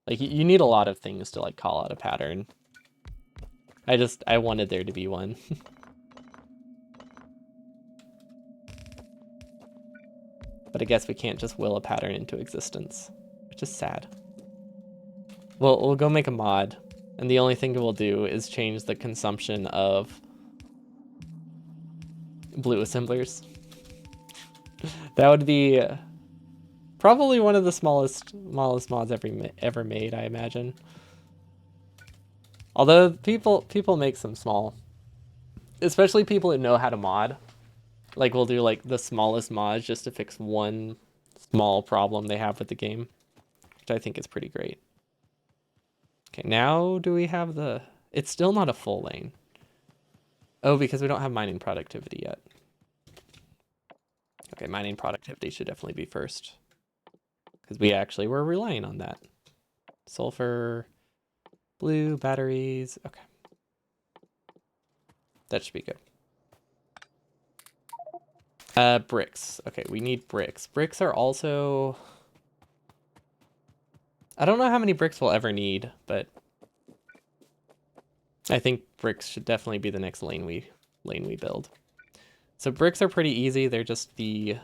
Like you need a lot of things to like call out a pattern. I wanted there to be one. But I guess we can't just will a pattern into existence, which is sad. Well, we'll go make a mod, and the only thing we'll do is change the consumption of blue assemblers. That would be probably one of the smallest mods ever made, I imagine. Although people make some small, especially people who know how to mod. Like we'll do like the smallest mods just to fix one small problem they have with the game, which I think is pretty great. Okay, now do we have the... It's still not a full lane. Oh, because we don't have mining productivity yet. Okay, mining productivity should definitely be first. Because we actually were relying on that. Sulfur, blue, batteries. Okay. That should be good. Bricks. Okay, we need bricks. Bricks are also... I don't know how many bricks we'll ever need, but I think bricks should definitely be the next lane we build. So bricks are pretty easy. They're just they're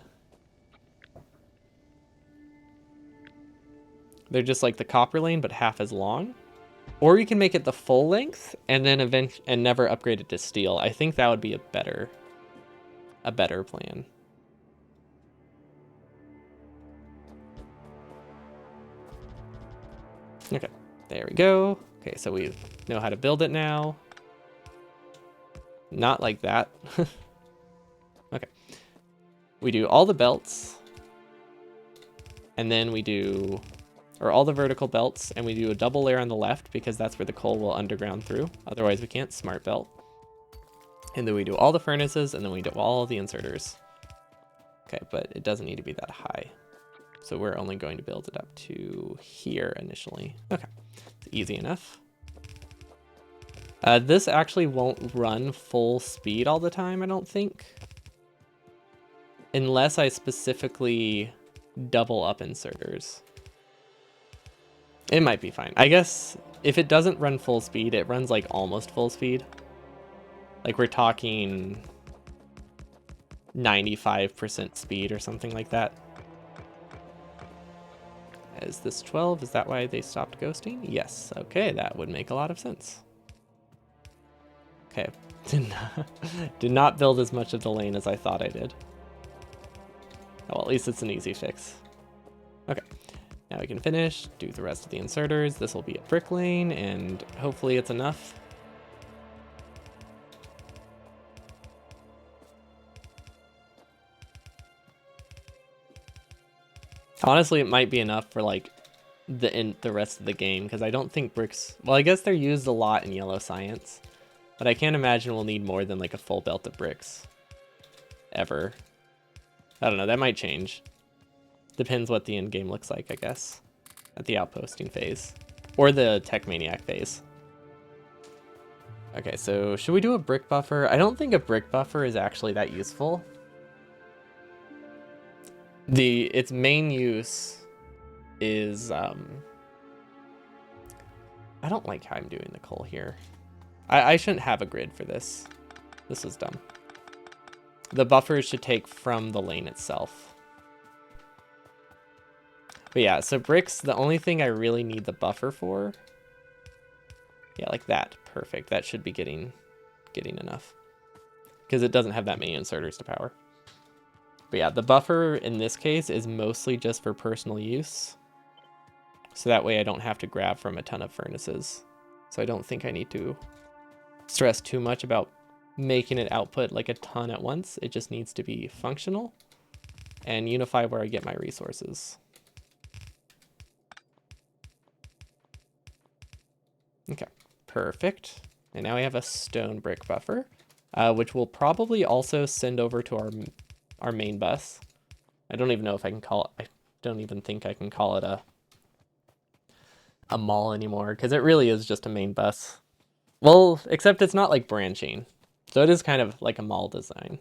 just like the copper lane, but half as long. Or you can make it the full length and then and never upgrade it to steel. I think that would be a better plan. Okay, there we go. Okay, so we know how to build it now. Not like that. Okay. We do all the belts. And then we do, or all the vertical belts, and we do a double layer on the left because that's where the coal will underground through. Otherwise we can't. Smart belt. And then we do all the furnaces, and then we do all the inserters. Okay, but it doesn't need to be that high. So we're only going to build it up to here initially. Okay, it's easy enough. This actually won't run full speed all the time, I don't think. Unless I specifically double up inserters. It might be fine. I guess if it doesn't run full speed, it runs like almost full speed. Like we're talking 95% speed or something like that. Is this 12? Is that why they stopped ghosting? Yes. Okay, that would make a lot of sense. Okay. Did not build as much of the lane as I thought I did. Oh, well, at least it's an easy fix. Okay. Now we can finish, do the rest of the inserters. This will be a brick lane, and hopefully it's enough. Honestly, it might be enough for like the rest of the game, because I don't think bricks... Well, I guess they're used a lot in yellow science, but I can't imagine we'll need more than like a full belt of bricks. Ever. I don't know, that might change. Depends what the end game looks like, I guess. At the outposting phase. Or the Tech Maniac phase. Okay, so should we do a brick buffer? I don't think a brick buffer is actually that useful. Its main use is I don't like how I'm doing the coal here. I shouldn't have a grid for this. This is dumb. The buffers should take from the lane itself. But yeah, so bricks, the only thing I really need the buffer for. Yeah, like that. Perfect. That should be getting enough. Because it doesn't have that many inserters to power. But yeah, the buffer in this case is mostly just for personal use. So that way I don't have to grab from a ton of furnaces. So I don't think I need to stress too much about making it output like a ton at once. It just needs to be functional and unify where I get my resources. Okay, perfect. And now we have a stone brick buffer, which we'll probably also send over to our main bus. I don't even know if I can call it, I don't even think I can call it a mall anymore, because it really is just a main bus. Well, except it's not like branching. So it is kind of like a mall design.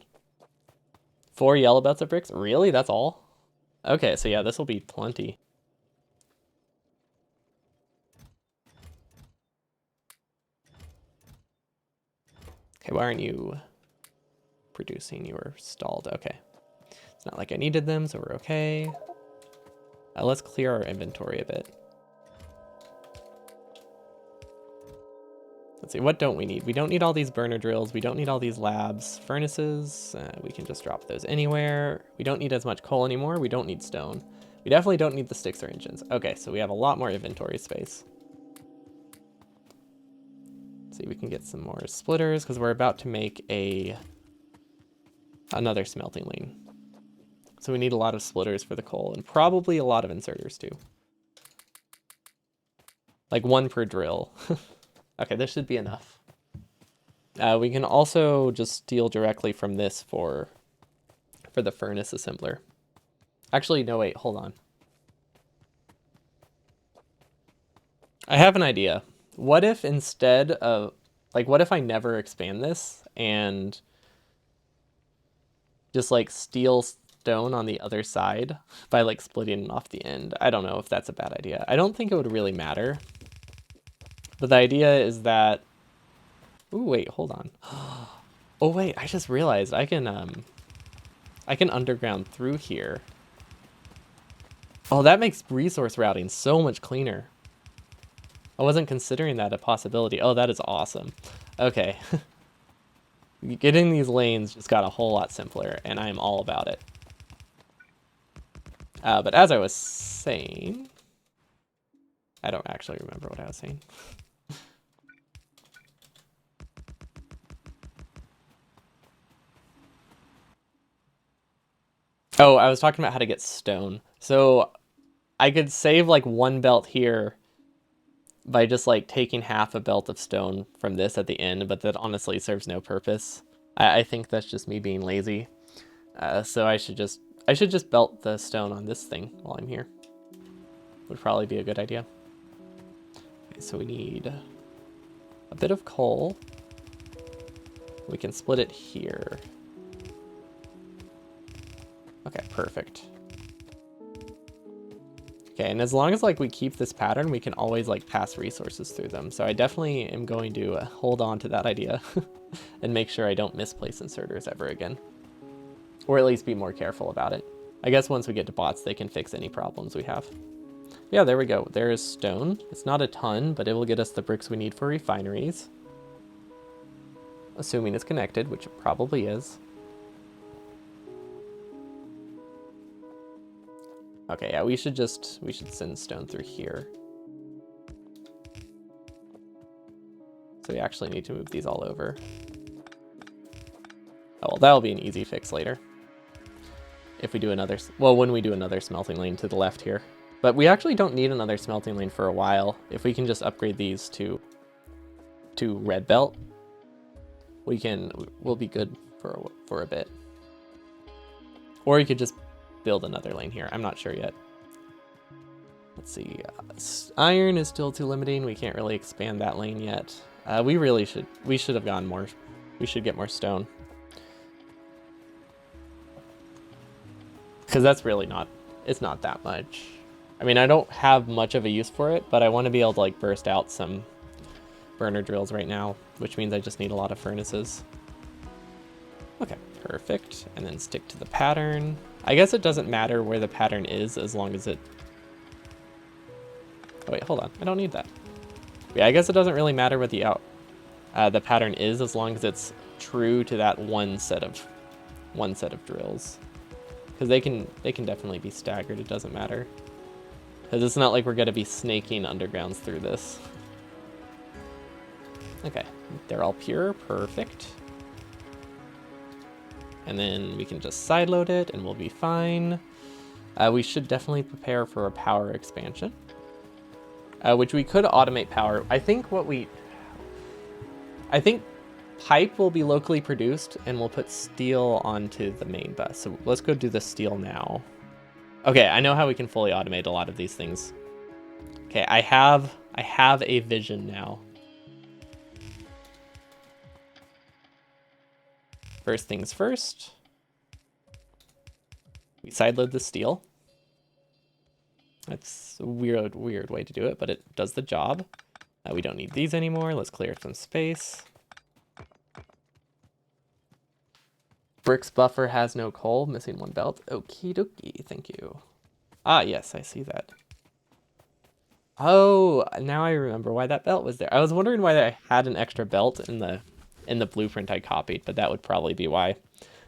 4 yellow belts of bricks? Really? That's all? Okay, so yeah, this will be plenty. Okay, why aren't you producing? You were stalled. Okay. It's not like I needed them, so we're okay. Let's clear our inventory a bit. Let's see, what don't we need? We don't need all these burner drills. We don't need all these labs. Furnaces, we can just drop those anywhere. We don't need as much coal anymore. We don't need stone. We definitely don't need the sticks or engines. Okay, so we have a lot more inventory space. Let's see, we can get some more splitters because we're about to make another smelting lane. So we need a lot of splitters for the coal and probably a lot of inserters too. Like 1 per drill. Okay, this should be enough. We can also just steal directly from this for the furnace assembler. Actually, no, wait, hold on. I have an idea. What if instead of, like, what if I never expand this and just like steal stone on the other side by like splitting it off the end? I don't know if that's a bad idea. I don't think it would really matter. But the idea is that, ooh, wait, hold on. Oh wait, I just realized I can underground through here. Oh, that makes resource routing so much cleaner. I wasn't considering that a possibility. Oh, that is awesome. Okay. Getting these lanes just got a whole lot simpler, and I'm all about it. But as I was saying, I don't actually remember what I was saying. Oh, I was talking about how to get stone. So I could save like 1 belt here by just like taking half a belt of stone from this at the end, but that honestly serves no purpose. I think that's just me being lazy. So I should just belt the stone on this thing while I'm here. Would probably be a good idea. Okay, so we need a bit of coal. We can split it here. Okay, perfect. Okay, and as long as like we keep this pattern, we can always like pass resources through them. So I definitely am going to hold on to that idea and make sure I don't misplace inserters ever again. Or at least be more careful about it. I guess once we get to bots, they can fix any problems we have. Yeah, there we go. There is stone. It's not a ton, but it will get us the bricks we need for refineries. Assuming it's connected, which it probably is. Okay, yeah, we should send stone through here. So we actually need to move these all over. Oh, well, that'll be an easy fix later. If we do another, well, when we do another smelting lane to the left here. But we actually don't need another smelting lane for a while. If we can just upgrade these to red belt, we'll be good for a bit. Or you could just build another lane here. I'm not sure yet. Let's see. Iron is still too limiting. We can't really expand that lane yet. We should have gone more. We should get more stone. Because that's really it's not that much. I mean, I don't have much of a use for it, but I want to be able to like burst out some burner drills right now, which means I just need a lot of furnaces. Okay, perfect. And then stick to the pattern. I guess it doesn't matter where the pattern is as long as it... Oh wait, hold on. I don't need that. Yeah, I guess it doesn't really matter what the pattern is as long as it's true to that one set of drills. Because they can definitely be staggered. It doesn't matter. Because it's not like we're going to be snaking undergrounds through this. Okay, they're all pure. Perfect. And then we can just sideload it and we'll be fine. We should definitely prepare for a power expansion. Which we could automate power. I think pipe will be locally produced and we'll put steel onto the main bus. So let's go do the steel now. Okay, I know how we can fully automate a lot of these things. Okay, I have a vision now. First things first. We sideload the steel. That's a weird way to do it, but it does the job. We don't need these anymore. Let's clear some space. Bricks buffer has no coal, missing one belt. Okie dokie, thank you. Ah, yes, I see that. Oh, now I remember why that belt was there. I was wondering why I had an extra belt in the blueprint I copied, but that would probably be why,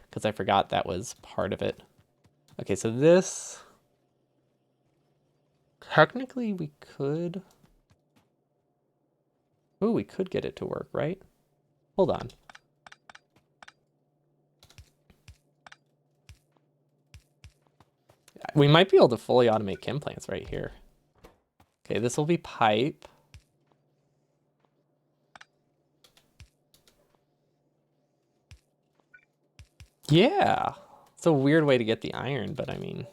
because I forgot that was part of it. Okay, so this... Technically, we could... Oh, we could get it to work, right? Hold on. We might be able to fully automate chem plants right here. Okay, this will be pipe. Yeah. It's a weird way to get the iron, but I mean...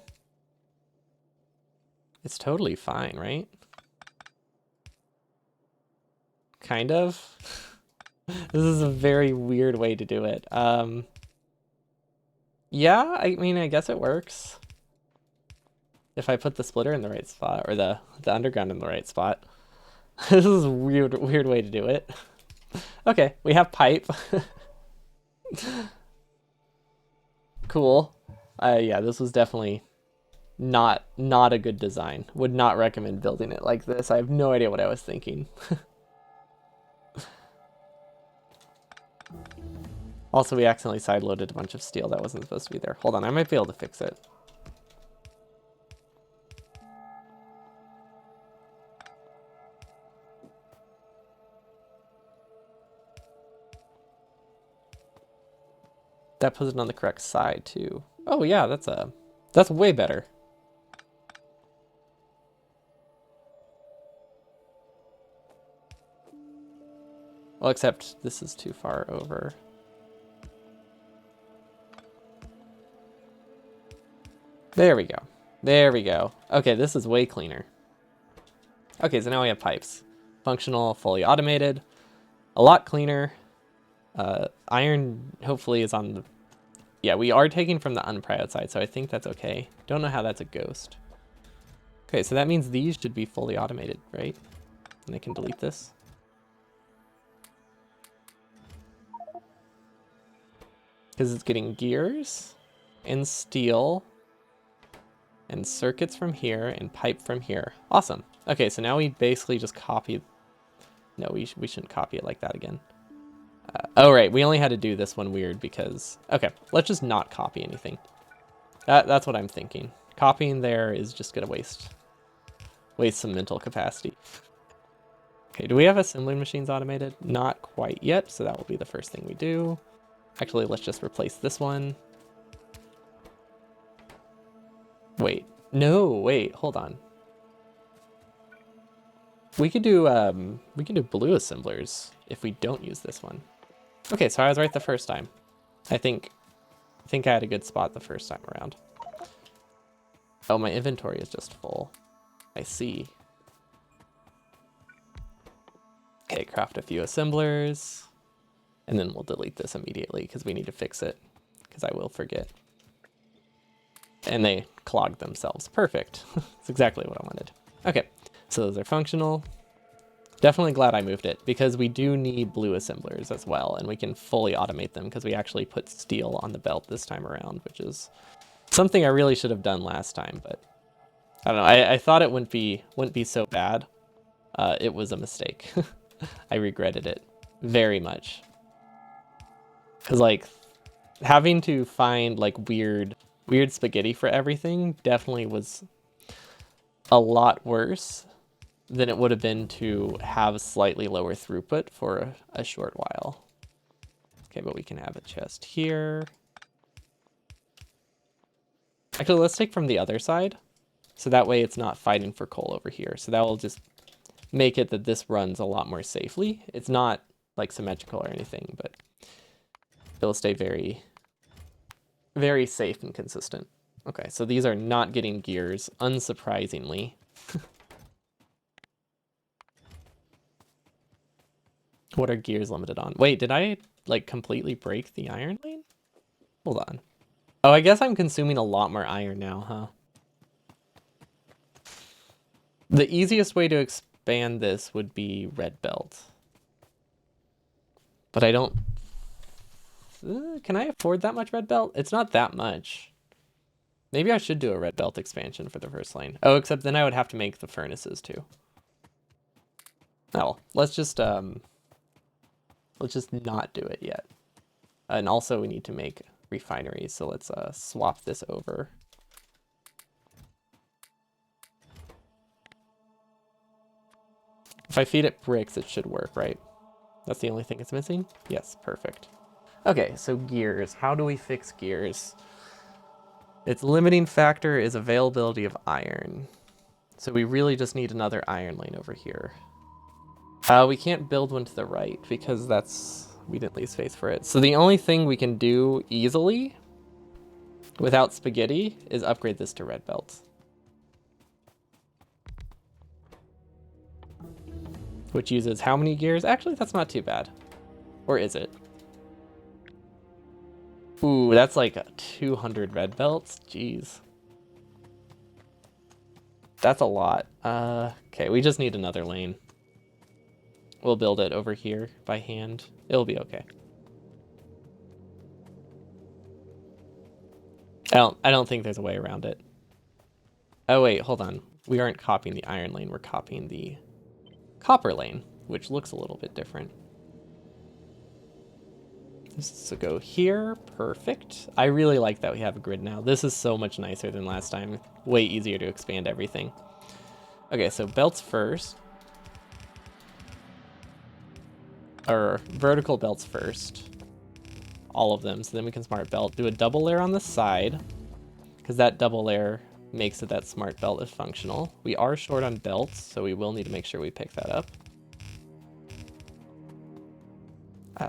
It's totally fine, right? Kind of. This is a very weird way to do it. Yeah, I mean, I guess it works. If I put the splitter in the right spot, or the underground in the right spot. This is a weird way to do it. Okay, we have pipe. Cool. Yeah, this was definitely not a good design. Would not recommend building it like this. I have no idea what I was thinking. Also, we accidentally sideloaded a bunch of steel that wasn't supposed to be there. Hold on, I might be able to fix it. That puts it on the correct side too. Oh yeah, that's way better. Well, except this is too far over. There we go. There we go. Okay, this is way cleaner. Okay, so now we have pipes. Functional, fully automated. A lot cleaner. Iron hopefully is on the... Yeah, we are taking from the unpriod side, so I think that's okay. Don't know how that's a ghost. Okay, so that means these should be fully automated, right? And I can delete this. Because it's getting gears and steel and circuits from here and pipe from here. Awesome. Okay, so now we basically just copy... No, we shouldn't copy it like that again. Oh, right, we only had to do this one weird because... Okay, let's just not copy anything. That's what I'm thinking. Copying there is just gonna waste some mental capacity. Okay, do we have assembling machines automated? Not quite yet, so that will be the first thing we do. Actually, let's just replace this one. Wait, no, wait, hold on. We could do blue assemblers if we don't use this one. Okay, so I was right the first time. I think I had a good spot the first time around. Oh, my inventory is just full. I see. Okay, craft a few assemblers. And then we'll delete this immediately because we need to fix it. Because I will forget. And they clogged themselves. Perfect. That's exactly what I wanted. Okay, so those are functional. Definitely glad I moved it because we do need blue assemblers as well. And we can fully automate them because we actually put steel on the belt this time around, which is something I really should have done last time. But I don't know. I thought it wouldn't be so bad. It was a mistake. I regretted it very much. Because, like, having to find, like, weird spaghetti for everything definitely was a lot worse than it would have been to have a slightly lower throughput for a short while. Okay, but we can have a chest here. Actually, let's take from the other side. So that way it's not fighting for coal over here. So that will just make it that this runs a lot more safely. It's not, like, symmetrical or anything, but it'll stay very, very safe and consistent. Okay, so these are not getting gears, unsurprisingly. What are gears limited on? Wait, did I, like, completely break the iron lane? Hold on. Oh, I guess I'm consuming a lot more iron now, huh? The easiest way to expand this would be red belt. But I don't... can I afford that much red belt? It's not that much. Maybe I should do a red belt expansion for the first lane. Oh, except then I would have to make the furnaces too. Oh, let's just not do it yet. And also we need to make refineries, so let's swap this over. If I feed it bricks, it should work, right? That's the only thing it's missing? Yes, perfect. Okay, so gears. How do we fix gears? Its limiting factor is availability of iron. So we really just need another iron lane over here. We can't build one to the right because we didn't leave space for it. So the only thing we can do easily without spaghetti is upgrade this to red belts. Which uses how many gears? Actually, that's not too bad. Or is it? Ooh, that's like 200 red belts. Jeez. That's a lot. Okay, we just need another lane. We'll build it over here by hand. It'll be okay. I don't think there's a way around it. Oh wait, hold on. We aren't copying the iron lane, we're copying the copper lane, which looks a little bit different. So go here, perfect. I really like that we have a grid now. This is so much nicer than last time. Way easier to expand everything. Okay, so belts first. Or vertical belts first. All of them, so then we can smart belt. Do a double layer on the side, because that double layer makes it that smart belt is functional. We are short on belts, so we will need to make sure we pick that up.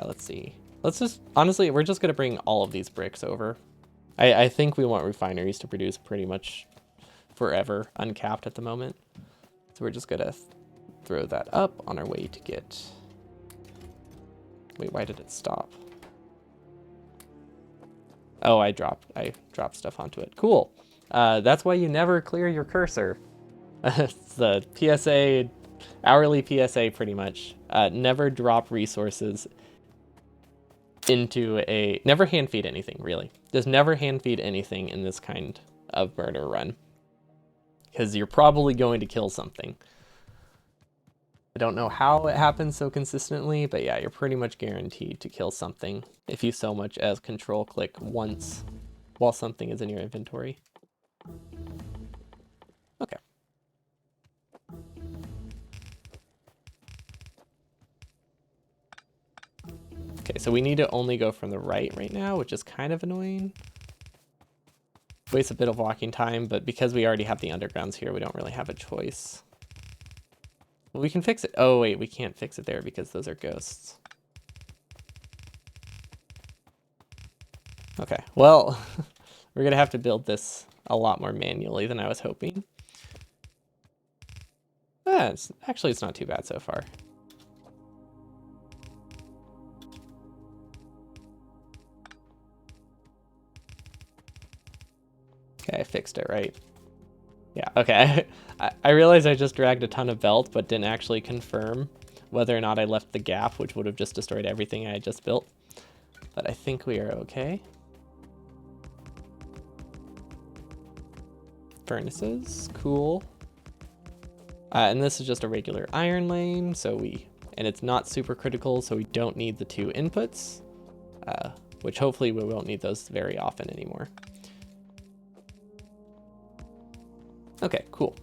Let's see. Let's just, honestly, we're just going to bring all of these bricks over. I think we want refineries to produce pretty much forever, uncapped at the moment. So we're just going to throw that up on our way to get... Wait, why did it stop? Oh, I dropped stuff onto it. Cool. That's why you never clear your cursor. It's the PSA, hourly PSA pretty much. Never drop resources into a... Never hand feed anything, really. Just never hand feed anything in this kind of murder run. Because you're probably going to kill something. I don't know how it happens so consistently, but yeah, you're pretty much guaranteed to kill something if you so much as control click once while something is in your inventory. Okay. Okay, so we need to only go from the right now, which is kind of annoying. Wastes a bit of walking time, but because we already have the undergrounds here, we don't really have a choice. Well, we can fix it. Oh, wait, we can't fix it there because those are ghosts. Okay, well, we're going to have to build this a lot more manually than I was hoping. Actually, it's not too bad so far. Okay, I fixed it, right? Yeah, okay. I realized I just dragged a ton of belt, but didn't actually confirm whether or not I left the gap, which would have just destroyed everything I had just built. But I think we are okay. Furnaces, cool. And this is just a regular iron lane, and it's not super critical, so we don't need the 2 inputs, which hopefully we won't need those very often anymore. Okay, cool.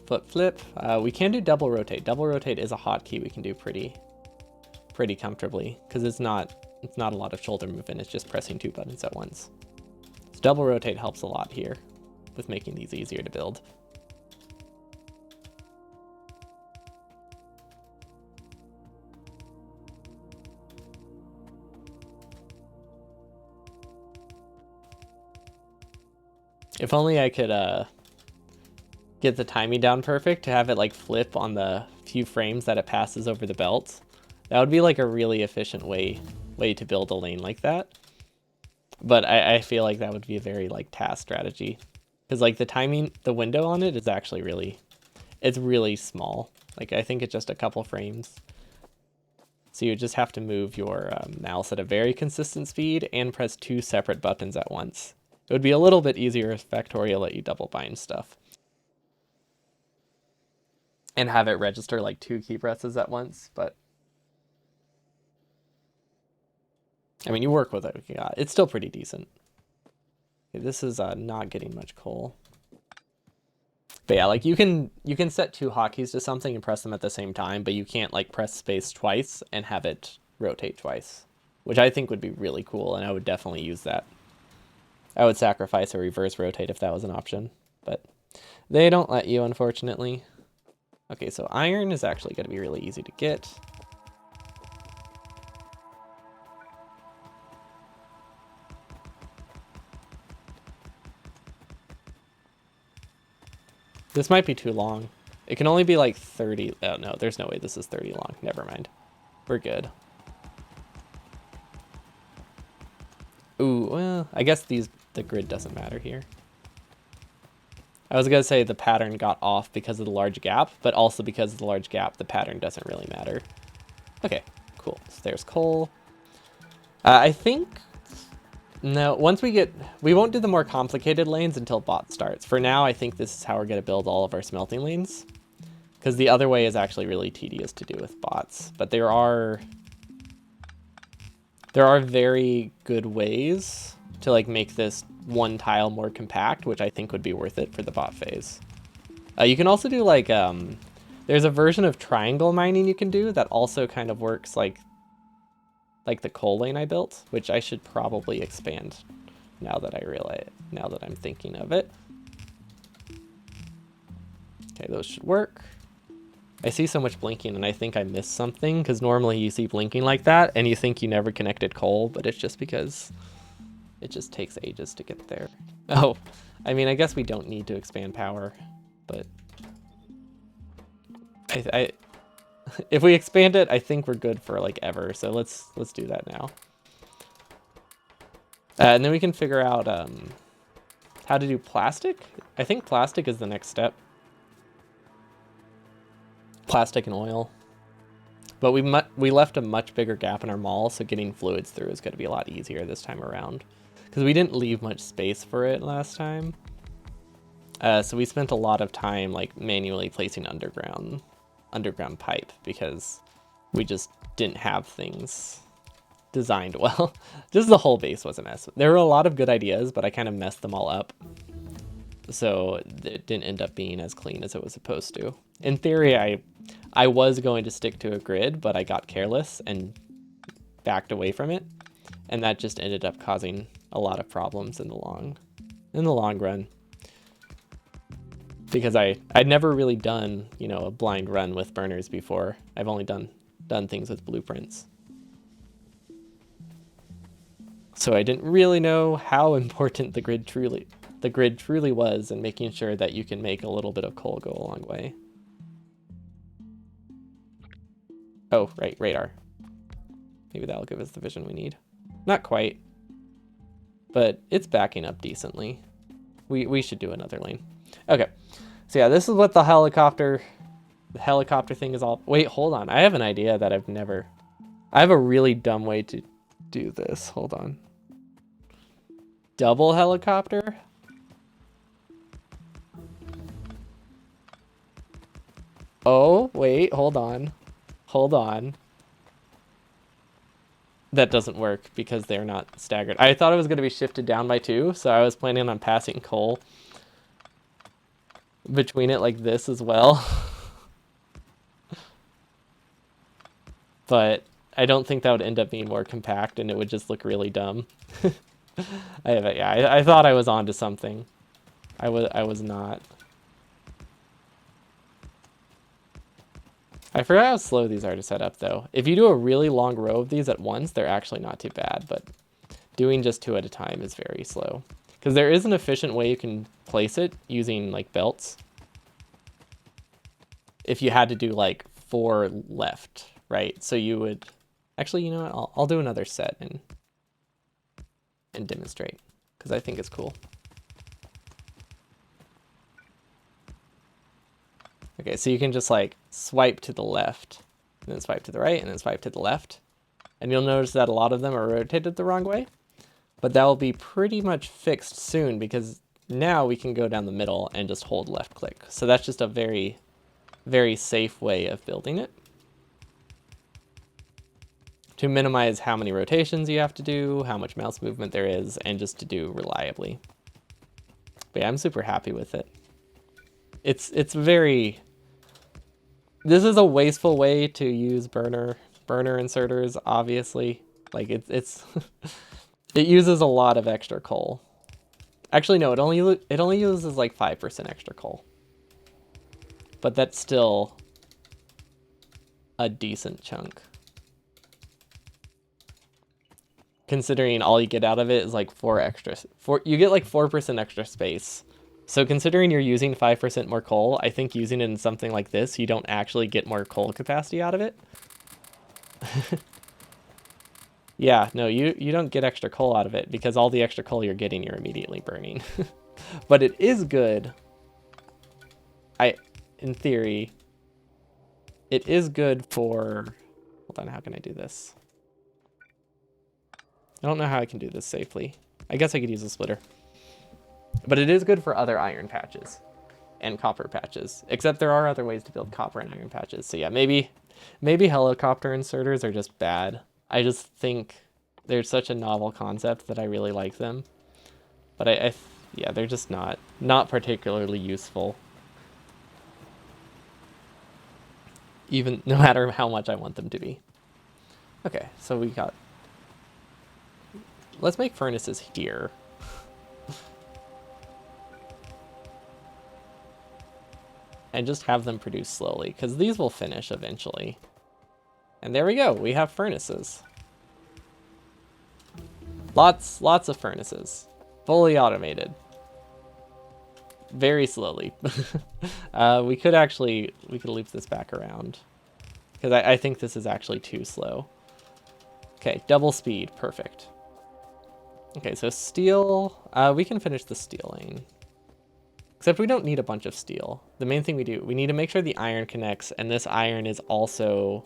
Flip. We can do double rotate. Double rotate is a hotkey we can do pretty comfortably because it's not a lot of shoulder movement. It's just pressing 2 buttons at once. So double rotate helps a lot here with making these easier to build. If only I could get the timing down perfect to have it like flip on the few frames that it passes over the belt. That would be like a really efficient way to build a lane like that. But I feel like that would be a very like task strategy. Because like the window on it is actually it's really small. Like I think it's just a couple frames. So you just have to move your mouse at a very consistent speed and press 2 separate buttons at once. It would be a little bit easier if Factorio let you double bind stuff. And have it register like 2 key presses at once, but I mean, you work with it. Yeah, it's still pretty decent. Okay, this is not getting much coal. But yeah, like you can set 2 hotkeys to something and press them at the same time, but you can't like press space twice and have it rotate twice, which I think would be really cool, and I would definitely use that. I would sacrifice a reverse rotate if that was an option, but they don't let you, unfortunately. Okay, so iron is actually going to be really easy to get. This might be too long. It can only be like 30. Oh, no, there's no way this is 30 long. Never mind. We're good. Ooh, well, I guess the grid doesn't matter here. I was going to say the pattern got off because of the large gap, but also because of the large gap, the pattern doesn't really matter. Okay, cool. So there's coal. I think... No, once we won't do the more complicated lanes until bot starts. For now, I think this is how we're going to build all of our smelting lanes. Because the other way is actually really tedious to do with bots. But there are very good ways to like make this one tile more compact, which I think would be worth it for the bot phase. You can also do like, there's a version of triangle mining you can do that also kind of works like the coal lane I built, which I should probably expand now that I'm thinking of it. Okay, those should work. I see so much blinking and I think I missed something because normally you see blinking like that and you think you never connected coal, but it's just because it just takes ages to get there. Oh, I mean, I guess we don't need to expand power, but I if we expand it, I think we're good for like ever. So let's do that now. And then we can figure out how to do plastic. I think plastic is the next step. Plastic and oil. But we left a much bigger gap in our mall, so getting fluids through is going to be a lot easier this time around. Because we didn't leave much space for it last time. So we spent a lot of time like manually placing underground pipe because we just didn't have things designed well. Just the whole base was a mess. There were a lot of good ideas, but I kind of messed them all up. so it didn't end up being as clean as it was supposed to. In theory, I was going to stick to a grid, but I got careless and backed away from it, and that just ended up causing a lot of problems in the long run. Because I'd never really done, you know, a blind run with burners before. I've only done things with blueprints. So I didn't really know how important the grid truly was in making sure that you can make a little bit of coal go a long way. Oh, right, radar. Maybe that'll give us the vision we need. Not quite, but it's backing up decently. We should do another lane. Okay, so yeah, this is what the helicopter thing is all. Wait, hold on. I have an idea that I have a really dumb way to do this. Hold on. Double helicopter? Oh, wait, hold on. Hold on. That doesn't work because they're not staggered. I thought it was going to be shifted down by 2, so I was planning on passing coal between it like this as well. But I don't think that would end up being more compact, and it would just look really dumb. I thought I was onto something. I was not. I forgot how slow these are to set up, though. If you do a really long row of these at once, they're actually not too bad, but doing just 2 at a time is very slow. Because there is an efficient way you can place it using, like, belts. If you had to do, like, 4 left, right? So you would... Actually, you know what? I'll do another set and demonstrate, because I think it's cool. Okay, so you can just like swipe to the left, and then swipe to the right, and then swipe to the left. And you'll notice that a lot of them are rotated the wrong way, but that will be pretty much fixed soon because now we can go down the middle and just hold left click. So that's just a very, very safe way of building it to minimize how many rotations you have to do, how much mouse movement there is, and just to do reliably. But yeah, I'm super happy with it. It's very... This is a wasteful way to use burner inserters, obviously. Like it's it uses a lot of extra coal. Actually, no, it only uses like 5% extra coal. But that's still a decent chunk. Considering all you get out of it is like you get like 4% extra space. So considering you're using 5% more coal, I think using it in something like this, you don't actually get more coal capacity out of it. Yeah, no, you don't get extra coal out of it because all the extra coal you're getting, you're immediately burning. But it is good. In theory, it is good for... Hold on, how can I do this? I don't know how I can do this safely. I guess I could use a splitter. But it is good for other iron patches and copper patches, except there are other ways to build copper and iron patches. So yeah, maybe helicopter inserters are just bad. I just think they're such a novel concept that I really like them. But yeah, they're just not particularly useful. Even no matter how much I want them to be. Okay, so we got... Let's make furnaces here. And just have them produce slowly, because these will finish eventually. And there we go, we have furnaces. Lots of furnaces. Fully automated. Very slowly. We could loop this back around. Because I think this is actually too slow. Okay, double speed, perfect. Okay, so steel, we can finish the steel lane. Except we don't need a bunch of steel. The main thing we need to make sure the iron connects, and this iron is also...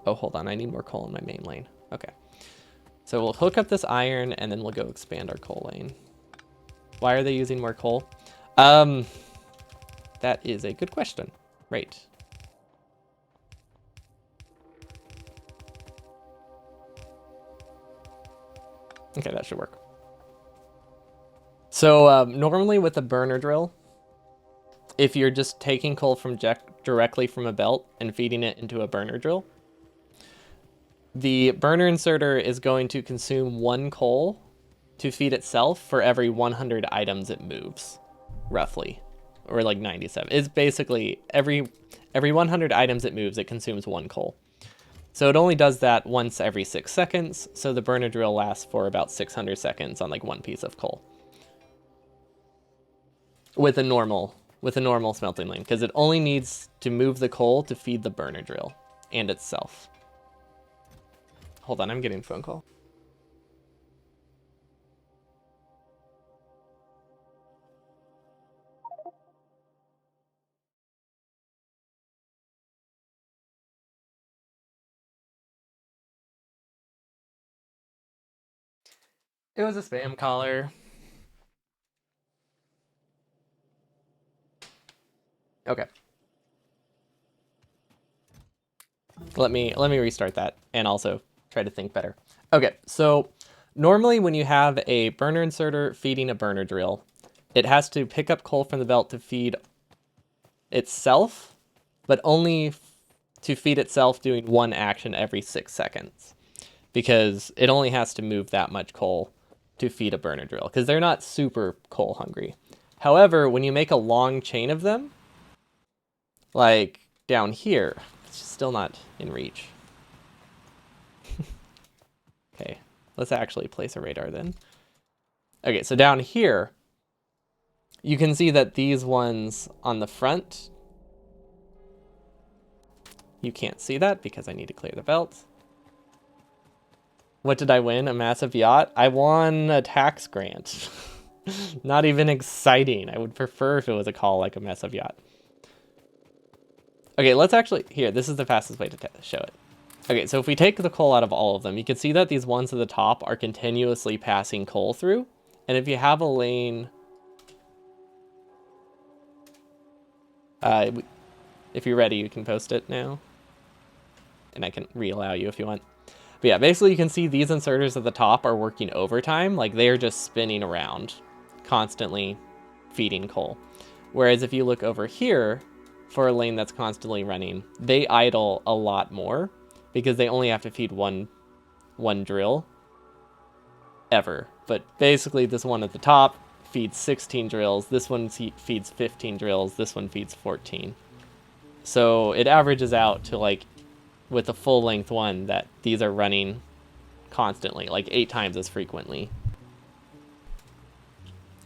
Oh, hold on, I need more coal in my main lane. Okay. So we'll hook up this iron, and then we'll go expand our coal lane. Why are they using more coal? That is a good question. Right. Okay, that should work. So normally with a burner drill, if you're just taking coal from directly from a belt and feeding it into a burner drill, the burner inserter is going to consume 1 coal to feed itself for every 100 items it moves, roughly, or like 97. It's basically every 100 items it moves, it consumes 1 coal. So it only does that once every 6 seconds, so the burner drill lasts for about 600 seconds on like 1 piece of coal. With a normal smelting lane, because it only needs to move the coal to feed the burner drill and itself. Hold on, I'm getting a phone call. It was a spam caller. Okay. Let me restart that and also try to think better. Okay, so normally when you have a burner inserter feeding a burner drill, it has to pick up coal from the belt to feed itself, but only to feed itself doing 1 action every 6 seconds, because it only has to move that much coal to feed a burner drill, because they're not super coal hungry. However, when you make a long chain of them, like down here, it's still not in reach. Okay, let's actually place a radar then. Okay, so down here, you can see that these ones on the front, you can't see that because I need to clear the belt. What did I win? A massive yacht? I won a tax grant. Not even exciting. I would prefer if it was a call like a massive yacht. Okay, let's actually, here, this is the fastest way to show it. Okay, so if we take the coal out of all of them, you can see that these ones at the top are continuously passing coal through. And if you have a lane, if you're ready, you can post it now. And I can re-allow you if you want. But yeah, basically you can see these inserters at the top are working overtime. Like they're just spinning around, constantly feeding coal. Whereas if you look over here, for a lane that's constantly running, they idle a lot more because they only have to feed one drill ever. But basically this one at the top feeds 16 drills, this one feeds 15 drills, this one feeds 14. So it averages out to, like, with a full length one, that these are running constantly, like 8 times as frequently.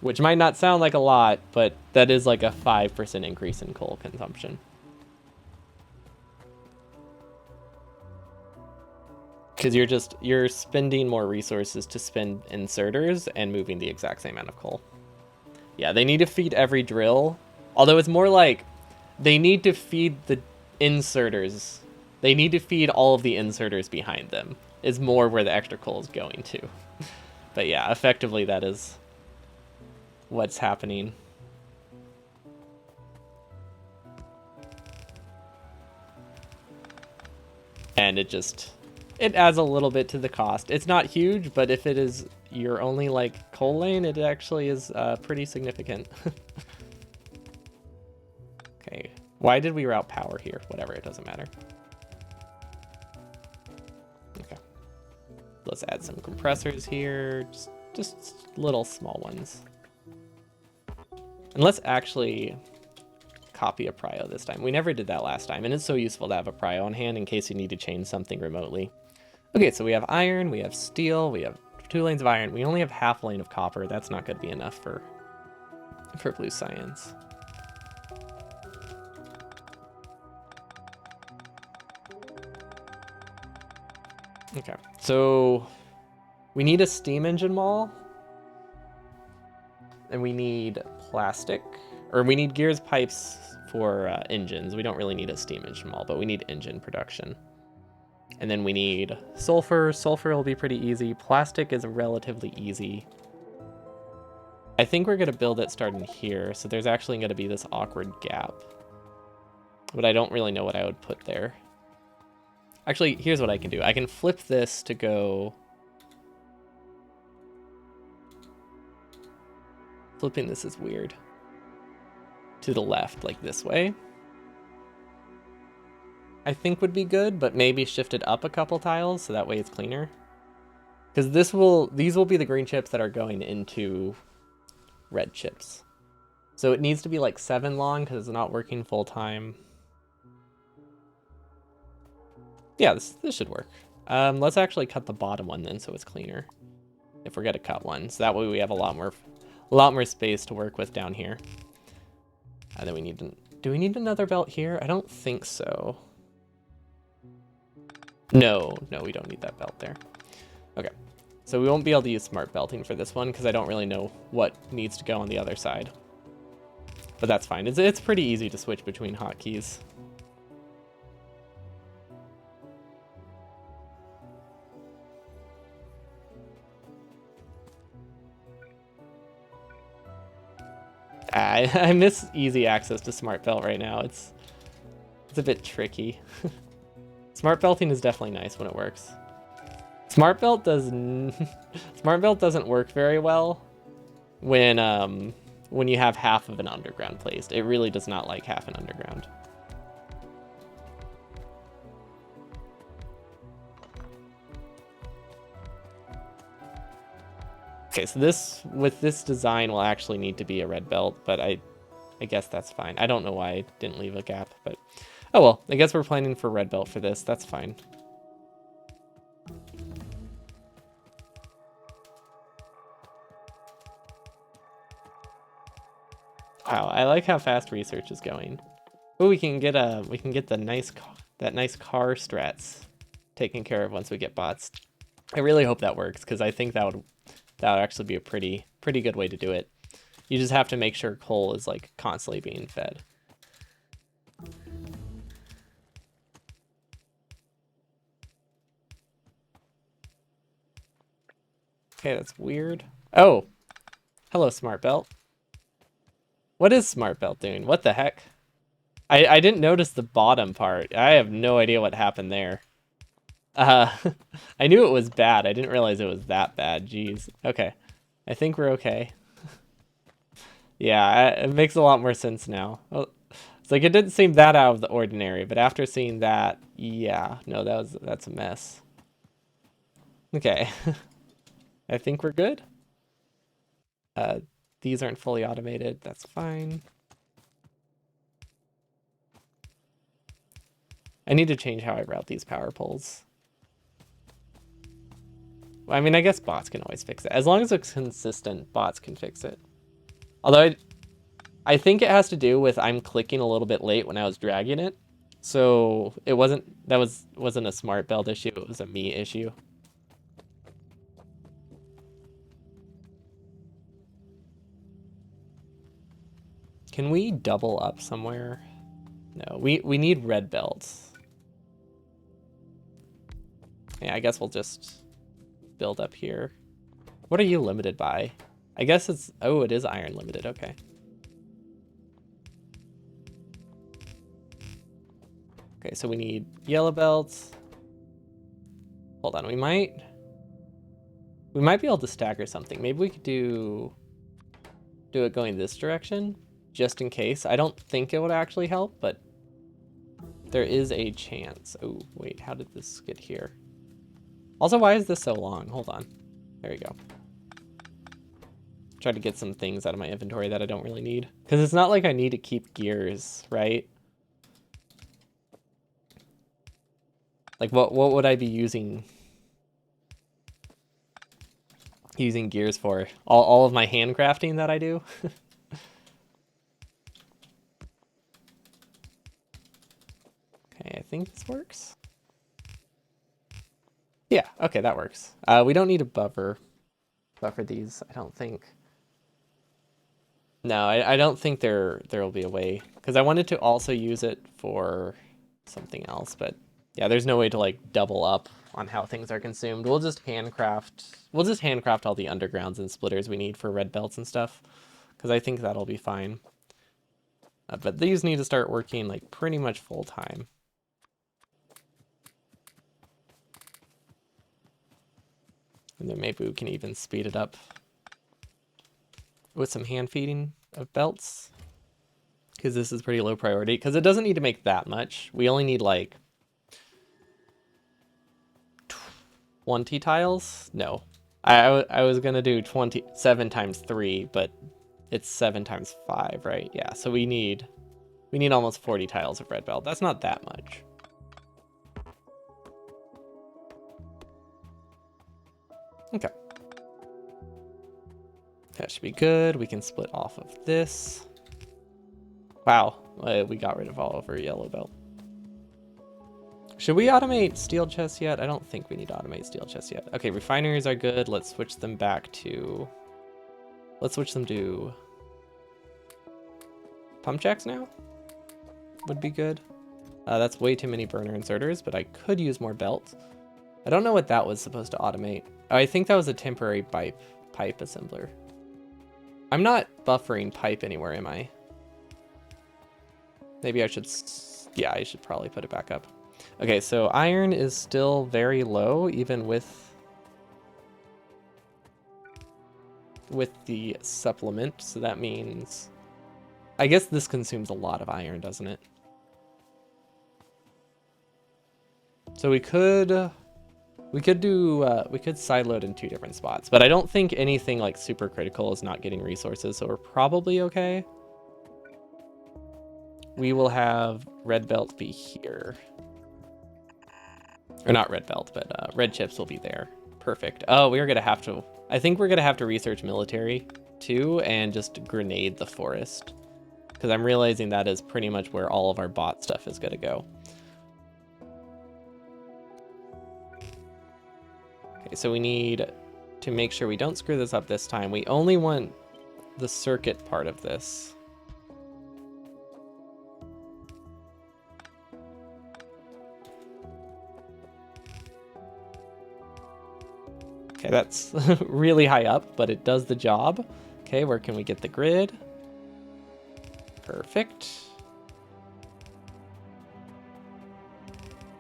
Which might not sound like a lot, but that is like a 5% increase in coal consumption. Because you're spending more resources to spend inserters and moving the exact same amount of coal. Yeah, they need to feed every drill. Although it's more like they need to feed the inserters. They need to feed all of the inserters behind them, is more where the extra coal is going to. But yeah, effectively that is what's happening. And it adds a little bit to the cost. It's not huge, but if it is your only like coal lane, it actually is pretty significant. Okay, why did we route power here? Whatever, it doesn't matter. Okay, let's add some compressors here, just little small ones. And let's actually copy a prio this time. We never did that last time, and it's so useful to have a prio on hand in case you need to change something remotely. Okay, so we have iron, we have steel, we have 2 lanes of iron. We only have half a lane of copper. That's not going to be enough for blue science. Okay, so we need a steam engine mall, and we need plastic, or we need gears pipes for engines. We don't really need a steam engine mall, but we need engine production. And then we need sulfur. Sulfur will be pretty easy. Plastic is relatively easy. I think we're going to build it starting here, so there's actually going to be this awkward gap. But I don't really know what I would put there. Actually, here's what I can do. I can flip this to go... Flipping this is weird. To the left, like this way, I think would be good, but maybe shift it up a couple tiles so that way it's cleaner. Because these will be the green chips that are going into red chips. So it needs to be like 7 long because it's not working full time. Yeah, this should work. Let's actually cut the bottom one then so it's cleaner. If we're gonna cut one, so that way we have a lot more space to work with down here. And then do we need another belt here? I don't think so. No, we don't need that belt there. Okay, so we won't be able to use smart belting for this one because I don't really know what needs to go on the other side. But that's fine. It's pretty easy to switch between hotkeys. I miss easy access to smart belt right now. It's a bit tricky. Smart belting is definitely nice when it works. Smart belt doesn't work very well when you have half of an underground placed. It really does not like half an underground. Okay, so with this design will actually need to be a red belt, but I guess that's fine. I don't know why I didn't leave a gap, but oh well, I guess we're planning for red belt for this. That's fine. Wow, I like how fast research is going. Oh, we can get the nice car strats taken care of once we get bots. I really hope that works because I think that would actually be a pretty good way to do it. You just have to make sure coal is like constantly being fed. Okay, that's weird. Oh, hello, Smart Belt. What is Smart Belt doing? What the heck? I didn't notice the bottom part. I have no idea what happened there. I knew it was bad. I didn't realize it was that bad. Jeez. Okay. I think we're okay. Yeah, it makes a lot more sense now. Well, it's like it didn't seem that out of the ordinary, but after seeing that, yeah, no, that's a mess. Okay. I think we're good. These aren't fully automated. That's fine. I need to change how I route these power poles. I mean, I guess bots can always fix it. As long as it's consistent, bots can fix it. Although I think it has to do with I'm clicking a little bit late when I was dragging it. So it wasn't a smart belt issue, it was a me issue. Can we double up somewhere? No, we need red belts. Yeah, I guess we'll just build up here. What are you limited by? I guess it's, oh, it is iron limited, okay. Okay, so we need yellow belts. Hold on, we might be able to stagger something. Maybe we could do it going this direction, just in case. I don't think it would actually help, but there is a chance. Oh, wait, how did this get here? Also, why is this so long? Hold on. There we go. Try to get some things out of my inventory that I don't really need. Because it's not like I need to keep gears, right? Like, what would I be using gears for? All of my handcrafting that I do? Okay, I think this works. Yeah, okay, that works. We don't need a buffer these, I don't think. No, I don't think there will be a way, because I wanted to also use it for something else, but yeah, there's no way to like double up on how things are consumed. We'll just handcraft all the undergrounds and splitters we need for red belts and stuff, because I think that'll be fine. But these need to start working like pretty much full time. And then maybe we can even speed it up. with some hand feeding of belts, because this is pretty low priority, because it doesn't need to make that much. We only need like 20 tiles. No, I was gonna do 27 times 3, but it's 7 times 5, right? Yeah, so we need almost 40 tiles of red belt. That's not that much. Okay. That should be good. We can split off of this. Wow, we got rid of all of our yellow belt. Should we automate steel chests yet? I don't think we need to automate steel chests yet. Okay, refineries are good. Let's switch them back to... Let's switch them to... Pump jacks now? Would be good. That's way too many burner inserters, but I could use more belts. I don't know what that was supposed to automate. Oh, I think that was a temporary pipe assembler. I'm not buffering pipe anywhere, am I? Maybe I should... Yeah, I should probably put it back up. Okay, so iron is still very low, even with the supplement. So that means... I guess this consumes a lot of iron, doesn't it? So we could side load in 2 different spots, but I don't think anything like super critical is not getting resources, so we're probably okay. We will have red belt be here. Or not red belt, but red chips will be there. Perfect. Oh, we are gonna have to... I think we're gonna have to research military too, and just grenade the forest. Because I'm realizing that is pretty much where all of our bot stuff is gonna go. Okay, so we need to make sure we don't screw this up this time. We only want the circuit part of this. Okay, that's really high up, but it does the job. Okay, where can we get the grid? Perfect.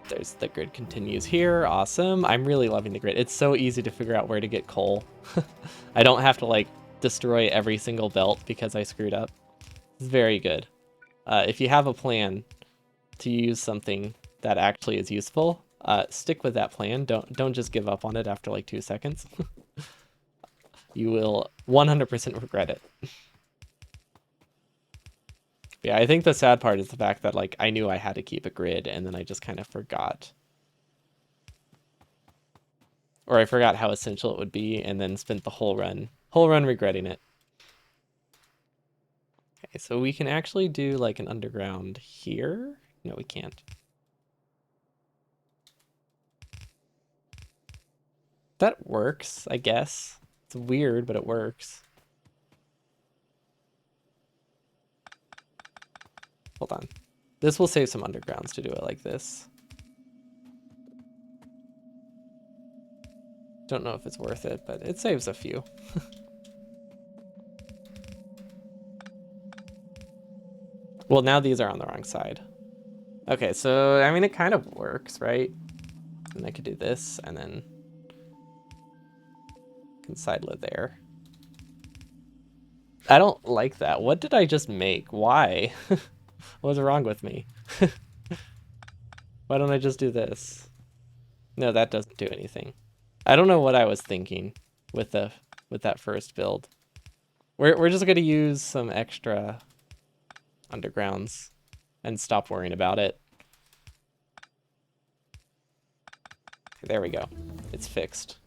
There's the grid continues here. Awesome. I'm really loving the grid. It's so easy to figure out where to get coal. I don't have to like destroy every single belt because I screwed up. It's very good. If you have a plan to use something that actually is useful, stick with that plan. Don't just give up on it after like 2 seconds. You will 100% regret it. Yeah, I think the sad part is the fact that like I knew I had to keep a grid and then I just kind of forgot. Or I forgot how essential it would be and then spent the whole run regretting it. Okay, so we can actually do like an underground here. No, we can't. That works, I guess. It's weird, but it works. Hold on. This will save some undergrounds to do it like this. Don't know if it's worth it, but it saves a few. Well, now these are on the wrong side. Okay, so, I mean, it kind of works, right? And I could do this, and then can sideload there. I don't like that. What did I just make? Why? What's wrong with me? Why don't I just do this? No, that doesn't do anything. I don't know what I was thinking with that first build. We're just gonna use some extra undergrounds and stop worrying about it. Okay, there we go. It's fixed.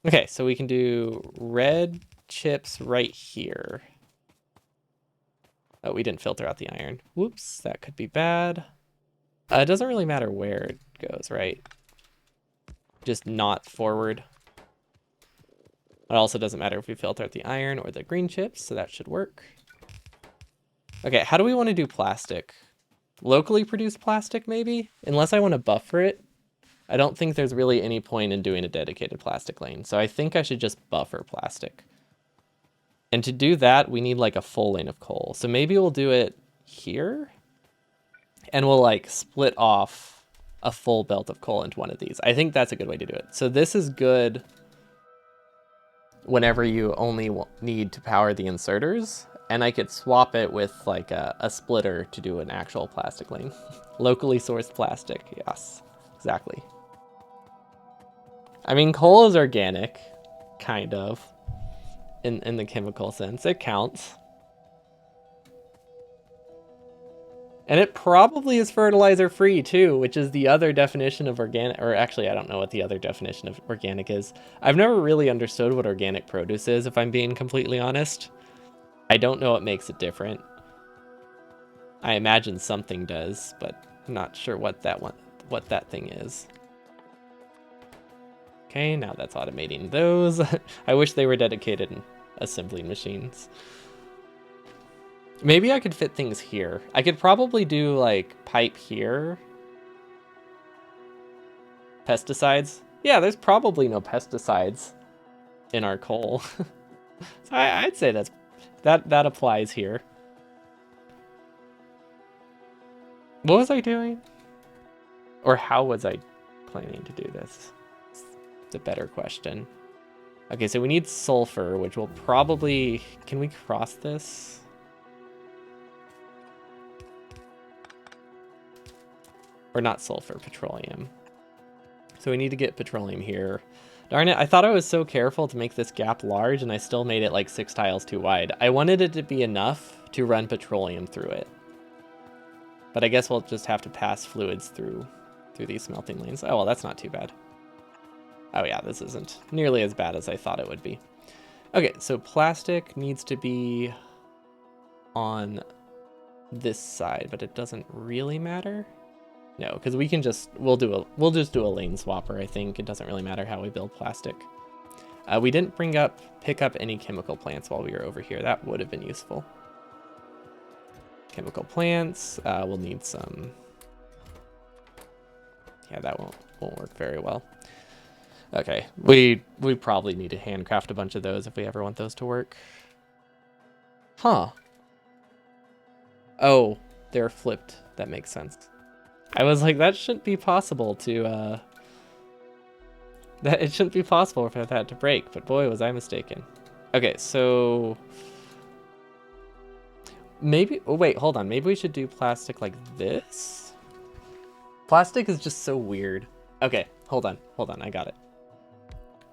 Okay, so we can do red chips right here. Oh, we didn't filter out the iron. Whoops, that could be bad. It doesn't really matter where it goes, right? Just not forward. It also doesn't matter if we filter out the iron or the green chips, so that should work. Okay, how do we want to do plastic? Locally produced plastic, maybe? Unless I want to buffer it. I don't think there's really any point in doing a dedicated plastic lane, so I think I should just buffer plastic. And to do that, we need like a full lane of coal. So maybe we'll do it here, and we'll like split off a full belt of coal into one of these. I think that's a good way to do it. So this is good whenever you only need to power the inserters, and I could swap it with like a splitter to do an actual plastic lane. Locally sourced plastic, yes, exactly. I mean, coal is organic, kind of, in the chemical sense. It counts. And it probably is fertilizer free too, which is the other definition of organic, or actually I don't know what the other definition of organic is. I've never really understood what organic produce is, if I'm being completely honest. I don't know what makes it different. I imagine something does, but I'm not sure what that thing is. Okay, now that's automating those. I wish they were dedicated assembly machines. Maybe I could fit things here. I could probably do like pipe here. Pesticides. Yeah, there's probably no pesticides in our coal. So I'd say that applies here. What was I doing? Or how was I planning to do this? It's a better question. Okay, so we need sulfur, which will probably... Can we cross this? Or not sulfur, petroleum. So we need to get petroleum here. Darn it, I thought I was so careful to make this gap large and I still made it like 6 tiles too wide. I wanted it to be enough to run petroleum through it. But I guess we'll just have to pass fluids through these smelting lanes. Oh, well, that's not too bad. Oh yeah, this isn't nearly as bad as I thought it would be. Okay, so plastic needs to be on this side, but it doesn't really matter. No, because we can just, we'll just do a lane swapper, I think. It doesn't really matter how we build plastic. We didn't pick up any chemical plants while we were over here. That would have been useful. Chemical plants, we'll need some. Yeah, that won't work very well. Okay, we probably need to handcraft a bunch of those if we ever want those to work. Huh. Oh, they're flipped. That makes sense. I was like, that shouldn't be possible to, it shouldn't be possible for that to break, but boy, was I mistaken. Okay, so maybe, oh wait, hold on. Maybe we should do plastic like this? Plastic is just so weird. Okay, hold on, I got it.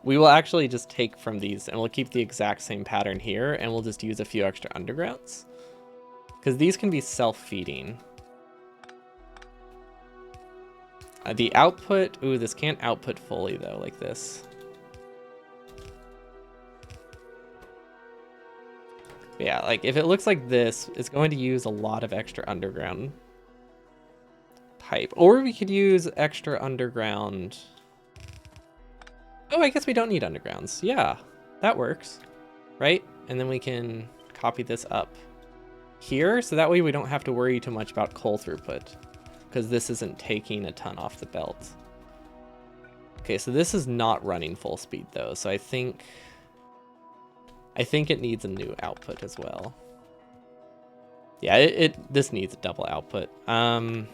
We will actually just take from these and we'll keep the exact same pattern here and we'll just use a few extra undergrounds. Because these can be self-feeding. The output, ooh, this can't output fully though, like this. But yeah, like if it looks like this, it's going to use a lot of extra underground pipe. Or we could use extra underground. Oh, I guess we don't need undergrounds. Yeah, that works, right? And then we can copy this up here, so that way we don't have to worry too much about coal throughput. Because this isn't taking a ton off the belt. Okay, so this is not running full speed though, so I think it needs a new output as well. Yeah, this needs a double output. Well,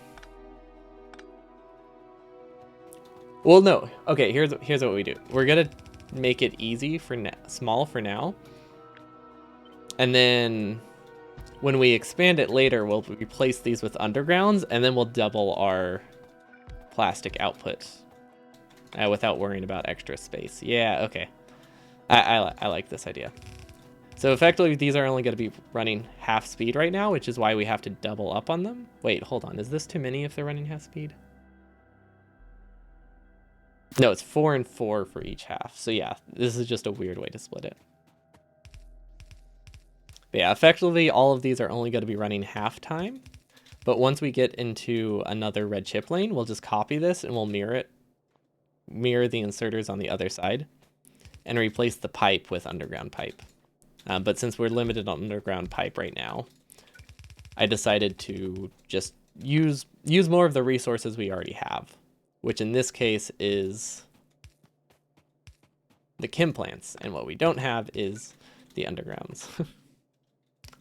no. Okay, here's what we do. We're gonna make it easy for small for now, and then when we expand it later, we'll replace these with undergrounds, and then we'll double our plastic output without worrying about extra space. Yeah, okay. I like this idea. So effectively, these are only going to be running half speed right now, which is why we have to double up on them. Wait, hold on. Is this too many if they're running half speed? No, it's 4 and 4 for each half. So yeah, this is just a weird way to split it. But yeah, effectively, all of these are only going to be running half time. But once we get into another red chip lane, we'll just copy this and we'll mirror the inserters on the other side and replace the pipe with underground pipe. But since we're limited on underground pipe right now, I decided to just use more of the resources we already have, which in this case is the chem plants. And what we don't have is the undergrounds.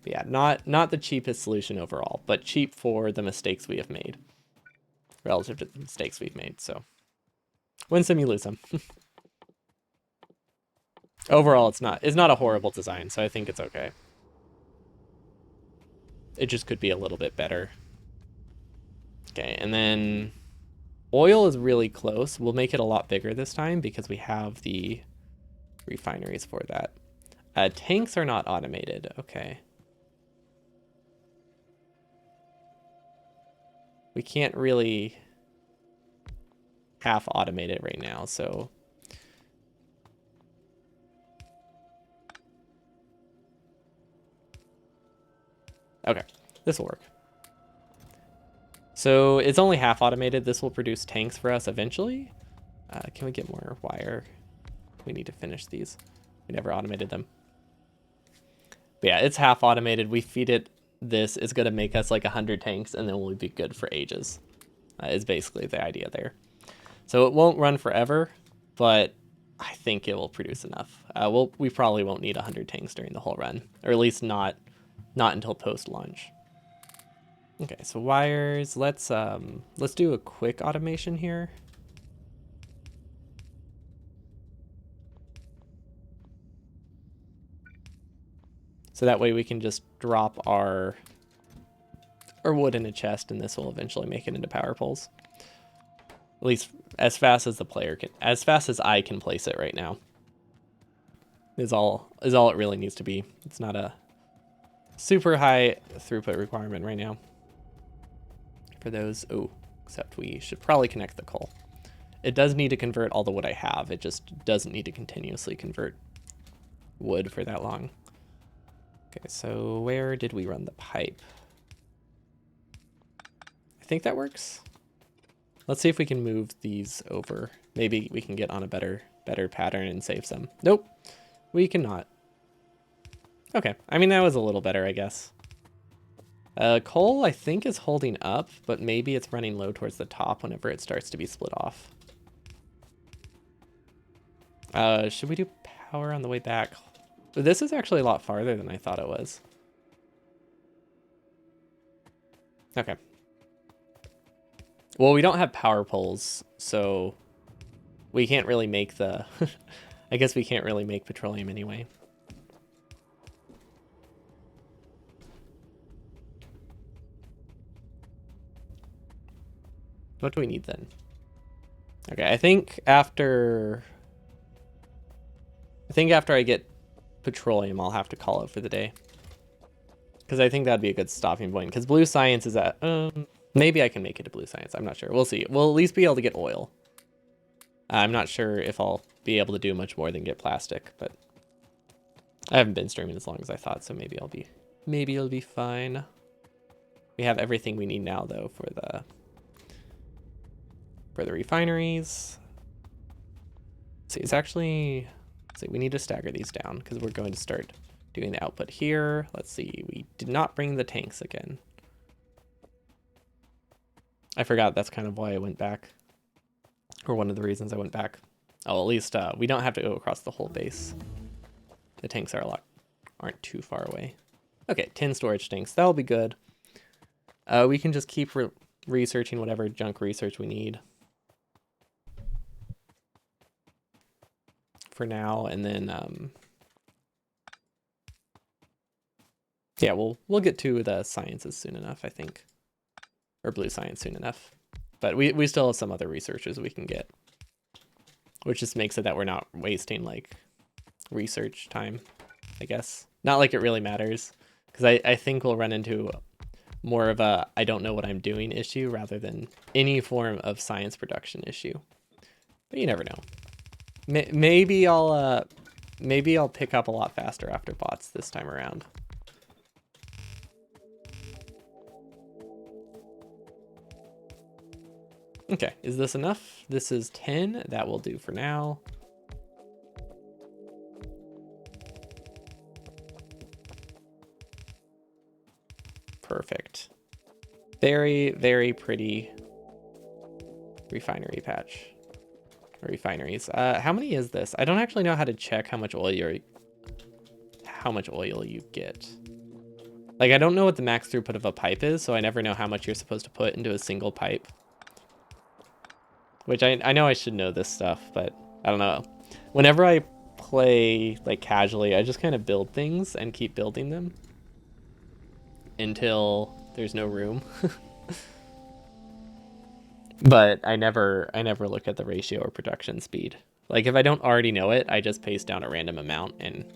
Yeah, not the cheapest solution overall, but cheap for the mistakes we have made relative to the mistakes we've made. So win some, you lose some. Overall, it's not a horrible design, so I think it's okay. It just could be a little bit better. Okay, and then oil is really close. We'll make it a lot bigger this time because we have the refineries for that. Tanks are not automated. Okay. We can't really half automate it right now, so okay, this will work. So it's only half automated. This will produce tanks for us eventually. Can we get more wire? We need to finish these. We never automated them. But yeah, it's half automated. We feed it this. It's going to make us like 100 tanks, and then we'll be good for ages. Is basically the idea there. So it won't run forever, but I think it will produce enough. We probably won't need 100 tanks during the whole run, or at least not until post-launch. Okay, so wires. Let's do a quick automation here. So that way we can just drop our wood in a chest, and this will eventually make it into power poles. At least as fast as the player can, as fast as I can place it right now. Is all it really needs to be. It's not a super high throughput requirement right now. For those, except we should probably connect the coal. It does need to convert all the wood I have. It just doesn't need to continuously convert wood for that long. Okay, so where did we run the pipe? I think that works. Let's see if we can move these over. Maybe we can get on a better pattern and save some. Nope, we cannot. Okay, I mean, that was a little better, I guess. Coal, I think, is holding up, but maybe it's running low towards the top whenever it starts to be split off. Should we do power on the way back? This is actually a lot farther than I thought it was. Okay. Well, we don't have power poles, so we can't really make the... I guess we can't really make petroleum anyway. What do we need then? Okay, I think after I get petroleum, I'll have to call it for the day. Because I think that'd be a good stopping point. Because blue science is at... maybe I can make it to blue science. I'm not sure. We'll see. We'll at least be able to get oil. I'm not sure if I'll be able to do much more than get plastic, but I haven't been streaming as long as I thought, so maybe it'll be fine. We have everything we need now, though, for the refineries. Let's see, it's actually... See, we need to stagger these down because we're going to start doing the output here. Let's see, we did not bring the tanks again. I forgot that's kind of why I went back, or one of the reasons I went back. Oh, at least we don't have to go across the whole base. The tanks aren't too far away. Okay, 10 storage tanks, that'll be good. We can just keep researching whatever junk research we need for now, and then yeah, we'll get to the sciences soon enough, I think, or blue science soon enough. But we still have some other researchers we can get, which just makes it that we're not wasting like research time, I guess. Not like it really matters, because I think we'll run into more of a I don't know what I'm doing issue rather than any form of science production issue. But you never know. Maybe I'll pick up a lot faster after bots this time around. Okay, is this enough? This is 10. That will do for now. Perfect. Very, very pretty refinery patch. Refineries. How many is this? I don't actually know how to check how much oil you get. Like, I don't know what the max throughput of a pipe is, so I never know how much you're supposed to put into a single pipe. Which I know I should know this stuff, but I don't know. Whenever I play like casually. I just kind of build things and keep building them until there's no room. But I never look at the ratio or production speed. Like if I don't already know it, I just paste down a random amount and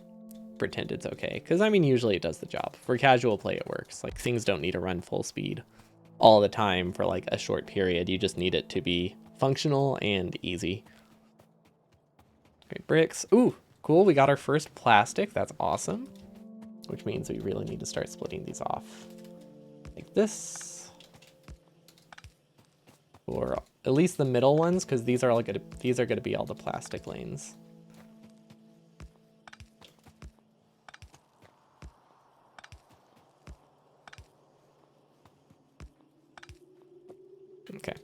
pretend it's okay. Because I mean, usually it does the job. For casual play, it works. Like things don't need to run full speed all the time for like a short period. You just need it to be functional and easy. Okay, bricks. Ooh, cool. We got our first plastic. That's awesome. Which means we really need to start splitting these off like this. Or at least the middle ones, because these are going to be all the plastic lanes. Okay.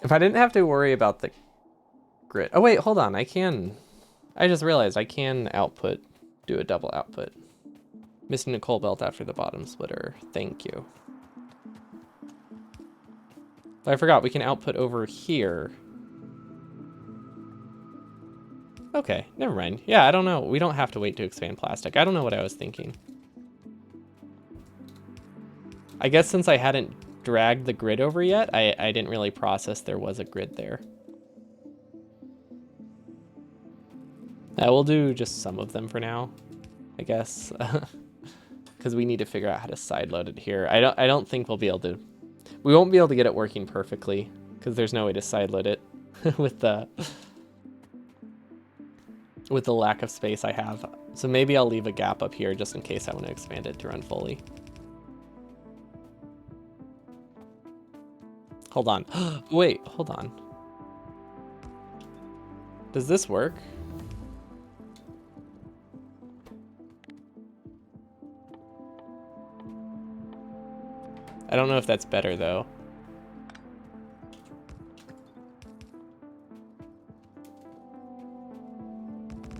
If I didn't have to worry about the grid. Oh wait, hold on. I just realized I can do a double output. Missing a coal belt after the bottom splitter. Thank you. I forgot we can output over here. Okay, never mind. Yeah, I don't know. We don't have to wait to expand plastic. I don't know what I was thinking. I guess since I hadn't dragged the grid over yet, I didn't really process there was a grid there. We'll do just some of them for now, I guess. Because we need to figure out how to sideload it here. I don't think we won't be able to get it working perfectly because there's no way to sideload it with the lack of space I have. So maybe I'll leave a gap up here just in case I want to expand it to run fully. Hold on. Wait, hold on. Does this work? I don't know if that's better though.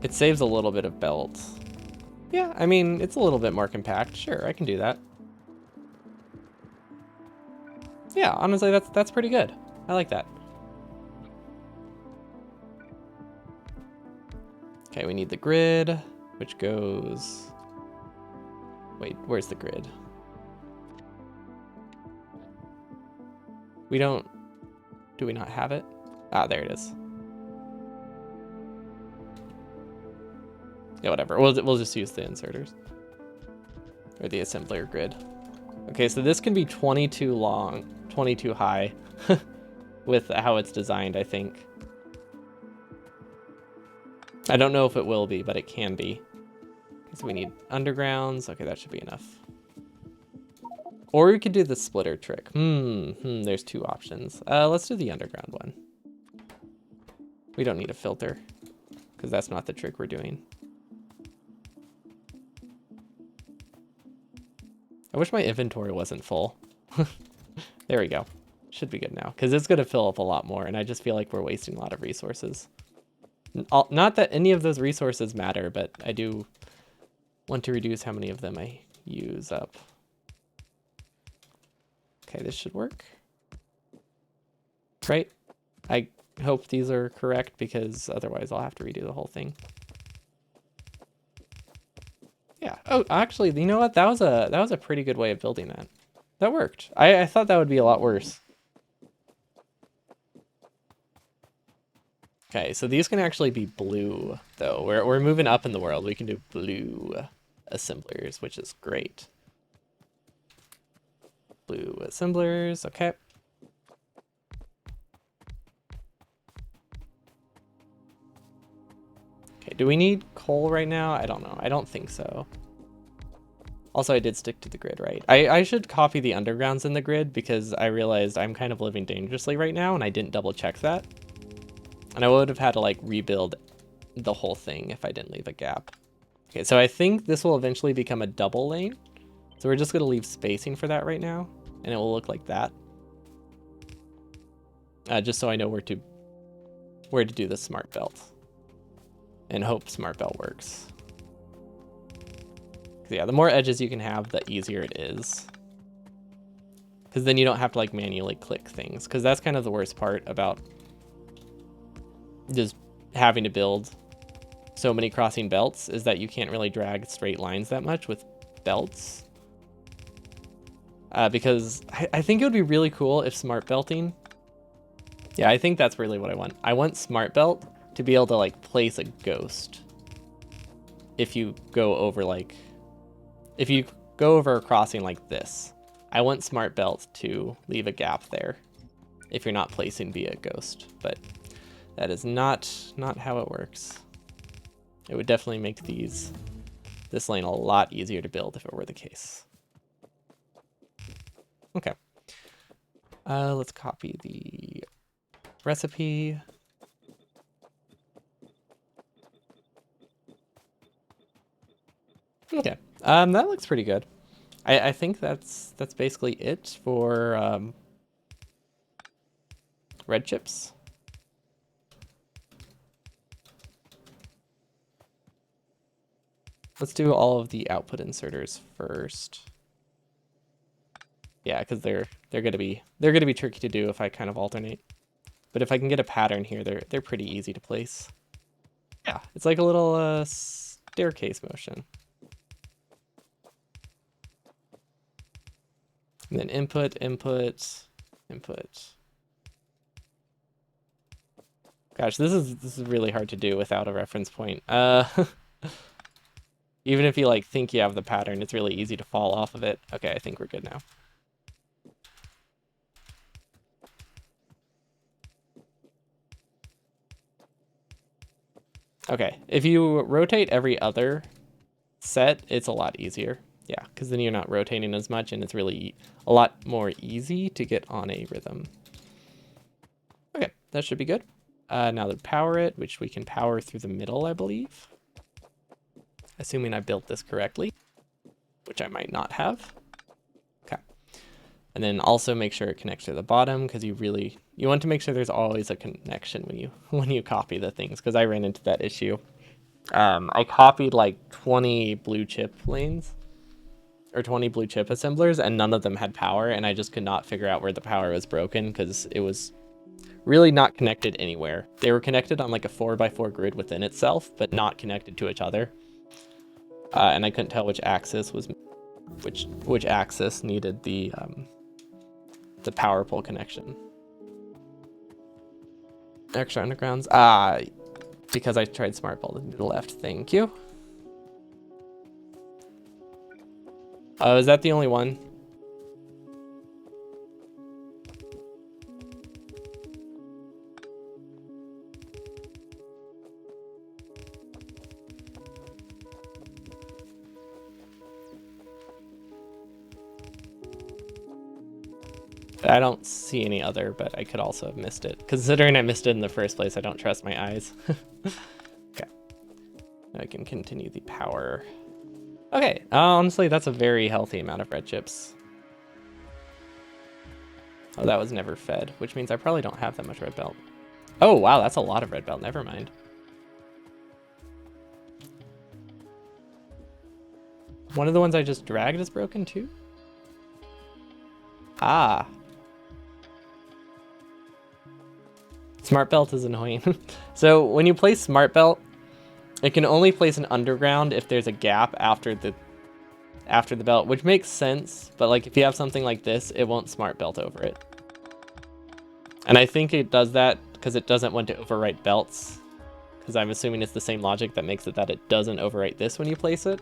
It saves a little bit of belt. Yeah, I mean, it's a little bit more compact. Sure, I can do that. Yeah, honestly, that's pretty good. I like that. Okay, we need the grid, which goes... Wait, where's the grid? We don't... Do we not have it? Ah, there it is. Yeah, whatever. We'll just use the inserters. Or the assembler grid. Okay, so this can be 22 long, 22 high with how it's designed, I think. I don't know if it will be, but it can be. So we need undergrounds. Okay, that should be enough. Or we could do the splitter trick. There's two options. Let's do the underground one. We don't need a filter because that's not the trick we're doing. I wish my inventory wasn't full. There we go. Should be good now because it's going to fill up a lot more and I just feel like we're wasting a lot of resources. Not that any of those resources matter, but I do want to reduce how many of them I use up. Okay, this should work. Right? I hope these are correct because otherwise I'll have to redo the whole thing. Yeah. Oh, actually, you know what? That was a pretty good way of building that. That worked. I thought that would be a lot worse. Okay, so these can actually be blue, though. We're moving up in the world. We can do blue assemblers, which is great. Blue assemblers, okay. Okay, do we need coal right now? I don't know. I don't think so. Also, I did stick to the grid, right? I should copy the undergrounds in the grid because I realized I'm kind of living dangerously right now and I didn't double check that. And I would have had to like rebuild the whole thing if I didn't leave a gap. Okay, so I think this will eventually become a double lane. So we're just gonna leave spacing for that right now. And it will look like that. Just so I know where to do the smart belt. And hope smart belt works. Yeah, the more edges you can have, the easier it is. Because then you don't have to like manually click things. Because that's kind of the worst part about just having to build so many crossing belts is that you can't really drag straight lines that much with belts. Because I think it would be really cool if smart belting. Yeah, I think that's really what I want. I want smart belt to be able to like place a ghost. If you go over like, if you go over a crossing like this, I want smart belt to leave a gap there if you're not placing via ghost, but that is not how it works. It would definitely make this lane a lot easier to build if it were the case. Okay. Let's copy the recipe. Okay. That looks pretty good. I think that's basically it for red chips. Let's do all of the output inserters first. Yeah, because they're gonna be tricky to do if I kind of alternate. But if I can get a pattern here, they're pretty easy to place. Yeah, it's like a little staircase motion. And then input, input, input. Gosh, this is really hard to do without a reference point. Even if you like think you have the pattern, it's really easy to fall off of it. Okay, I think we're good now. Okay, if you rotate every other set, it's a lot easier. Yeah, because then you're not rotating as much and it's really a lot more easy to get on a rhythm. Okay, that should be good. Now to power it, which we can power through the middle, I believe. Assuming I built this correctly, which I might not have. Okay. And then also make sure it connects to the bottom because you want to make sure there's always a connection when you copy the things, because I ran into that issue. I copied like 20 blue chip lanes or 20 blue chip assemblers and none of them had power, and I just could not figure out where the power was broken because it was really not connected anywhere. They were connected on like a 4x4 grid within itself, but not connected to each other. And I couldn't tell which axis was which axis needed the power pole connection. Extra undergrounds. Because I tried smart ball to the left. Thank you. Is that the only one? I don't see any other, but I could also have missed it. Considering I missed it in the first place, I don't trust my eyes. Okay. Now I can continue the power. Okay, honestly, that's a very healthy amount of red chips. Oh, that was never fed, which means I probably don't have that much red belt. Oh, wow, that's a lot of red belt. Never mind. One of the ones I just dragged is broken too? Ah. Smart belt is annoying. So when you place smart belt, it can only place an underground if there's a gap after the belt, which makes sense. But like if you have something like this, it won't smart belt over it. And I think it does that because it doesn't want to overwrite belts. Because I'm assuming it's the same logic that makes it that it doesn't overwrite this when you place it.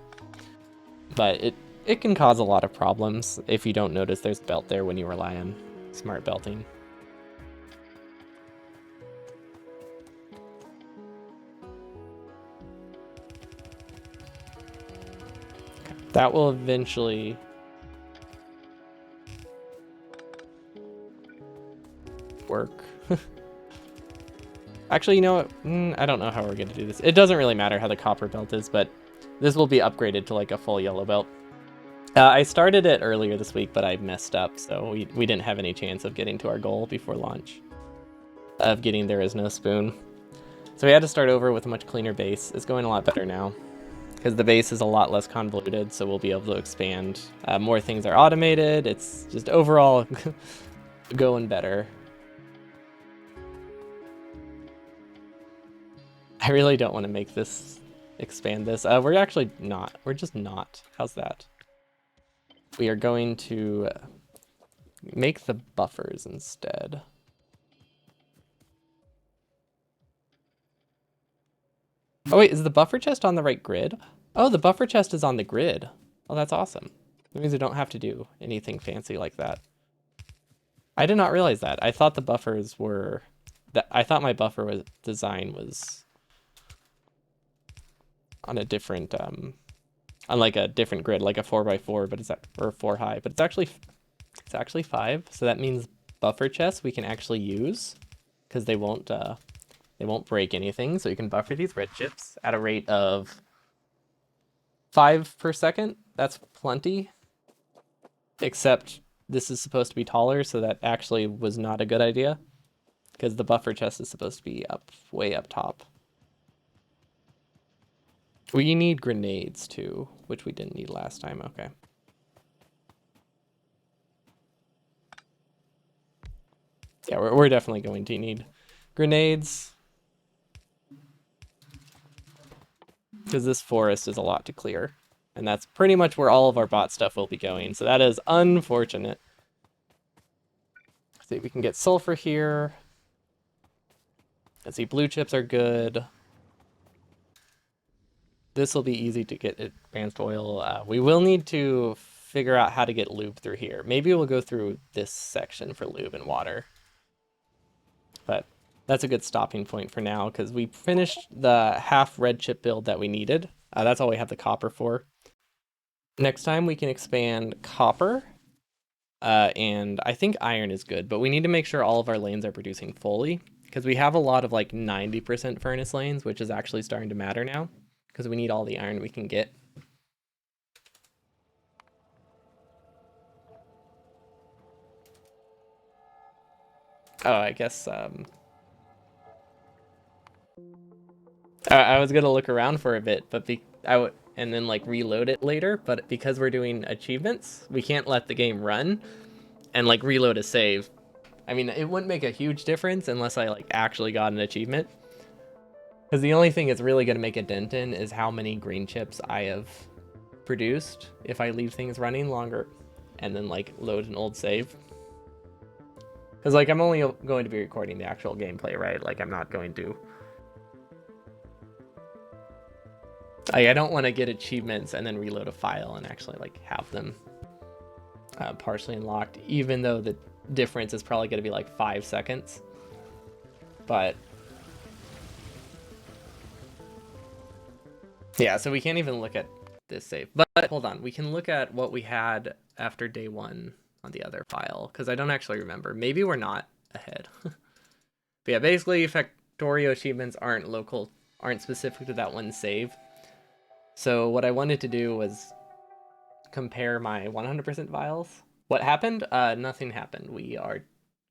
But it can cause a lot of problems if you don't notice there's a belt there when you rely on smart belting. That will eventually work. Actually, you know what? I don't know how we're going to do this. It doesn't really matter how the copper belt is, but this will be upgraded to like a full yellow belt. I started it earlier this week, but I messed up, so we didn't have any chance of getting to our goal before launch. Of getting There Is No Spoon. So we had to start over with a much cleaner base. It's going a lot better now, because the base is a lot less convoluted, so we'll be able to expand. More things are automated. It's just overall going better. I really don't want to make this expand this. We're actually not. We're just not. How's that? We are going to make the buffers instead. Oh wait, is the buffer chest on the right grid? Oh, the buffer chest is on the grid. Oh, that's awesome. That means I don't have to do anything fancy like that. I did not realize that. I thought the buffers were... I thought my buffer design was on a different on like a different grid, like a 4x4, but it's or 4 high, but it's actually 5. So that means buffer chests we can actually use because they won't break anything. So you can buffer these red chips at a rate of 5 per second. That's plenty. Except this is supposed to be taller, so that actually was not a good idea because the buffer chest is supposed to be up way up top. We need grenades too, which we didn't need last time. Okay. Yeah, we're definitely going to need grenades because this forest is a lot to clear. And that's pretty much where all of our bot stuff will be going. So that is unfortunate. See if we can get sulfur here. Let's see, blue chips are good. This will be easy to get advanced oil. We will need to figure out how to get lube through here. Maybe we'll go through this section for lube and water. But that's a good stopping point for now because we finished the half red chip build that we needed. That's all we have the copper for. Next time we can expand copper. And I think iron is good, but we need to make sure all of our lanes are producing fully because we have a lot of like 90% furnace lanes, which is actually starting to matter now because we need all the iron we can get. Oh, I guess I was gonna look around for a bit, but and then like reload it later. But because we're doing achievements, we can't let the game run and like reload a save. I mean, it wouldn't make a huge difference unless I like actually got an achievement. Because the only thing it's really gonna make a dent in is how many green chips I have produced if I leave things running longer and then like load an old save. Because like I'm only going to be recording the actual gameplay, right? Like I'm not going to. I don't want to get achievements and then reload a file and actually like have them partially unlocked, even though the difference is probably going to be like 5 seconds. But yeah, so we can't even look at this save. But hold on, we can look at what we had after day 1 on the other file because I don't actually remember. Maybe we're not ahead. But yeah, basically Factorio achievements aren't specific to that one save. So what I wanted to do was compare my 100% vials. What happened? Nothing happened. We are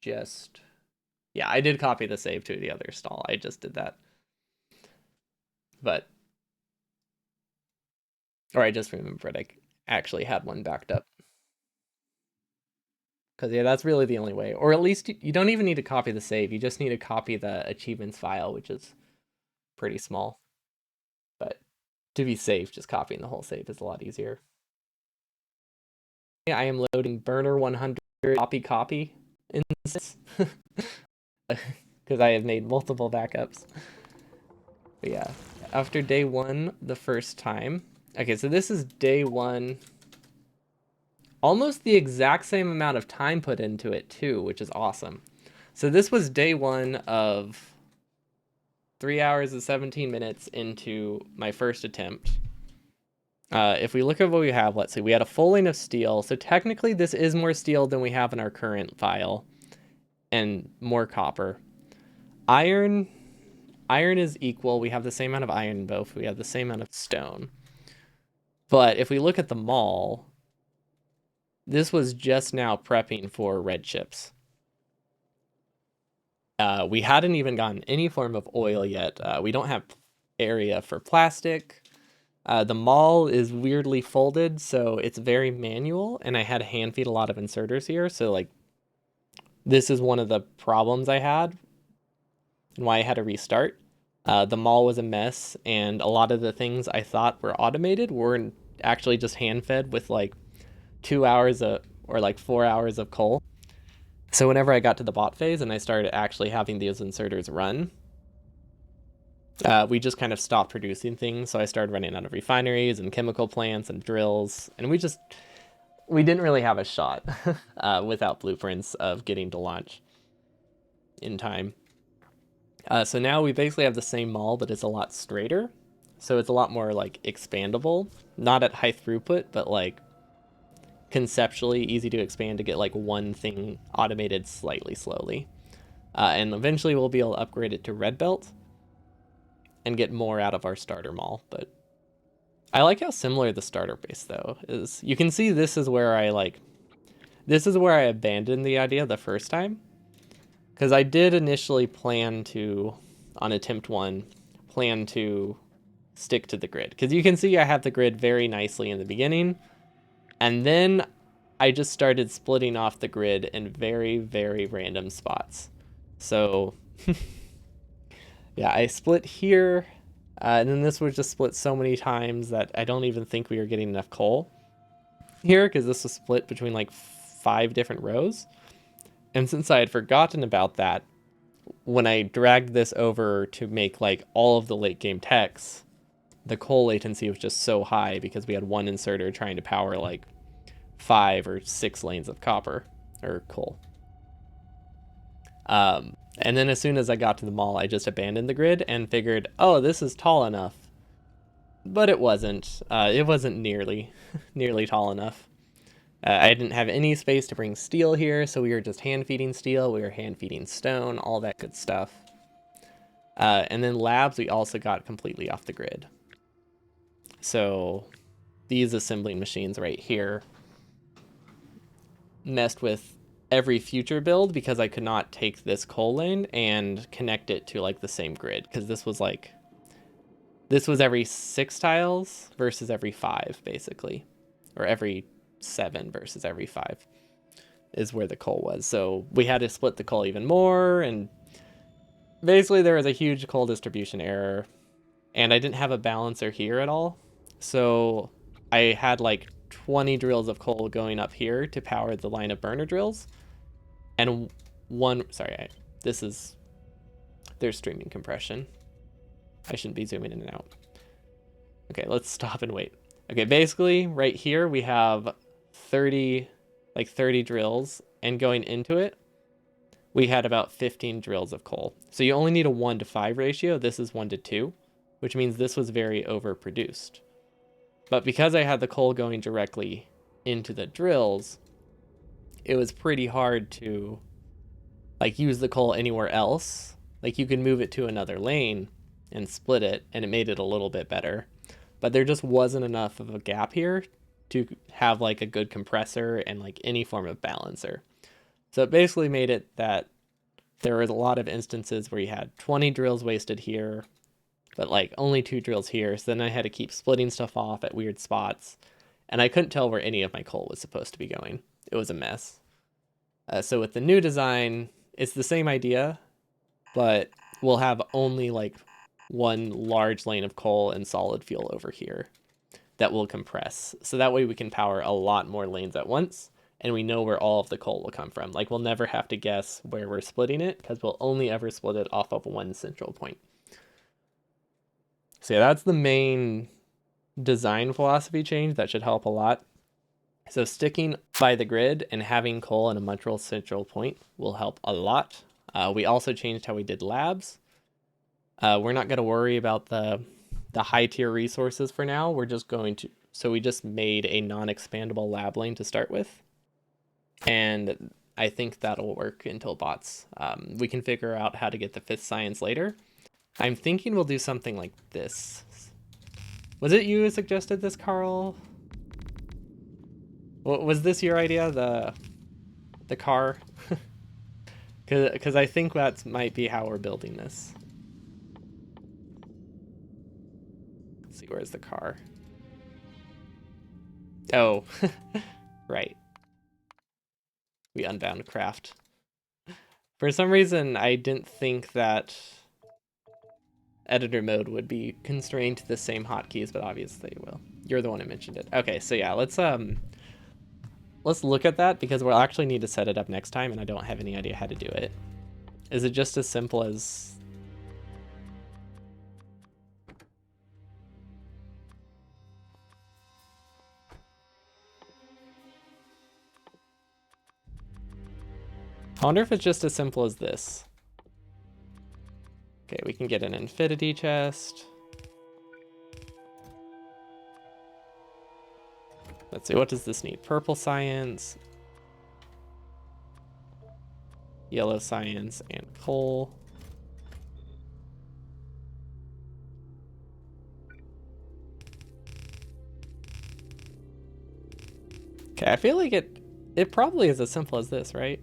just... Yeah, I did copy the save to the other stall. I just did that. But... Or I just remembered I actually had one backed up. Because yeah, that's really the only way. Or at least you don't even need to copy the save. You just need to copy the achievements file, which is pretty small. But to be safe, just copying the whole save is a lot easier. I am loading burner 100 copy instance because I have made multiple backups. But yeah, after day 1 the first time. Okay, so this is day 1. Almost the exact same amount of time put into it too, which is awesome. So this was day 1 of 3 hours and 17 minutes into my first attempt. If we look at what we have, let's see, we had a full lane of steel. So technically this is more steel than we have in our current file and more copper. Iron is equal. We have the same amount of iron in both. We have the same amount of stone. But if we look at the mall, this was just now prepping for red chips. We hadn't even gotten any form of oil yet. We don't have area for plastic. The mall is weirdly folded, so it's very manual, and I had to hand feed a lot of inserters here, so like this is one of the problems I had and why I had to restart. The mall was a mess, and a lot of the things I thought were automated were actually just hand fed with like 2 hours of, or like 4 hours of coal. So whenever I got to the bot phase and I started actually having these inserters run, we just kind of stopped producing things. So I started running out of refineries and chemical plants and drills, and we didn't really have a shot without blueprints of getting to launch in time. So now we basically have the same mall, but it's a lot straighter. So it's a lot more like expandable, not at high throughput, but like conceptually easy to expand to get like one thing automated slightly slowly. And eventually we'll be able to upgrade it to red belt and get more out of our starter mall. But I like how similar the starter base though is. You can see this is where I abandoned the idea the first time, because I did initially plan to, on attempt one, plan to stick to the grid. Because you can see I have the grid very nicely in the beginning, and then I just started splitting off the grid in very, very random spots. So, yeah, I split here, and then this was just split so many times that I don't even think we were getting enough coal here, because this was split between like 5 different rows. And since I had forgotten about that, when I dragged this over to make like all of the late game techs, the coal latency was just so high because we had one inserter trying to power like 5 or 6 lanes of copper or coal. And then as soon as I got to the mall, I just abandoned the grid and figured, oh, this is tall enough. But it wasn't. It wasn't nearly, nearly tall enough. I didn't have any space to bring steel here, so we were just hand feeding steel. We were hand feeding stone, all that good stuff. And then labs, we also got completely off the grid. So these assembling machines right here messed with every future build because I could not take this coal lane and connect it to like the same grid, because this was every 6 tiles versus every 5 basically, or every 7 versus every 5 is where the coal was. So we had to split the coal even more, and basically there was a huge coal distribution error, and I didn't have a balancer here at all. So I had like 20 drills of coal going up here to power the line of burner drills, and this is, there's streaming compression. I shouldn't be zooming in and out. Okay, let's stop and wait. Okay, basically right here we have 30 drills, and going into it, we had about 15 drills of coal. So you only need a 1-to-5 ratio. This is 1-to-2, which means this was very overproduced. But because I had the coal going directly into the drills, it was pretty hard to like use the coal anywhere else. Like you could move it to another lane and split it, and it made it a little bit better. But there just wasn't enough of a gap here to have like a good compressor and like any form of balancer. So it basically made it that there was a lot of instances where you had 20 drills wasted here, but like only 2 drills here. So then I had to keep splitting stuff off at weird spots, and I couldn't tell where any of my coal was supposed to be going. It was a mess. So with the new design, it's the same idea, but we'll have only like one large lane of coal and solid fuel over here that will compress. So that way we can power a lot more lanes at once, and we know where all of the coal will come from. Like we'll never have to guess where we're splitting it, because we'll only ever split it off of one central point. So yeah, that's the main design philosophy change that should help a lot. So sticking by the grid and having coal in a much more central point will help a lot. We also changed how we did labs. We're not going to worry about the high tier resources for now. So we just made a non-expandable lab lane to start with, and I think that'll work until bots. We can figure out how to get the 5th science later. I'm thinking we'll do something like this. Was it you who suggested this, Carl? Was this your idea, the car? Because I think that might be how we're building this. Let's see, where's the car? Oh, right. We unbound craft. For some reason, I didn't think that editor mode would be constrained to the same hotkeys, but obviously it will. You're the one who mentioned it. Okay, so yeah, let's look at that because we'll actually need to set it up next time, and I don't have any idea how to do it. Is it just as simple as... I wonder if it's just as simple as this. Okay, we can get an infinity chest. Let's see, what does this need? Purple science, yellow science, and coal. Okay, I feel like it probably is as simple as this, right?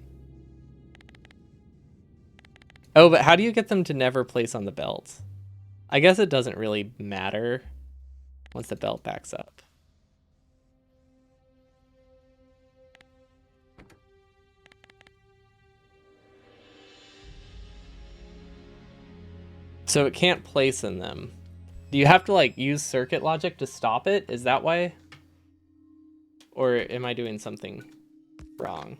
Oh, but how do you get them to never place on the belt? I guess it doesn't really matter once the belt backs up. So it can't place in them. Do you have to like use circuit logic to stop it? Is that why? Or am I doing something wrong?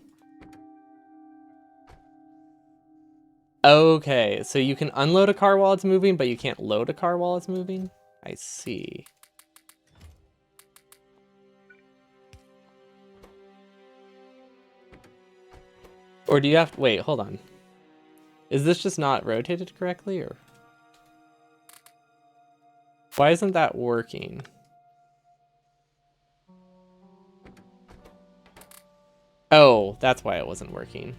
Okay, so you can unload a car while it's moving, but you can't load a car while it's moving? I see. Or do you have to... Wait, hold on. Is this just not rotated correctly, or... Why isn't that working? Oh, that's why it wasn't working.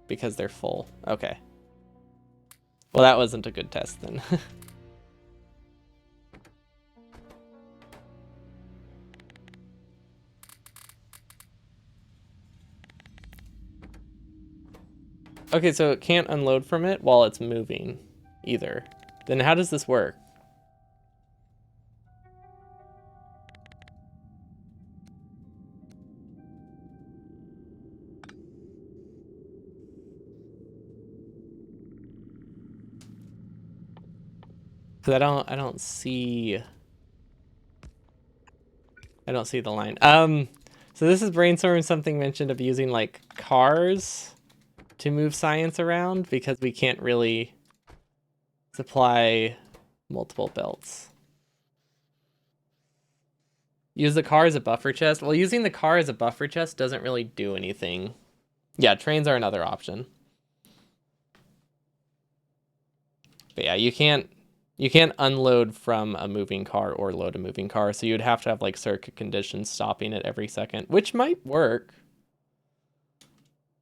Because they're full. Okay. Well, that wasn't a good test then. Okay, so it can't unload from it while it's moving either. Then how does this work? Because I don't see the line. So this is brainstorming something mentioned of using like cars to move science around because we can't really supply multiple belts. Use the car as a buffer chest. Well, using the car as a buffer chest doesn't really do anything. Yeah, trains are another option. But yeah, you can't unload from a moving car or load a moving car, so you'd have to have like circuit conditions stopping it every second, which might work.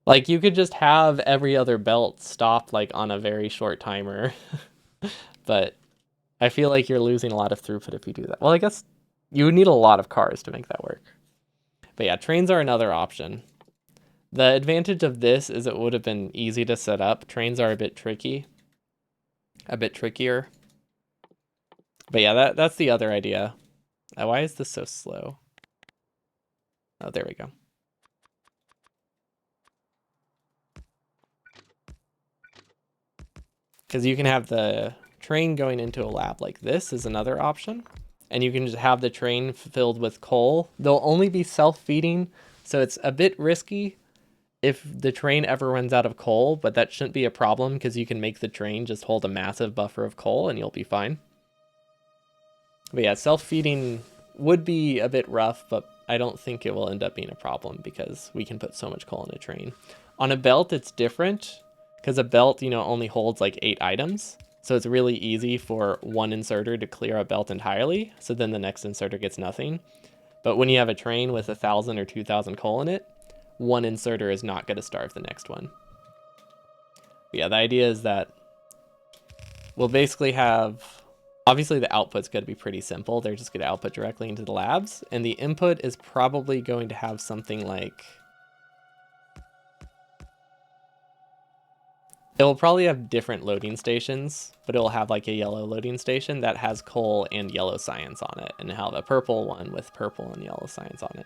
Like you could just have every other belt stop like on a very short timer. But I feel like you're losing a lot of throughput if you do that. Well, I guess you would need a lot of cars to make that work. But yeah, trains are another option. The advantage of this is it would have been easy to set up. Trains are a bit tricky. A bit trickier. But yeah, that's the other idea. Why is this so slow? Oh, there we go. Because you can have the train going into a lab like this is another option. And you can just have the train filled with coal. They'll only be self-feeding, so it's a bit risky if the train ever runs out of coal, but that shouldn't be a problem because you can make the train just hold a massive buffer of coal and you'll be fine. But yeah, self-feeding would be a bit rough, but I don't think it will end up being a problem because we can put so much coal in a train. On a belt, it's different because a belt, only holds like 8 items. So it's really easy for one inserter to clear a belt entirely. So then the next inserter gets nothing. But when you have a train with 1,000 or 2,000 coal in it, one inserter is not going to starve the next one. But yeah, the idea is that we'll basically have... Obviously, the output's going to be pretty simple. They're just going to output directly into the labs. And the input is probably going to have something like... It will probably have different loading stations, but it will have like a yellow loading station that has coal and yellow science on it, and have a purple one with purple and yellow science on it.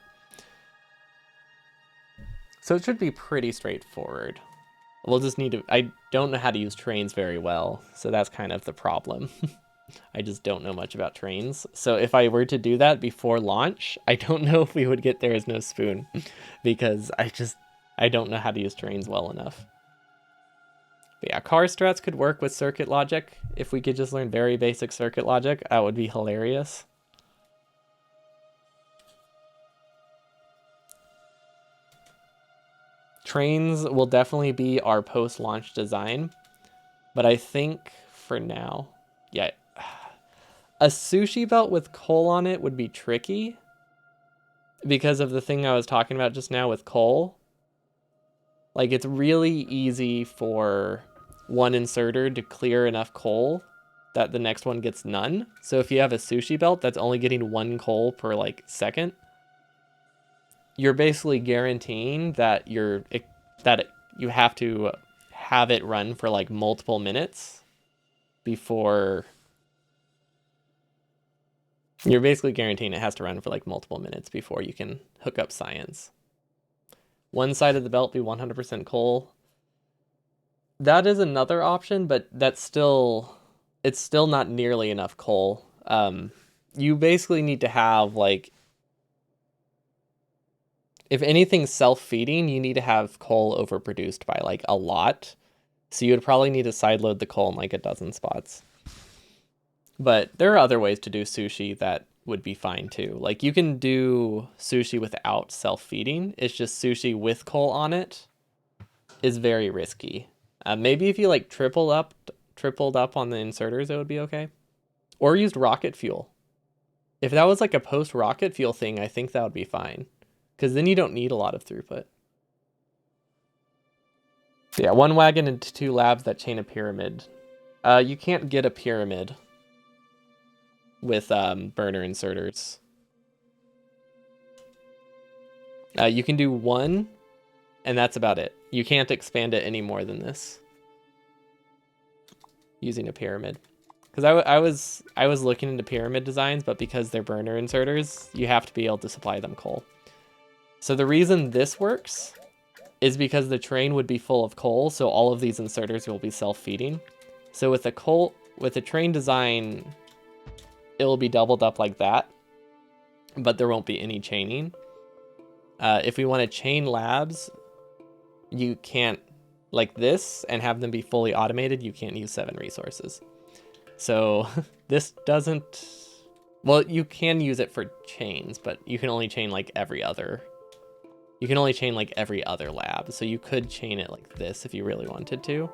So it should be pretty straightforward. We'll just need to... I don't know how to use trains very well, so that's kind of the problem. I just don't know much about trains. So if I were to do that before launch, I don't know if we would get There Is No Spoon, because I don't know how to use trains well enough. But yeah, car strats could work with circuit logic. If we could just learn very basic circuit logic, that would be hilarious. Trains will definitely be our post-launch design, but I think for now, yeah, a sushi belt with coal on it would be tricky because of the thing I was talking about just now with coal. Like, it's really easy for one inserter to clear enough coal that the next one gets none. So if you have a sushi belt that's only getting one coal per like second, you're basically guaranteeing that you have to have it run for like multiple minutes before... You're basically guaranteeing it has to run for like multiple minutes before you can hook up science. One side of the belt be 100% coal. That is another option, but it's still not nearly enough coal. You basically need to have like, if anything's self-feeding, you need to have coal overproduced by like a lot. So you would probably need to sideload the coal in like a dozen spots. But there are other ways to do sushi that would be fine too. Like you can do sushi without self-feeding. It's just sushi with coal on it is very risky. Maybe if you like tripled up on the inserters, it would be okay. Or used rocket fuel. If that was like a post rocket fuel thing, I think that would be fine. Because then you don't need a lot of throughput. So yeah, one wagon and two labs that chain a pyramid. You can't get a pyramid with burner inserters. You can do one, and that's about it. You can't expand it any more than this using a pyramid. Because I was looking into pyramid designs, but because they're burner inserters, you have to be able to supply them coal. So the reason this works is because the train would be full of coal, so all of these inserters will be self-feeding. So with a train design, it will be doubled up like that, but there won't be any chaining. If we want to chain labs, you can't, like this, and have them be fully automated, you can't use 7 resources. So this doesn't... Well, you can use it for chains, but you can only chain like every other... You can only chain like every other lab, so you could chain it like this if you really wanted to.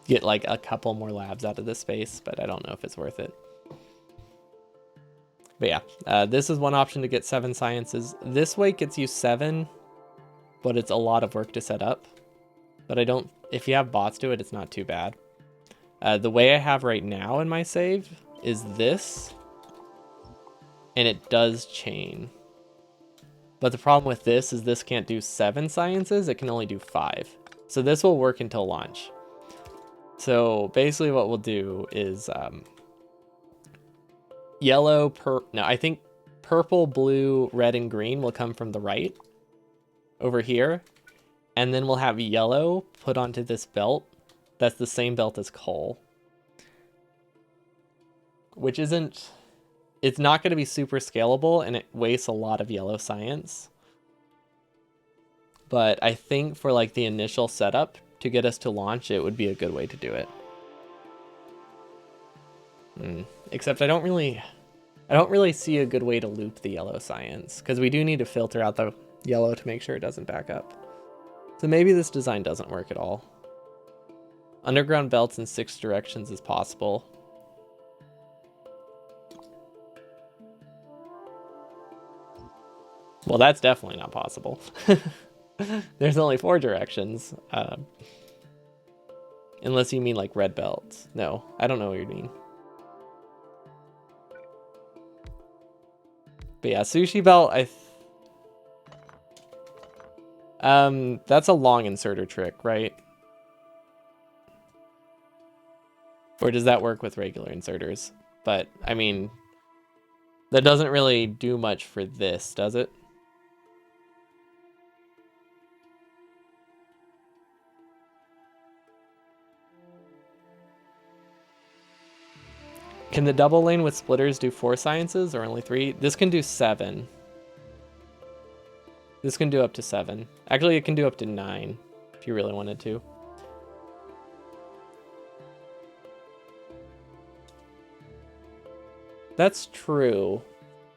Get like a couple more labs out of this space, but I don't know if it's worth it. But yeah, this is one option to get 7 sciences. This way gets you 7, but it's a lot of work to set up. But if you have bots do it, it's not too bad. The way I have right now in my save is this, and it does chain. But the problem with this is this can't do 7 sciences, it can only do 5. So this will work until launch. So basically what we'll do is I think purple, blue, red, and green will come from the right over here. And then we'll have yellow put onto this belt. That's the same belt as coal. Which isn't... It's not going to be super scalable, and it wastes a lot of yellow science. But I think for like the initial setup to get us to launch, it would be a good way to do it. Except I don't really see a good way to loop the yellow science, because we do need to filter out the yellow to make sure it doesn't back up. So maybe this design doesn't work at all. Underground belts in 6 directions is possible. Well, that's definitely not possible. There's only 4 directions. Unless you mean like red belts. No, I don't know what you mean. But yeah, sushi belt, that's a long inserter trick, right? Or does that work with regular inserters? But, I mean, that doesn't really do much for this, does it? Can the double lane with splitters do 4 sciences or only 3? This can do 7. This can do up to 7. Actually, it can do up to 9 if you really wanted to. That's true,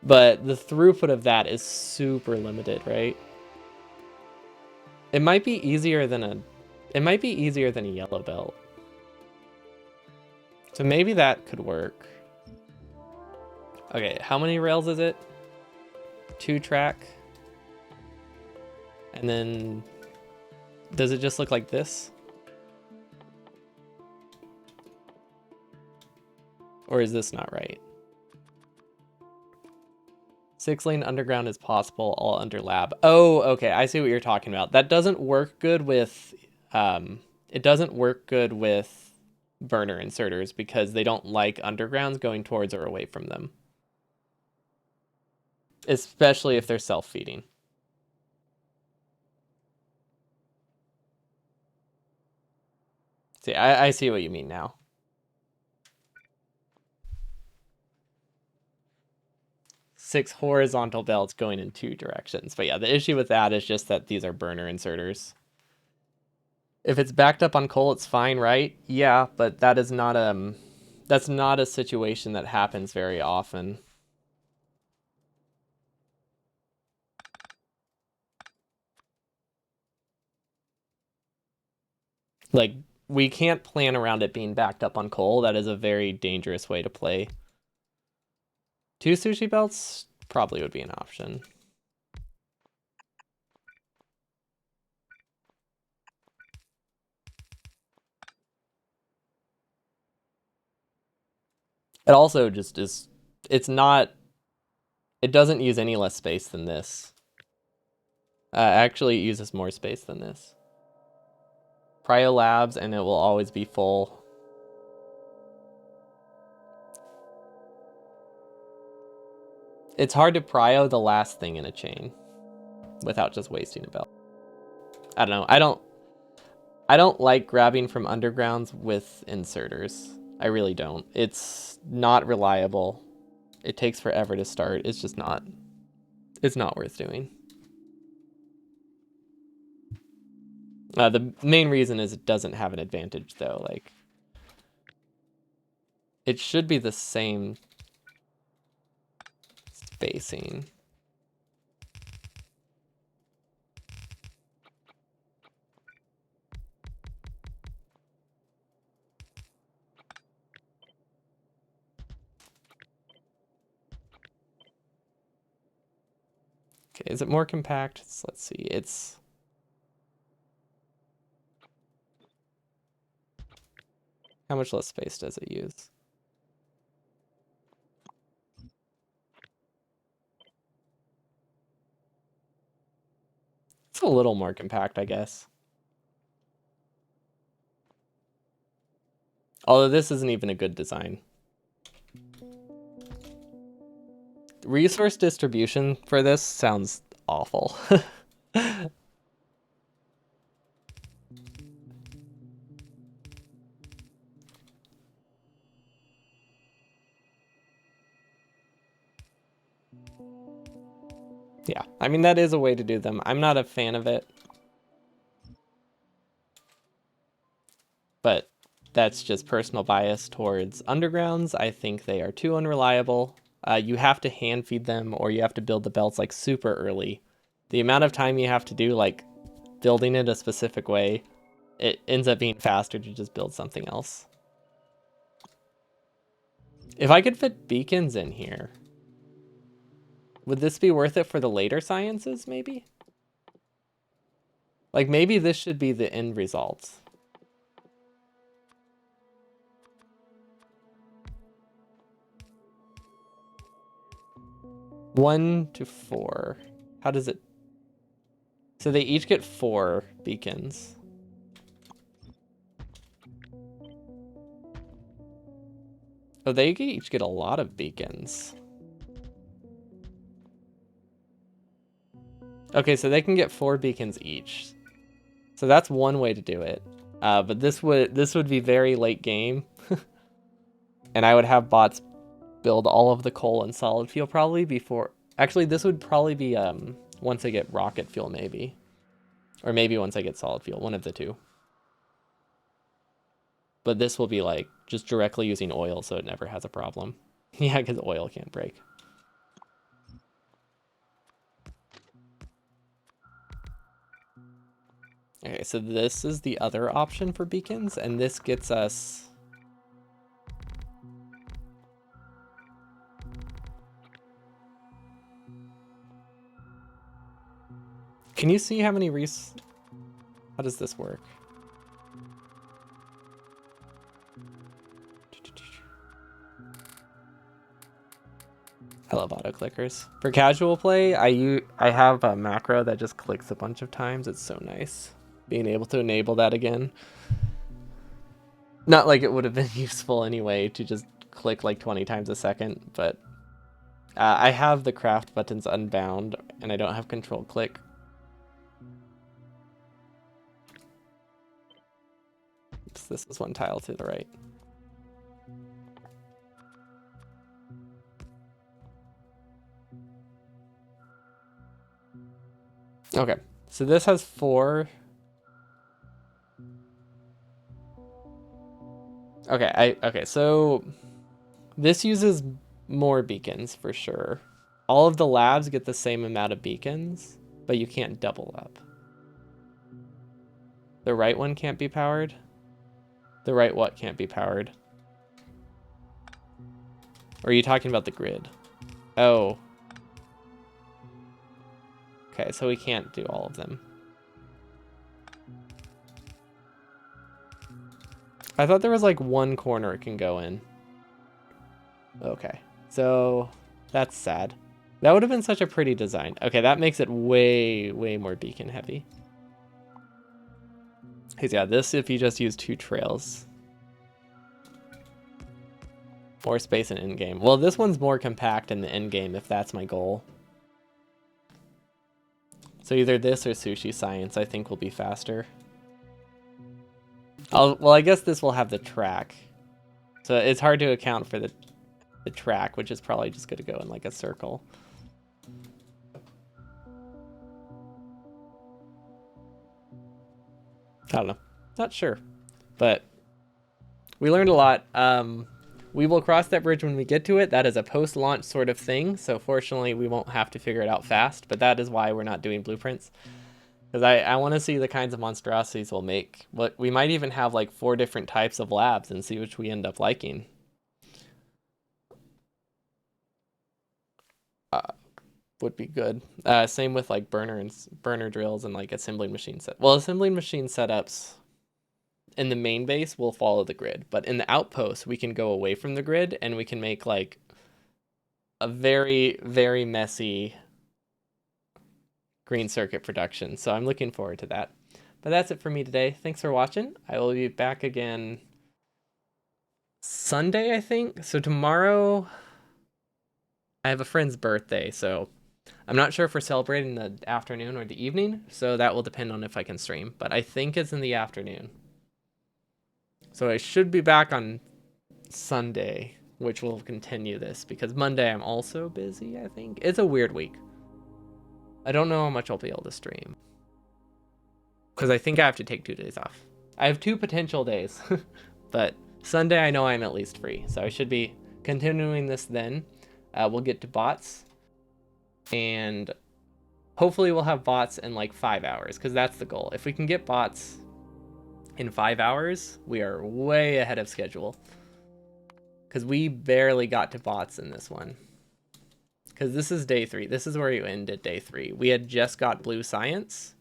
but the throughput of that is super limited, right? It might be easier than a yellow belt. So maybe that could work. Okay, how many rails is it? 2 track. And then does it just look like this? Or is this not right? 6-lane underground is possible, all under lab. Oh, okay, I see what you're talking about. That doesn't work good with it doesn't work good with burner inserters because they don't like undergrounds going towards or away from them. Especially if they're self-feeding. See, I see what you mean now. Six horizontal belts going in 2 directions. But yeah, the issue with that is just that these are burner inserters. If it's backed up on coal, it's fine, right? Yeah, but that is not that's not a situation that happens very often. Like, we can't plan around it being backed up on coal. That is a very dangerous way to play. 2 sushi belts probably would be an option. It also just is, it's not, it doesn't use any less space than this. Actually, it uses more space than this. Prio labs, and it will always be full. It's hard to prio the last thing in a chain without just wasting a belt. I don't know. I don't like grabbing from undergrounds with inserters. I really don't. It's not reliable. It takes forever to start. It's just not, it's not worth doing. The main reason is it doesn't have an advantage though. Like, it should be the same spacing. Okay, is it more compact? Let's see. It's, how much less space does it use? It's a little more compact, I guess. Although this isn't even a good design. Resource distribution for this sounds awful. Yeah, I mean, that is a way to do them. I'm not a fan of it. But that's just personal bias towards undergrounds. I think they are too unreliable. You have to hand feed them or you have to build the belts like super early. The amount of time you have to do like building it a specific way, it ends up being faster to just build something else. If I could fit beacons in here, would this be worth it for the later sciences, maybe? Like, maybe this should be the end result. One to 4. How does it... So they each get 4 beacons. Oh, they each get a lot of beacons. Okay, so they can get 4 beacons each. So that's one way to do it. But this would be very late game. And I would have bots build all of the coal and solid fuel probably before. Actually, this would probably be once I get rocket fuel maybe, or maybe once I get solid fuel, one of the two. But this will be like just directly using oil, so it never has a problem. Yeah, because oil can't break. Okay, so this is the other option for beacons, and this gets us... Can you see how many How does this work? I love auto clickers. For casual play, I have a macro that just clicks a bunch of times. It's so nice being able to enable that again. Not like it would have been useful anyway to just click like 20 times a second, but I have the craft buttons unbound and I don't have control click. Oops, this is one tile to the right. Okay, so this has 4. Okay, so this uses more beacons for sure. All of the labs get the same amount of beacons, but you can't double up. The right one can't be powered. The right what can't be powered? Or are you talking about the grid? Oh. Okay, so we can't do all of them. I thought there was like one corner it can go in. Okay, so that's sad. That would have been such a pretty design. Okay, that makes it way, way more beacon heavy. Because yeah, this if you just use 2 trails. More space in in-game. Well, this one's more compact in the in-game if that's my goal. So either this or Sushi Science I think will be faster. Well, I guess this will have the track. So it's hard to account for the track, which is probably just going to go in like a circle. I don't know. Not sure. But we learned a lot. We will cross that bridge when we get to it. That is a post-launch sort of thing. So fortunately, we won't have to figure it out fast. But that is why we're not doing blueprints. Because I want to see the kinds of monstrosities we'll make. But we might even have like 4 different types of labs and see which we end up liking. Would be good. Same with like burner drills and like assembling machine set. Well, assembling machine setups in the main base will follow the grid, but in the outpost we can go away from the grid and we can make like a very, very messy green circuit production. So I'm looking forward to that. But that's it for me today. Thanks for watching. I will be back again Sunday, I think. So tomorrow I have a friend's birthday, so I'm not sure if we're celebrating the afternoon or the evening, so that will depend on if I can stream, but I think it's in the afternoon. So I should be back on Sunday, which will continue this, because Monday I'm also busy, I think. It's a weird week. I don't know how much I'll be able to stream, because I think I have to take 2 days off. I have 2 potential days, but Sunday I know I'm at least free, so I should be continuing this then. We'll get to bots. And hopefully we'll have bots in like 5 hours, because that's the goal. If we can get bots in 5 hours, we are way ahead of schedule. Because we barely got to bots in this one. Because this is day 3. This is where you ended day 3. We had just got blue science,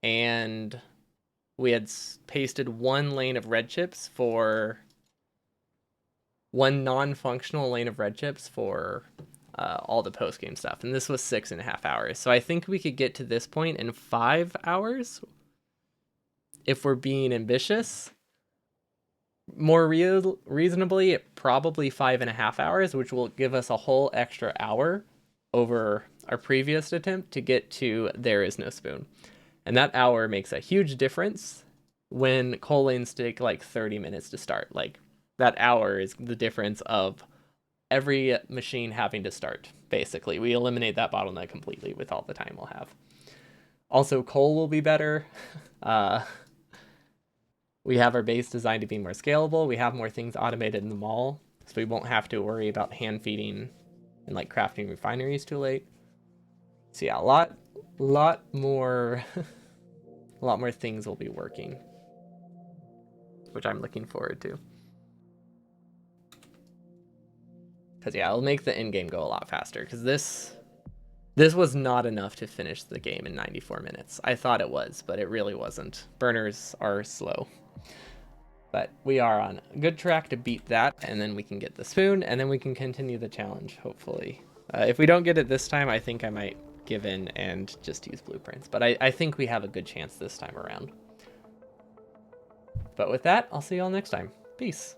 and we had pasted 1 lane of red chips for... 1 non-functional lane of red chips for... all the post-game stuff, and this was 6.5 hours. So I think we could get to this point in 5 hours if we're being ambitious. More reasonably, probably 5.5 hours, which will give us a whole extra hour over our previous attempt to get to There Is No Spoon. And that hour makes a huge difference when coal lanes take like 30 minutes to start. Like, that hour is the difference of every machine having to start, basically. We eliminate that bottleneck completely with all the time we'll have. Also, coal will be better. Uh, we have our base designed to be more scalable. We have more things automated in the mall, so we won't have to worry about hand feeding and like crafting refineries too late. So yeah, a lot more, a lot more things will be working, which I'm looking forward to. Because yeah, it'll make the end game go a lot faster. Because this was not enough to finish the game in 94 minutes. I thought it was, but it really wasn't. Burners are slow. But we are on a good track to beat that, and then we can get the spoon, and then we can continue the challenge, hopefully. If we don't get it this time, I think I might give in and just use blueprints. But I think we have a good chance this time around. But with that, I'll see you all next time. Peace.